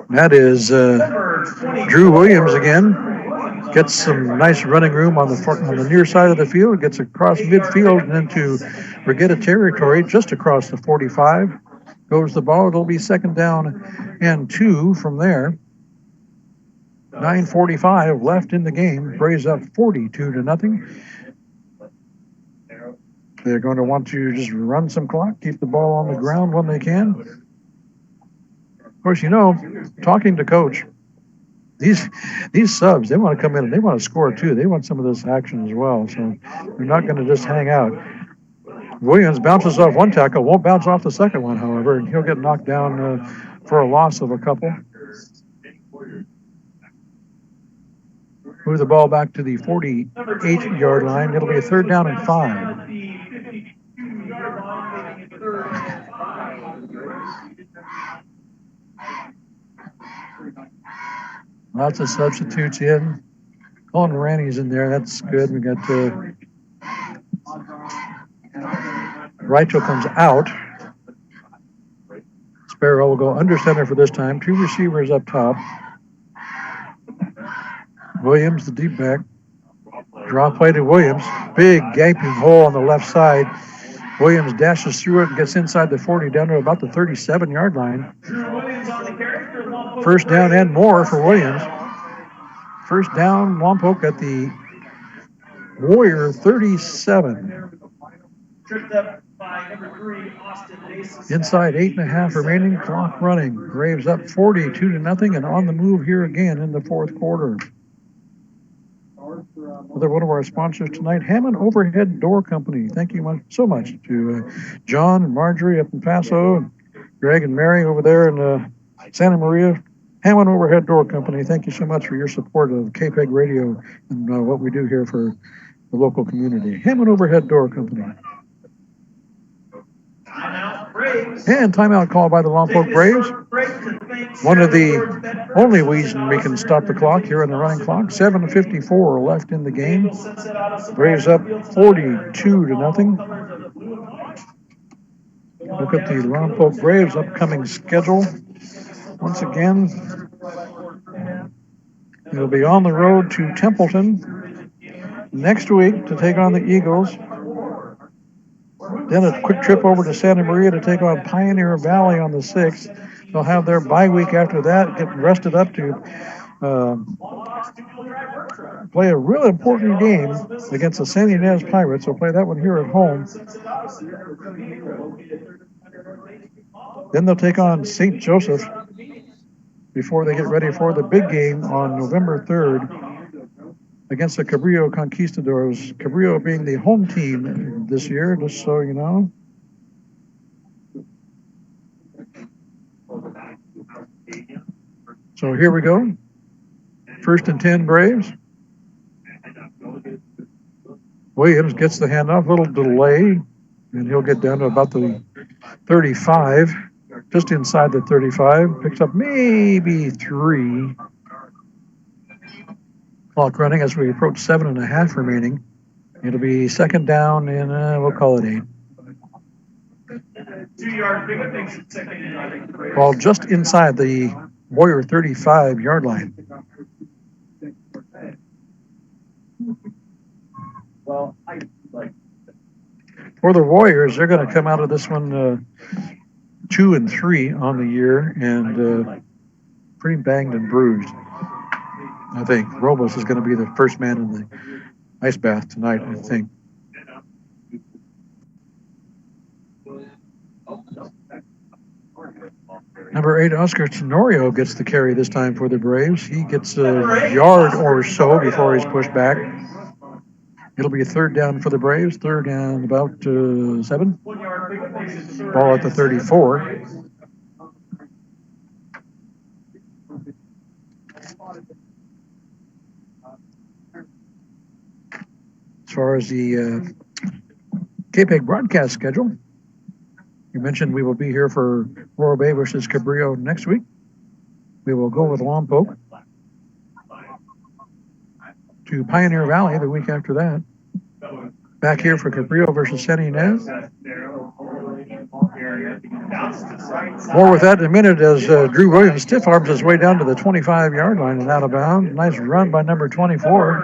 That is Drew Williams again. Gets some nice running room on the near side of the field. Gets across midfield and into Righetti territory, just across the 45. Goes the ball. It'll be 2nd down and 2 from there. 9:45 left in the game. Braves up 42-0. They're going to want to just run some clock, keep the ball on the ground when they can. Of course, talking to Coach, these subs, they want to come in and they want to score too. They want some of this action as well. So they're not going to just hang out. Williams bounces off one tackle, won't bounce off the second one, however, and he'll get knocked down for a loss of a couple. Move the ball back to the 48-yard line. It'll be a 3rd down and 5. Lots of substitutes in. Colin Ranny's in there. That's good. We got Rachel comes out. Sparrow will go under center for this time. 2 receivers up top. Williams, the deep back. Draw play to Williams. Big gaping hole on the left side. Williams dashes through it and gets inside the 40 down to about the 37-yard line. First down and more for Williams. First down, Lompoc at the Warrior 37. Tripped up by number 3, Austin Mason. Inside 8.5 remaining, clock running. Braves up 42-0 and on the move here again in the fourth quarter. Another one of our sponsors tonight, Hammond Overhead Door Company. Thank you so much to John and Marjorie up in Paso, and Greg and Mary over there in Santa Maria. Hammond Overhead Door Company, thank you so much for your support of KPEG Radio and what we do here for the local community. Hammond Overhead Door Company. And timeout call by the Lompoc Braves. One of the only reason we can stop the clock here on the running clock. 7:54 left in the game. Braves up 42-0. Look at the Lompoc Braves' upcoming schedule. Once again, they'll be on the road to Templeton next week to take on the Eagles. Then a quick trip over to Santa Maria to take on Pioneer Valley on the 6th. They'll have their bye week after that, get rested up to play a really important game against the San Ynez Pirates. They'll play that one here at home. Then they'll take on St. Joseph before they get ready for the big game on November 3rd against the Cabrillo Conquistadors. Cabrillo being the home team this year, just so you know. So here we go. 1st and 10 Braves. Williams gets the handoff, little delay, and he'll get down to about the 35, just inside the 35. Picks up maybe 3. Clock running as we approach 7.5 remaining. It'll be second down and we'll call it 8. 2-yard pickup makes it second and 8. Ball just inside the Warrior 35-yard line. Well, I like For the Warriors, they're going to come out of this one 2-3 on the year and pretty banged and bruised. I think Robles is going to be the first man in the ice bath tonight, I think. Number 8, Oscar Tenorio gets the carry this time for the Braves. He gets a yard or so before he's pushed back. It'll be a third down for the Braves, third and about 7. Ball at the 34. As far as the KPEG broadcast schedule, you mentioned we will be here for Royal Bay versus Cabrillo next week. We will go with Lompoc to Pioneer Valley the week after that. Back here for Cabrillo versus San Ynez. More with that in a minute as Drew Williams stiff arms his way down to the 25-yard line and out of bounds. Nice run by number 24,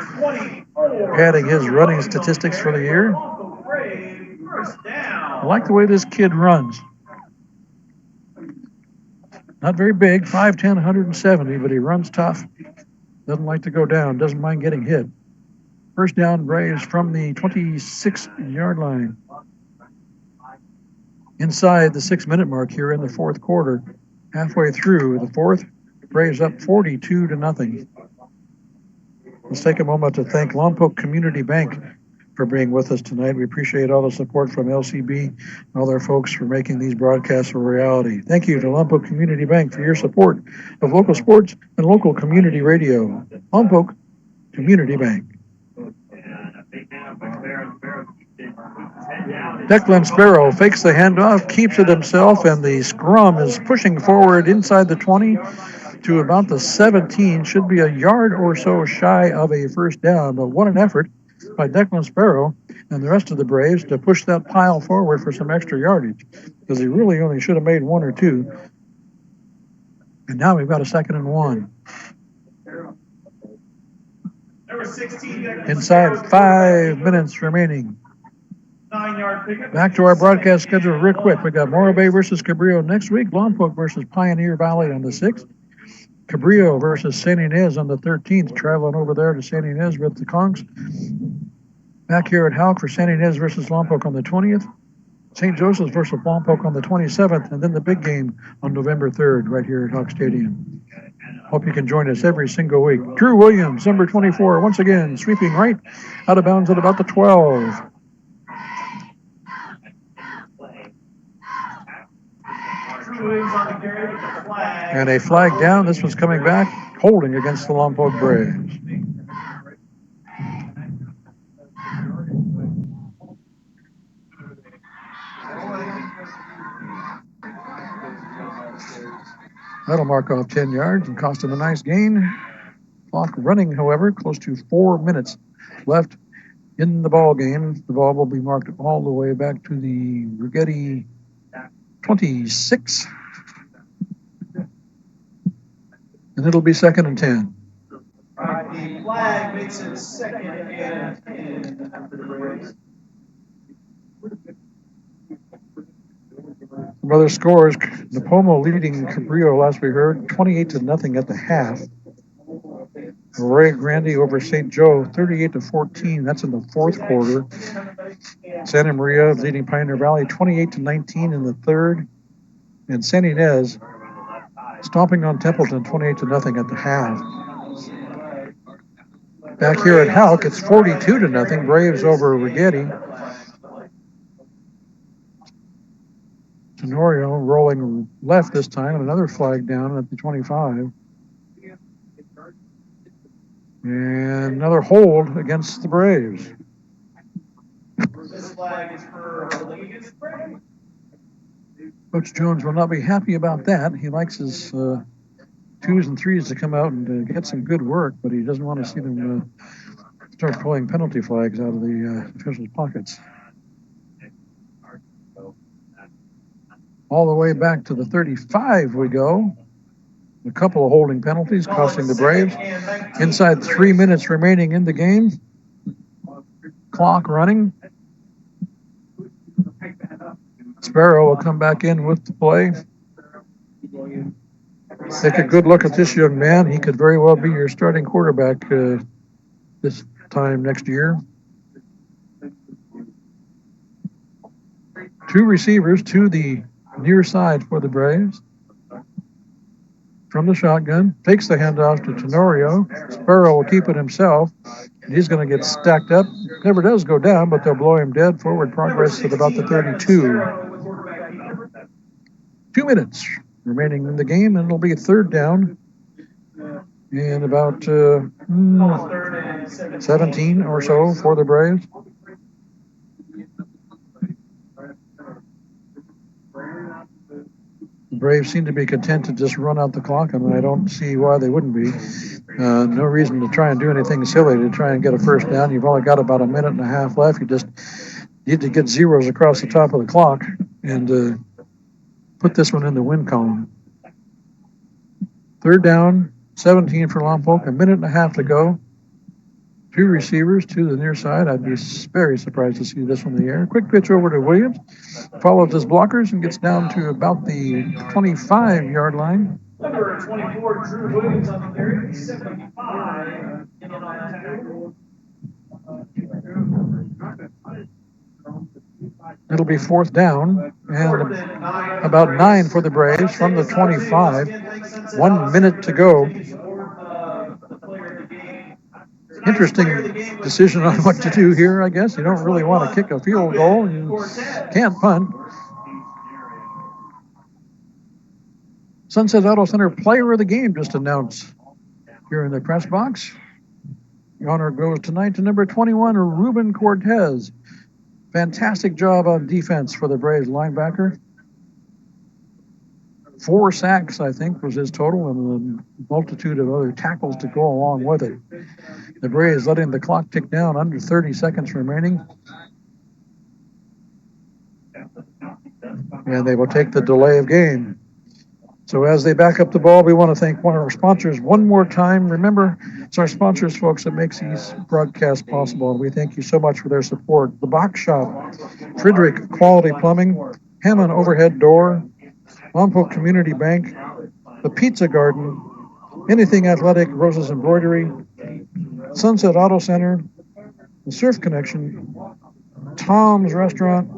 padding his running statistics for the year. I like the way this kid runs. Not very big, 5'10", 170, but he runs tough. Doesn't like to go down, doesn't mind getting hit. First down, Braves from the 26-yard line. Inside the 6-minute mark here in the fourth quarter. Halfway through the fourth, Braves up 42-0. Let's take a moment to thank Lompoc Community Bank for being with us tonight. We appreciate all the support from LCB and all their folks for making these broadcasts a reality. Thank you to Lompoc Community Bank for your support of local sports and local community radio. Lompoc Community Bank. Declan Sparrow fakes the handoff, keeps it himself, and the scrum is pushing forward inside the 20 to about the 17. Should be a yard or so shy of a first down, but what an effort by Declan Sparrow and the rest of the Braves to push that pile forward for some extra yardage, because he really only should have made 1 or 2. And now we've got a 2nd and 1. Number 16. Inside 5 minutes remaining. 9-yard pickup. Back to our broadcast schedule real quick. We got Morro Bay versus Cabrillo next week. Lompoc versus Pioneer Valley on the 6th. Cabrillo versus San Ynez on the 13th. Traveling over there to San Ynez with the Conks. Back here at Houck for San Ynez versus Lompoc on the 20th. St. Joseph's versus Lompoc on the 27th. And then the big game on November 3rd right here at Houck Stadium. Hope you can join us every single week. Drew Williams, number 24, once again sweeping right out of bounds at about the 12. And a flag down. This was coming back, holding against the Lompoc Braves. That'll mark off 10 yards and cost him a nice gain. Clock running, however, close to 4 minutes left in the ball game. The ball will be marked all the way back to the Righetti 26. And it'll be 2nd and 10. The flag makes it 2nd and 10 after the Braves. Some other scores, Napomo leading Cabrillo, last we heard, 28-0 at the half. Ray Grande over St. Joe, 38-14. That's in the 4th quarter. Santa Maria leading Pioneer Valley, 28-19 in the 3rd. And San Ynez stomping on Templeton, 28-0 at the half. Back here at Houck, it's 42-0. Braves over Righetti. Tenorio rolling left this time, and another flag down at the 25. And another hold against the Braves. This flag is for holding against the Braves. Coach Jones will not be happy about that. He likes his 2s and 3s to come out and get some good work, but he doesn't want to see them start pulling penalty flags out of the officials' pockets. All the way back to the 35 we go. A couple of holding penalties costing the Braves. Inside 3 minutes remaining in the game. Clock running. Sparrow will come back in with the play. Take a good look at this young man. He could very well be your starting quarterback this time next year. 2 receivers to the near side for the Braves. From the shotgun, takes the handoff to Tenorio. Sparrow will keep it himself. He's going to get stacked up. Never does go down, but they'll blow him dead. Forward progress at about the 32. 2 minutes remaining in the game, and it'll be a 3rd down. And about 17 or so for the Braves. The Braves seem to be content to just run out the clock, and I don't see why they wouldn't be. No reason to try and do anything silly to try and get a 1st down. You've only got about a minute and a half left. You just need to get zeros across the top of the clock and put this one in the win column. 3rd down, 17 for Lompoc, a minute and a half to go. 2 receivers to the near side. I'd be very surprised to see this one in the air. Quick pitch over to Williams. Follows his blockers and gets down to about the 25-yard line. Number 24, Drew Williams on the carry. 75 in on tackle. It'll be 4th down and about 9 for the Braves from the 25. 1 minute to go. Interesting decision on what to do here, I guess. You don't really want to kick a field goal. You can't punt. Sunset Auto Center player of the game just announced here in the press box. The honor goes tonight to number 21, Ruben Cortez. Fantastic job on defense for the Braves linebacker. 4 sacks, I think, was his total, and a multitude of other tackles to go along with it. The Braves letting the clock tick down, under 30 seconds remaining. And they will take the delay of game. So as they back up the ball, we want to thank one of our sponsors one more time. Remember, it's our sponsors, folks, that makes these broadcasts possible, and we thank you so much for their support. The Box Shop, Friedrich Quality Plumbing, Hammond Overhead Door, Lompoc Community Bank, the Pizza Garden, Anything Athletic, Roses Embroidery, Sunset Auto Center, the Surf Connection, Tom's Restaurant,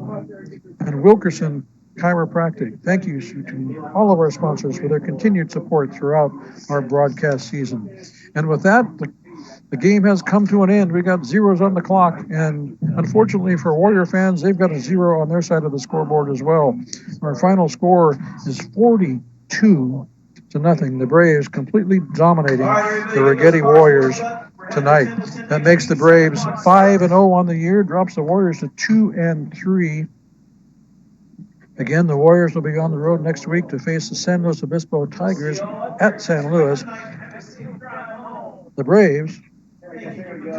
and Wilkerson Chiropractic. Thank you to all of our sponsors for their continued support throughout our broadcast season. And with that, the game has come to an end. We got zeros on the clock, and unfortunately for Warrior fans, they've got a zero on their side of the scoreboard as well. Our final score is 42-0. The Braves completely dominating the Righetti Warriors tonight. That makes the Braves 5-0 on the year, drops the Warriors to 2-3. Again, the Warriors will be on the road next week to face the San Luis Obispo Tigers at San Luis. The Braves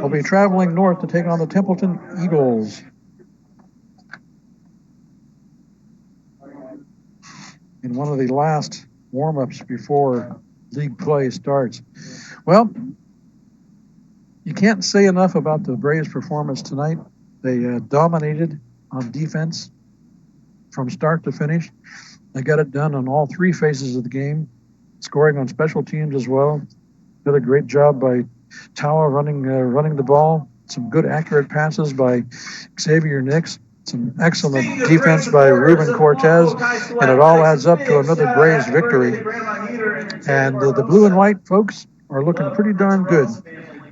will be traveling north to take on the Templeton Eagles. In one of the last warm-ups before league play starts. Well, you can't say enough about the Braves' performance tonight. They dominated on defense from start to finish. They got it done on all three phases of the game, scoring on special teams as well. Did a great job by Tawa running the ball. Some good accurate passes by Xavier Nix. Some excellent defense by Ruben Cortez. And it all adds up to another Braves victory. And the blue and white folks are looking pretty darn good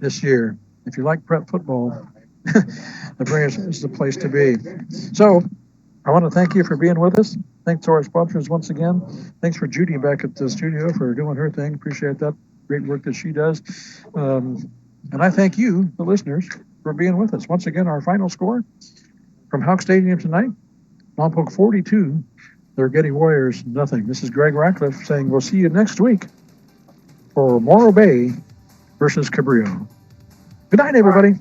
this year. If you like prep football, the Braves is the place to be. So I want to thank you for being with us. Thanks to our sponsors once again. Thanks for Judy back at the studio for doing her thing. Appreciate that great work that she does. And I thank you, the listeners, for being with us. Once again, our final score from Houck Stadium tonight, Lompoc 42, the Righetti Warriors nothing. This is Greg Ratcliffe saying we'll see you next week for Morro Bay versus Cabrillo. Good night, everybody.